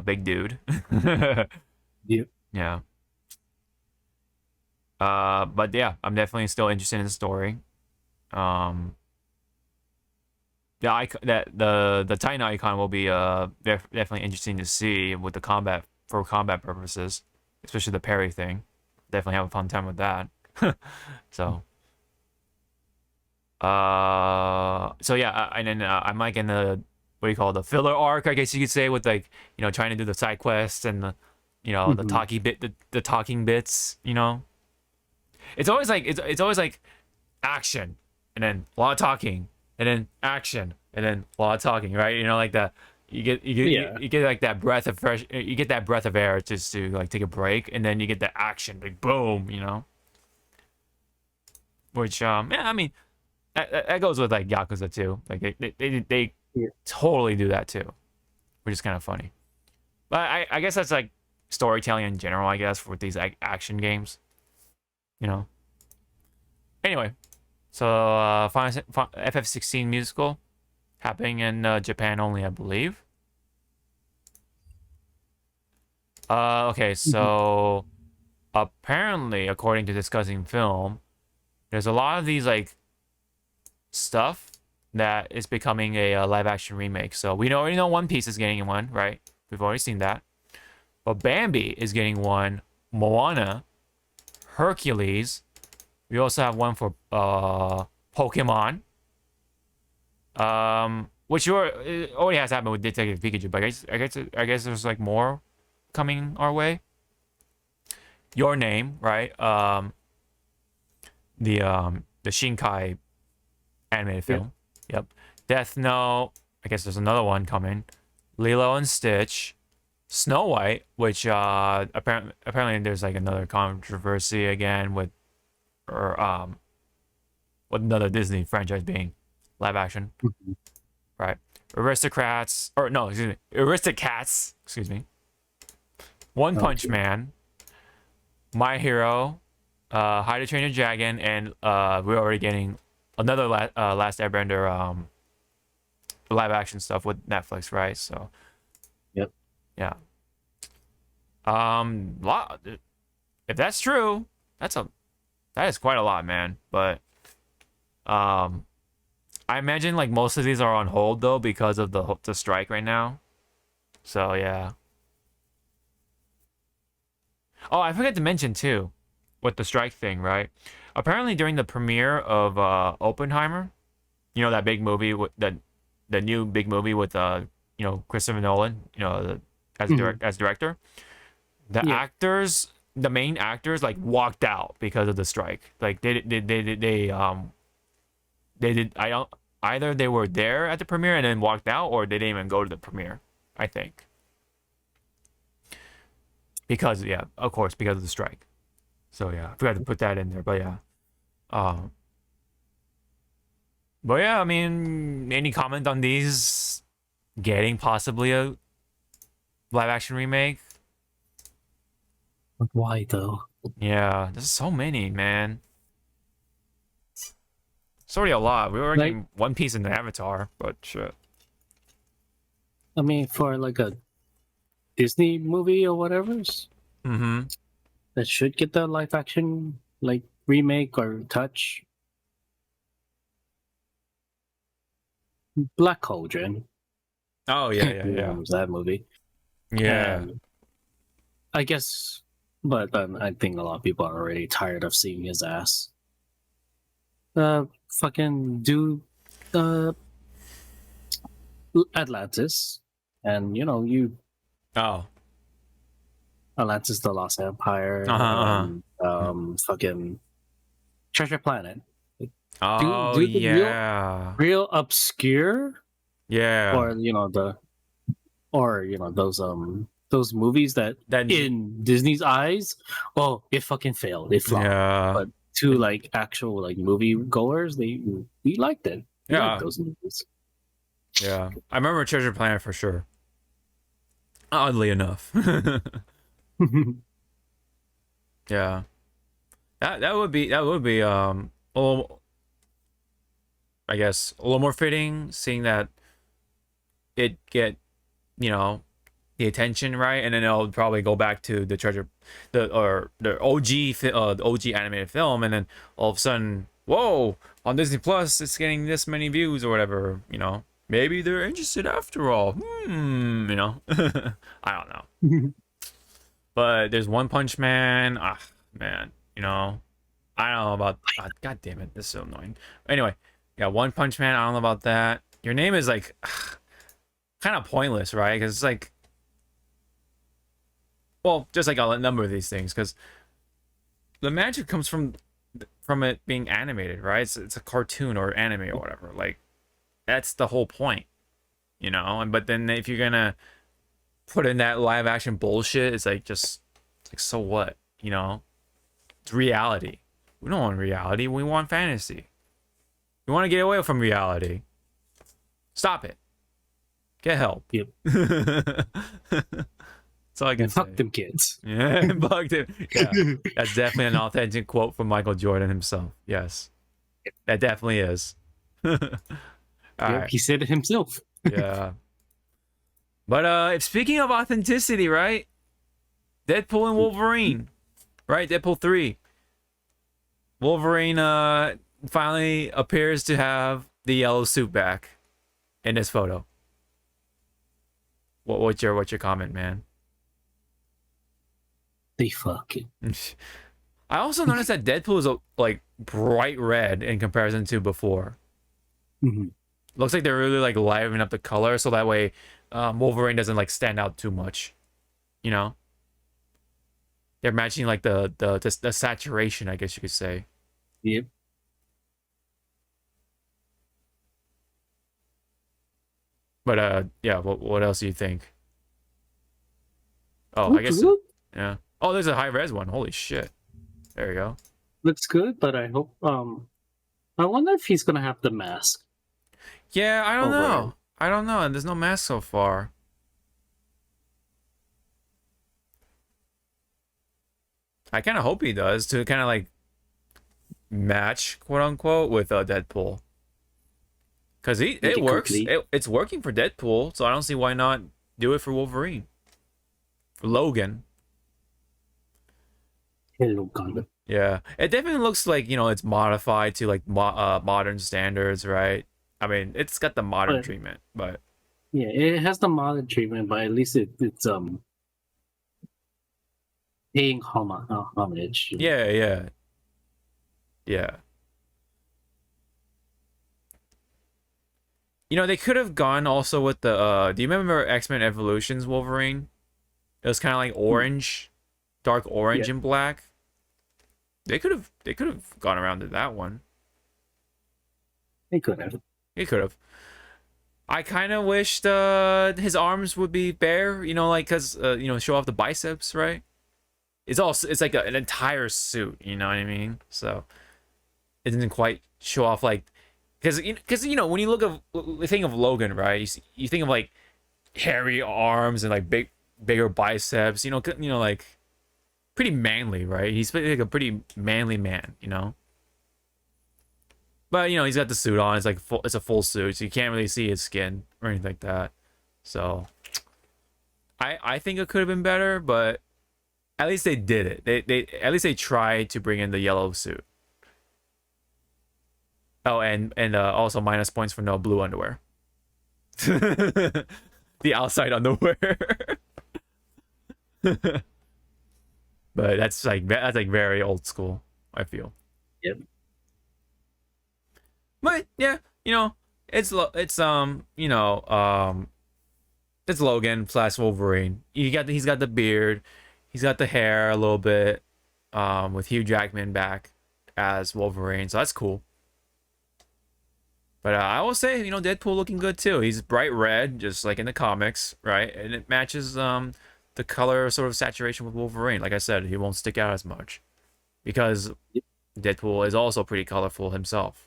Big dude. Yep. Yeah. But yeah, I'm definitely still interested in the story. The Titan icon will be definitely interesting to see with the combat purposes, especially the parry thing. Definitely have a fun time with that. So. So yeah, and then I'm like in the the filler arc, I guess you could say, with like trying to do the side quests and the the talking bits. It's always like action and then a lot of talking and then action and then a lot of talking, right? Like that. You get like that breath of fresh. You get that breath of air just to like take a break, and then you get the action, like boom, Which yeah, I mean. That goes with like Yakuza too. Like they totally do that too, which is kind of funny. But I guess that's like storytelling in general. I guess for these like action games, Anyway, so FF16 Musical happening in Japan only, I believe. Okay, so apparently, according to Discussing Film, there's a lot of these like stuff that is becoming a live action remake. So we already know One Piece is getting one, right? We've already seen that. But Bambi is getting one. Moana, Hercules. We also have one for Pokemon. Which it already has happened with Detective Pikachu, but I guess there's like more coming our way. Your Name, right? The Shinkai animated film. Yep. Death Note. I guess there's another one coming. Lilo and Stitch. Snow White, which apparently there's like another controversy again with another Disney franchise being live action. Right. Aristocats, or no, excuse me, Aristocats, excuse me. One Punch Man, My Hero, How to Train Your Dragon, and we're already getting another Last Airbender live action stuff with Netflix, right? So, Yep. Yeah. If that's true, that is quite a lot, man. But I imagine like most of these are on hold though because of the strike right now. So yeah. Oh, I forgot to mention too, with the strike thing, right? Apparently during the premiere of Oppenheimer, you know that big movie with the new big movie with Christopher Nolan, as director. The actors, the main actors, like walked out because of the strike. Like they did. Either they were there at the premiere and then walked out, or they didn't even go to the premiere. I think because of course, because of the strike. So yeah, I forgot to put that in there, but yeah. But yeah, I mean, any comment on these getting possibly a live action remake? Why though? Yeah, there's so many, man. It's already a lot. We were getting One Piece and Avatar, but shit. I mean, for like a Disney movie or whatever, that should get the live action like remake or touch. Black Cauldron. Oh yeah. That movie. Yeah. I guess, but I think a lot of people are already tired of seeing his ass. Fucking do Atlantis, and Atlantis, the Lost Empire, fucking Treasure Planet. Oh do yeah, real obscure. Yeah, or those movies that in Disney's eyes, it fucking failed. It flopped. Yeah. But to like actual like movie goers, we liked it. We liked those movies. Yeah, I remember Treasure Planet for sure. Oddly enough. Yeah, that would be a little, I guess, a little more fitting, seeing that it get the attention, right, and then it'll probably go back to the OG animated film, and then all of a sudden, whoa, on Disney Plus it's getting this many views or whatever. Maybe they're interested after all. I don't know. But there's One Punch Man. Man, I don't know about. God damn it, this is so annoying. Anyway, yeah, One Punch Man. I don't know about that. Your Name is like kind of pointless, right? Because it's like, well, just like a number of these things, because the magic comes from it being animated, right? It's a cartoon or anime or whatever. Like, that's the whole point, But then if you're gonna put in that live action bullshit, it's like so what, It's reality. We don't want reality. We want fantasy. We want to get away from reality. Stop it. Get help. Yep. That's all I can say. Fuck them kids. Yeah, fuck them. Yeah, that's definitely an authentic quote from Michael Jordan himself. Yes, that definitely is. Right. He said it himself. Yeah. But if speaking of authenticity, right? Deadpool and Wolverine, right? Deadpool 3. Wolverine finally appears to have the yellow suit back in this photo. What's your comment, man? They fucking. I also noticed that Deadpool is like bright red in comparison to before. Mm-hmm. Looks like they're really like livening up the color so that way Wolverine doesn't like stand out too much. You know? They're matching like the saturation, I guess you could say. Yep. But yeah, what else do you think? Oh, I guess yeah. Oh, there's a high res one. Holy shit. There you go. Looks good, but I hope I wonder if he's gonna have the mask. Yeah, I don't over know. it. I don't know. There's no mask so far. I kind of hope he does to kind of like match, quote unquote, with Deadpool. Because it works. It's working for Deadpool, so I don't see why not do it for Wolverine. For Logan. Hello, Gundam. Yeah, it definitely looks like, you know, it's modified to like modern standards, right? I mean, it's got the modern treatment, but yeah, it has the modern treatment, but at least it's paying homage. Yeah. You know, they could have gone also with the do you remember X-Men Evolutions Wolverine? It was kind of like orange, dark orange and black. They could have gone around to that one. They could have. He could have. I kind of wished his arms would be bare, you know, like cuz you know, show off the biceps, right? It's like an entire suit, you know what I mean? So it didn't quite show off like cuz you know, when you think of Logan, right? You think of like hairy arms and like bigger biceps, you know, like pretty manly, right? He's like a pretty manly man, you know. But you know, he's got the suit on. It's like it's a full suit, so you can't really see his skin or anything like that. So I think it could have been better, but at least they did it. They at least they tried to bring in the yellow suit. Oh, and also minus points for no blue underwear. The outside underwear. But that's like very old school, I feel. Yep. But yeah, you know, it's Logan / Wolverine. He's got the beard, he's got the hair a little bit, with Hugh Jackman back as Wolverine, so that's cool. But I will say, you know, Deadpool looking good too. He's bright red, just like in the comics, right? And it matches the color sort of saturation with Wolverine. Like I said, he won't stick out as much because Deadpool is also pretty colorful himself.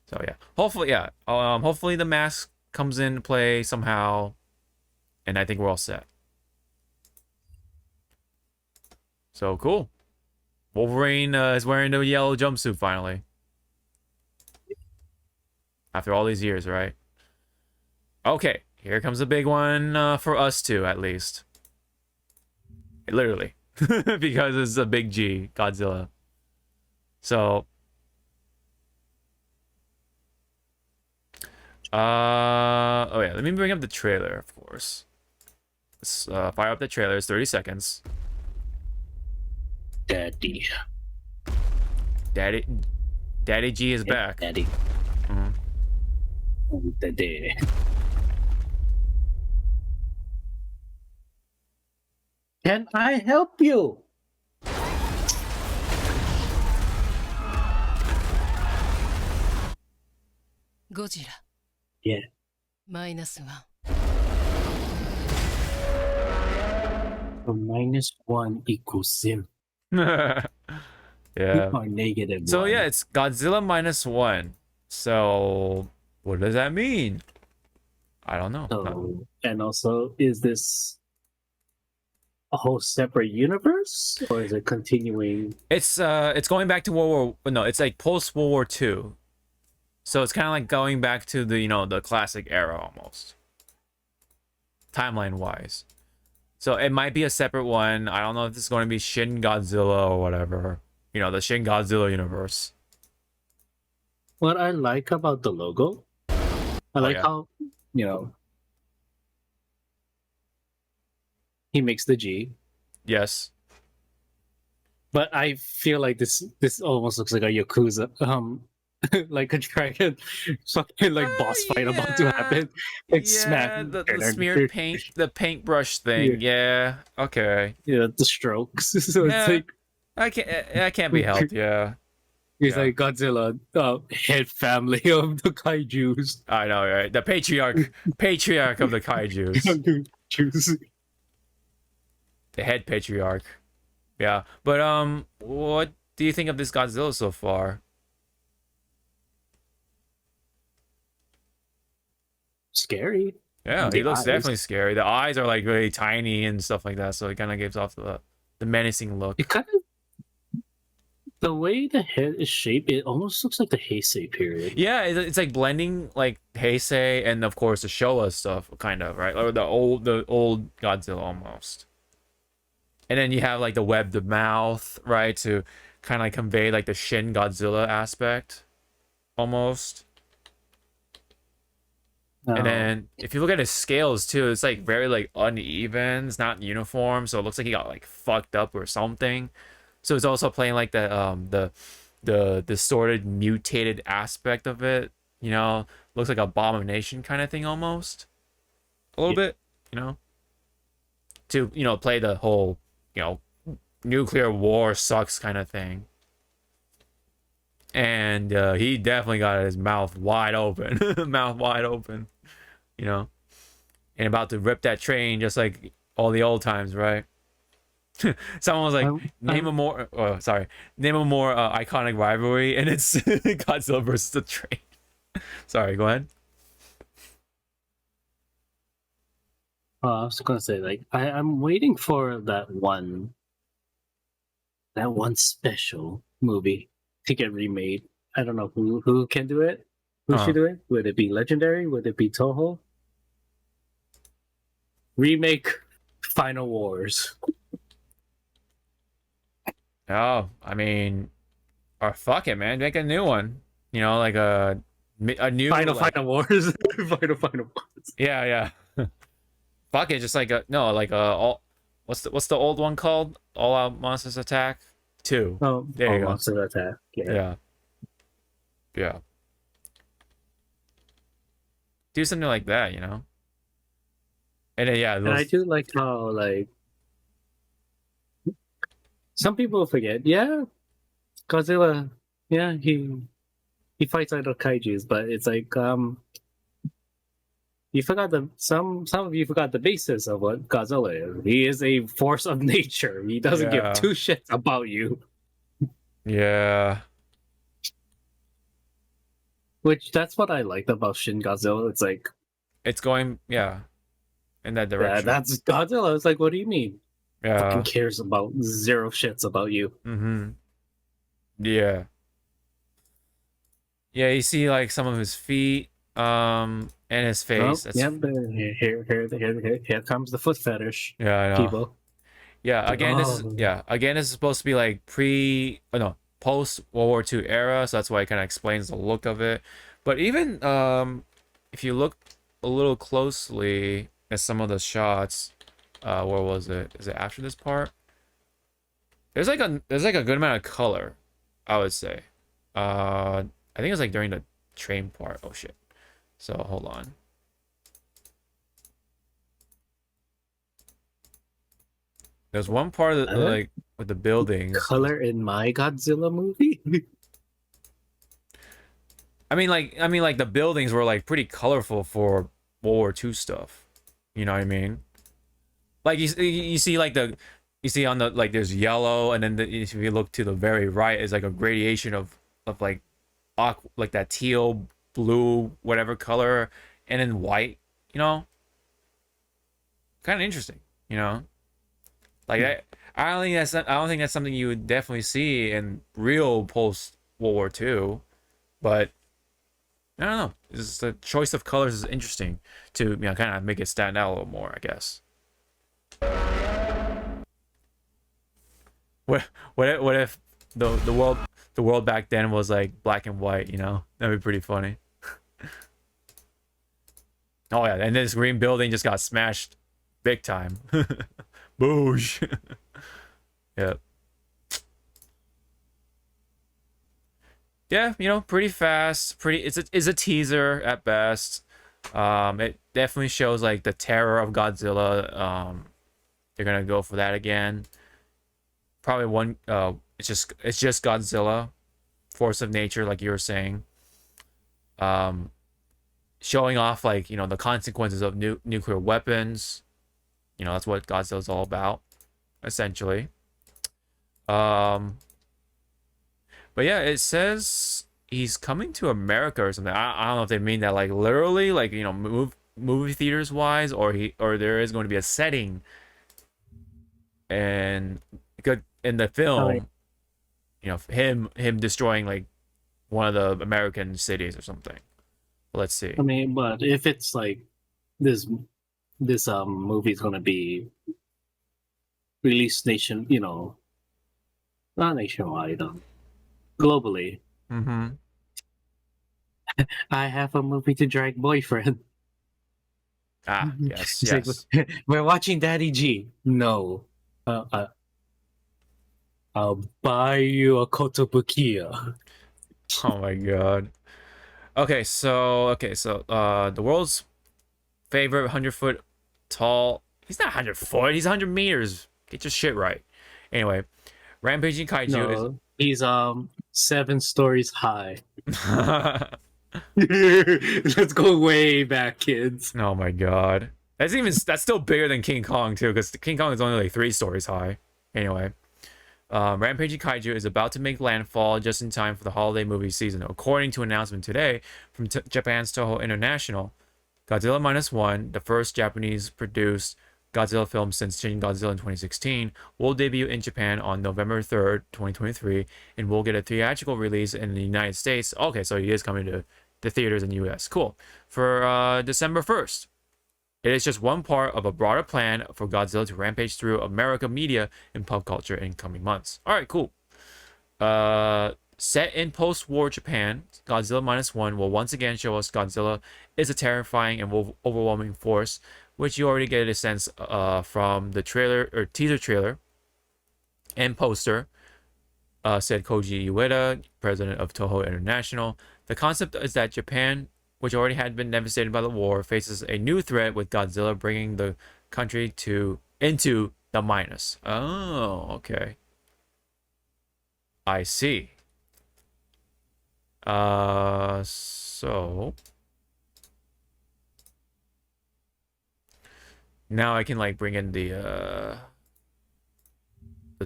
So yeah, hopefully the mask comes into play somehow, and I think we're all set. So cool. Wolverine is wearing the yellow jumpsuit finally. After all these years, right? Okay, here comes a big one for us two, at least. Literally. Because it's a big G, Godzilla. So... oh yeah, let me bring up the trailer, of course. Let's fire up the trailer. It's 30 seconds. Daddy G is back. Daddy. Mm-hmm. Daddy. Can I help you? Godzilla. Yeah. -1. So -1 equals 0. Yeah. Or negative So 1. yeah, it's Godzilla -1. So what does that mean? I don't know. So, and also, is this a whole separate universe, or is it continuing? It's going back to it's like post World War II. So it's kind of like going back to the, you know, the classic era almost. Timeline wise. So it might be a separate one. I don't know if this is going to be Shin Godzilla or whatever. You know, the Shin Godzilla universe. What I like about the logo, I like how, you know, he makes the G. Yes. But I feel like this almost looks like a Yakuza, like a dragon, something like boss fight about to happen. Like smack the smeared paint, the paintbrush thing. Yeah. Okay. Yeah, the strokes. So Yeah. it's like I can't be helped. Yeah. He's like Godzilla, head family of the kaijus. I know, right? The patriarch of the kaijus. The head patriarch. Yeah, but what do you think of this Godzilla so far? Scary. Yeah, The he looks eyes. definitely scary. The eyes are like really tiny and stuff like that, so it kind of gives off the menacing look. It kind of the way the head is shaped, it almost looks like the Heisei period. Yeah, it's like blending like Heisei and of course the Showa stuff, kind of, right? Or the old Godzilla almost. And then you have like the webbed mouth, right, to kind of like convey like the Shin Godzilla aspect, almost. And then if you look at his scales too, it's like very like uneven. It's not uniform, so it looks like he got like fucked up or something. So it's also playing like the distorted, mutated aspect of it. You know, looks like Abomination kind of thing almost. A little bit, you know. To play the whole nuclear war sucks kind of thing. And he definitely got his mouth wide open, mouth wide open, and about to rip that train just like all the old times, right? Someone was like, name a more iconic rivalry, and it's Godzilla versus the train. Sorry, go ahead. I was gonna say, like, I'm waiting for that one special movie to get remade. I don't know who can do it. Who should do it? Would it be Legendary? Would it be Toho? Remake Final Wars. Oh, I mean, or fuck it, man, make a new one. Like a new Final Wars. Final Wars. Yeah. Fuck it, just like what's the old one called? All Out Monsters Attack 2. Oh, there you go. Monsters Attack. Yeah. Do something like that, And then, And I do like how, like, some people forget. Yeah, Godzilla. Yeah, he fights other kaijus, but it's like you forgot some of you forgot the basis of what Godzilla is. He is a force of nature. He doesn't give two shits about you. Yeah. Which that's what I liked about Shin Godzilla. It's like it's going in that direction. Yeah, that's Godzilla. It's like, what do you mean? Yeah. Fucking cares about zero shits about you. Mm-hmm. Yeah. Yeah, you see like some of his feet, and his face. Here comes the foot fetish. Yeah, I know. People. Yeah, again, this is supposed to be like post World War II era, so that's why it kind of explains the look of it. But even if you look a little closely at some of the shots, where was it? Is it after this part? There's like a good amount of color, I would say. I think it's like during the train part. Oh shit. So hold on. There's one part of the, like with the buildings. Color in my Godzilla movie. I mean like the buildings were like pretty colorful for World War II stuff. You know what I mean? Like you see like you see on the like there's yellow, and then if you look to the very right is like a gradation of like like that teal, blue, whatever color, and then white. Kind of interesting. Like that. I don't think that's something you would definitely see in real post World War II, but I don't know. It's the choice of colors is interesting to kind of make it stand out a little more, I guess. What if the world back then was like black and white? You know, that'd be pretty funny. Oh yeah, and this green building just got smashed, big time. Boosh. Yep. Yeah, you know, pretty fast. It's a teaser at best. It definitely shows like the terror of Godzilla. They're gonna go for that again. Probably one. It's just Godzilla, force of nature, like you were saying. Showing off like, you know, the consequences of nuclear weapons. You know, that's what Godzilla's all about, essentially. But yeah, it says he's coming to America or something. I don't know if they mean that like literally, like, you know, movie theaters wise, or there is going to be a setting and good in the film, you know, him destroying like one of the American cities or something. Let's see. I mean, but if it's like this movie's gonna be released you know, not nationwide, globally. Mm-hmm. I have a movie to drag boyfriend. Ah, yes, It's yes. like, we're watching Daddy G. No. I'll buy you a kotobukiya. Oh my god. Okay, so the world's favorite 100-foot tall. He's not 100-foot. He's 100 meters. Get your shit right. Anyway, rampaging kaiju No, he's 7 stories high. is. Let's go way back, kids. Oh my god. That's still bigger than King Kong too, because King Kong is only like 3 stories high. Anyway. Rampaging Kaiju is about to make landfall just in time for the holiday movie season. According to an announcement today from Japan's Toho International, Godzilla Minus-One, the first Japanese-produced Godzilla film since Shin Godzilla in 2016, will debut in Japan on November 3rd, 2023, and will get a theatrical release in the United States. Okay, so he is coming to the theaters in the US. Cool. For December 1st. It is just one part of a broader plan for Godzilla to rampage through America media and pop culture in coming months. All right, cool. Set in post-war Japan, Godzilla Minus-One will once again show us Godzilla is a terrifying and overwhelming force, which you already get a sense from the trailer or teaser trailer and poster, said Koji Ueda, president of Toho International. The concept is that Japan, which already had been devastated by the war, faces a new threat with Godzilla bringing the country into the minus. Oh, okay. I see. So now I can like bring in the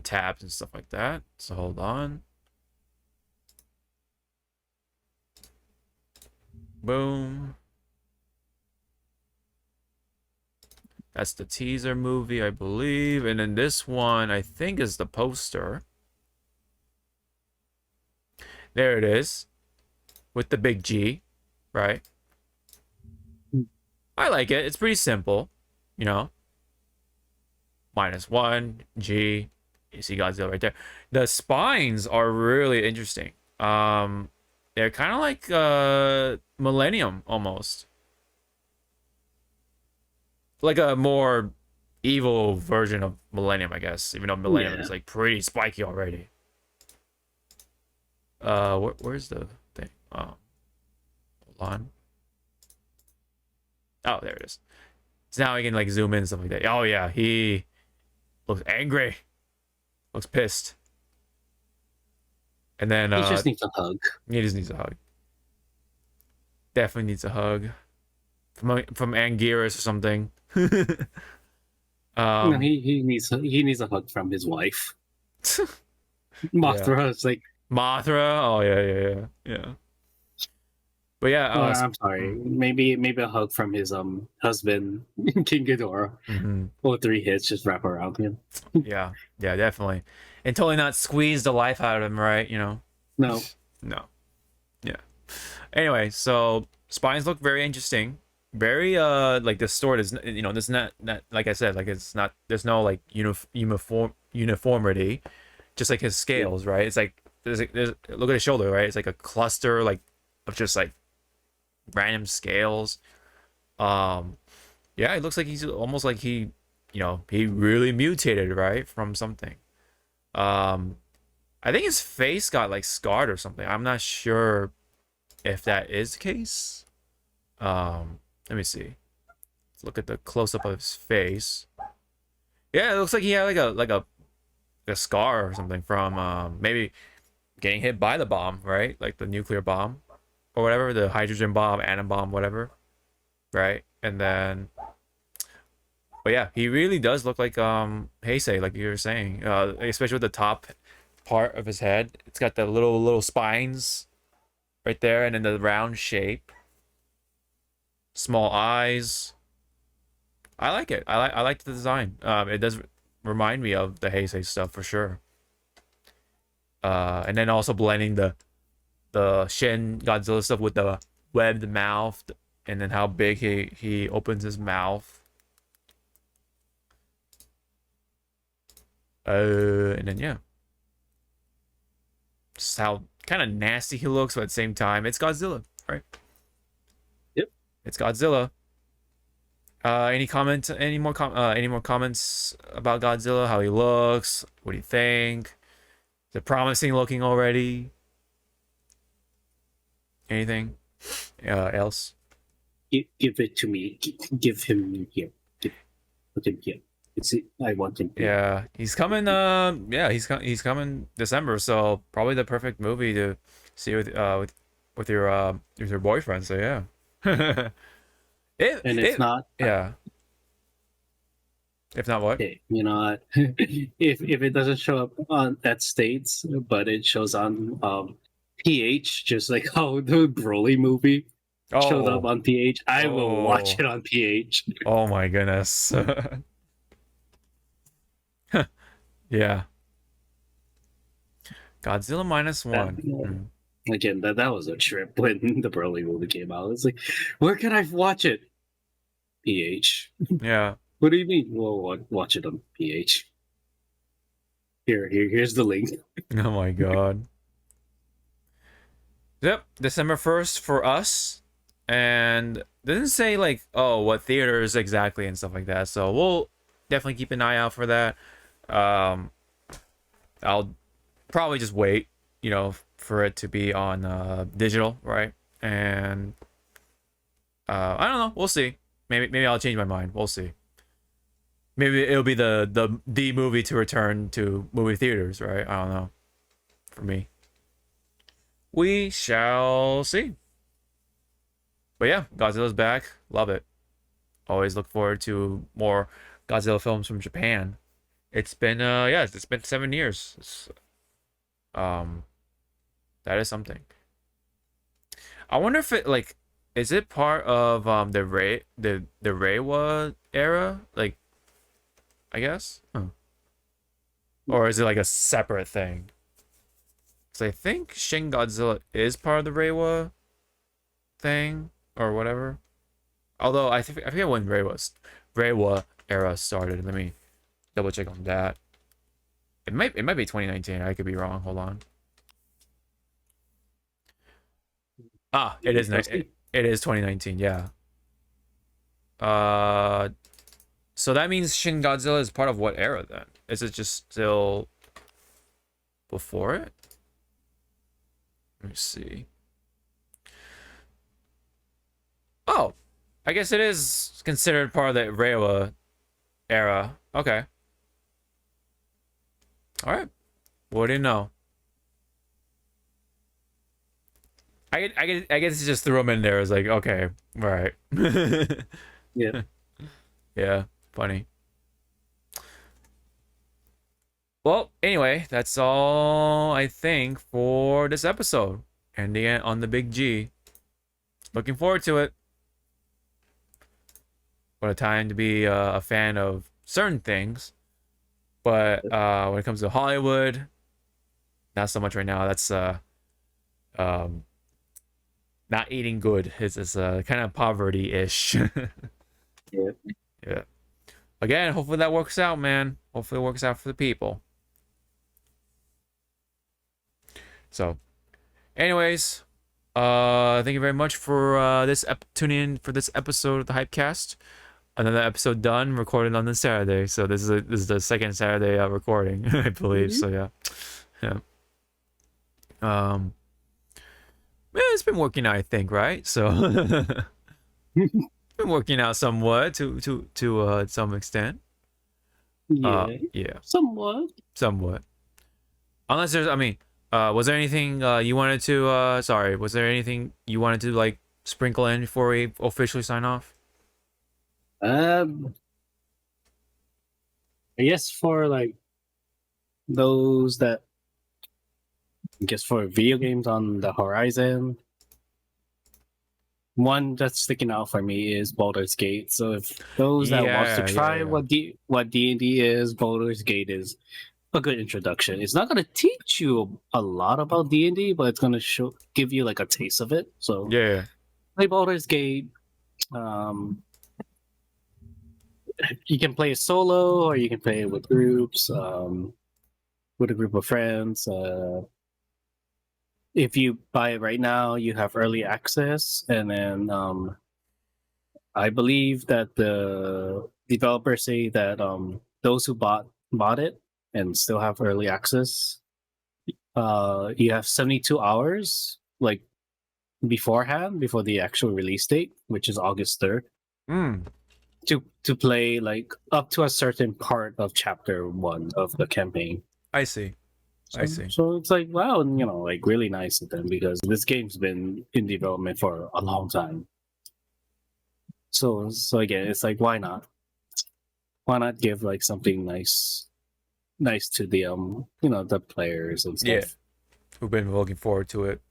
tabs and stuff like that. So hold on. Boom. That's the teaser movie, I believe. And then this one, I think, is the poster. There it is. With the big G, right? I like it. It's pretty simple, you know. Minus-One, G. You see Godzilla right there. The spines are really interesting. They're kind of like Millennium almost. Like a more evil version of Millennium, I guess. Even though Millennium is like pretty spiky already. Where's the thing? Oh, hold on. Oh, there it is. So now we can like zoom in and stuff like that. Oh yeah, he looks angry. Looks pissed. And then he just needs a hug. He just needs a hug. Definitely needs a hug. From Anguirus or something. No, he needs a hug from his wife. Mothra is like Mothra. Oh yeah. But yeah, I'm sorry. Maybe a hug from his husband, King Ghidorah. All 3 hits just wrap around him. yeah, definitely, and totally not squeeze the life out of him, right? You know. No. Yeah. Anyway, so spines look very interesting. Very like the story is, you know, this not like I said, like it's not, there's no like uniformity just like his scales, right? It's like there's look at his shoulder, right? It's like a cluster like of just like random scales. Yeah, it looks like he's almost like he really mutated, right, from something. I think his face got like scarred or something. I'm not sure if that is the case. Let me see. Let's look at the close up of his face. Yeah, it looks like he had like a scar or something from maybe getting hit by the bomb, right? Like the nuclear bomb or whatever, the hydrogen bomb, atom bomb, whatever, right? And then, but yeah, he really does look like Heisei, like you were saying, especially with the top part of his head. It's got the little spines right there, and then the round shape, small eyes. I like it. I like the design. It does remind me of the Heisei stuff for sure. And then also blending the Shin Godzilla stuff with the webbed mouth, and then how big he opens his mouth. And then yeah, just how kind of nasty he looks, but at the same time, it's Godzilla, right? Yep, it's Godzilla. Any comments? Any more comments about Godzilla? How he looks? What do you think? Is it promising looking already? Anything else? Give it to me. Give him here. Put him here. I want him here. Yeah, he's coming. Yeah, he's coming December, so probably the perfect movie to see with your boyfriend. So yeah. If not, yeah. If not, what? Okay, you know what? if it doesn't show up on at States, but it shows on PH, just like how the Broly movie showed up on PH, I will watch it on PH. Oh my goodness. Yeah. Godzilla Minus-One. Again, that was a trip when the Broly movie came out. It's like, where can I watch it? PH. Yeah. What do you mean? Well, watch it on PH. Here's the link. Oh my god. Yep, December 1st for us. And doesn't say like, oh, what theaters exactly and stuff like that. So we'll definitely keep an eye out for that. I'll probably just wait, for it to be on digital, right? And I don't know. We'll see. Maybe I'll change my mind. We'll see. Maybe it'll be the movie to return to movie theaters, right? I don't know. For me, we shall see. But yeah, Godzilla's back. Love it. Always look forward to more Godzilla films from Japan. It's been it's been 7 years. That is something. I wonder if it is it part of the Reiwa era, like, I guess, or is it like a separate thing? Because I think Shin Godzilla is part of the Reiwa thing or whatever. Although I forget when Reiwa era started. Let me double check on that. It might be 2019. I could be wrong. Hold on. It is it is 2019. Yeah. So that means Shin Godzilla is part of what era then? Is it just still before it? Let me see. Oh, I guess it is considered part of the Reiwa era. Okay. All right. What do you know? I guess it just threw him in there. It's like, okay, all right. Yeah. Yeah, funny. Well, anyway, that's all I think for this episode. Ending it on the big G. Looking forward to it. What a time to be a fan of certain things. But when it comes to Hollywood, not so much right now. That's not eating good. It's kind of poverty-ish. Yeah. Yeah. Again, hopefully that works out, man. Hopefully it works out for the people. So, anyways, thank you very much for tuning in for this episode of the Hypecast. Another episode done, recorded on this Saturday. So this is the second Saturday recording, I believe. So yeah. Yeah, it's been working out, I think, right? So been working out somewhat to some extent. Yeah. Yeah. Somewhat. Unless there's, I mean, was there anything you wanted to was there anything you wanted to like sprinkle in before we officially sign off? I guess for like those that for video games on the horizon, one that's sticking out for me is Baldur's Gate. So if those that wants to try what D&D is, Baldur's Gate is a good introduction. It's not going to teach you a lot about D&D, but it's going to give you like a taste of it. So yeah, play Baldur's Gate. You can play it solo, or you can play it with groups, with a group of friends. If you buy it right now, you have early access, and then I believe that the developers say that those who bought it and still have early access, you have 72 hours like beforehand, before the actual release date, which is August 3rd. To play like up to a certain part of chapter 1 of the campaign. I see. So it's like, wow, like really nice of them, because this game's been in development for a long time. So again, it's like, why not? Why not give like something nice to the the players and stuff. Yeah, who've been looking forward to it.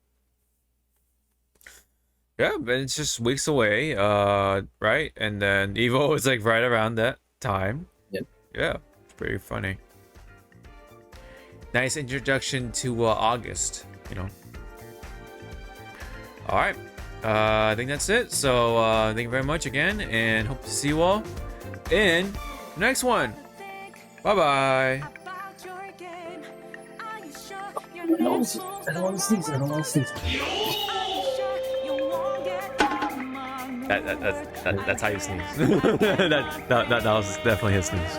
Yeah, but it's just weeks away, right? And then Evo is like right around that time. Yeah, it's pretty funny. Nice introduction to August, All right, I think that's it. So thank you very much again, and hope to see you all in the next one. Bye bye. I don't want to sneeze. That's how you sneeze. that was definitely a sneeze.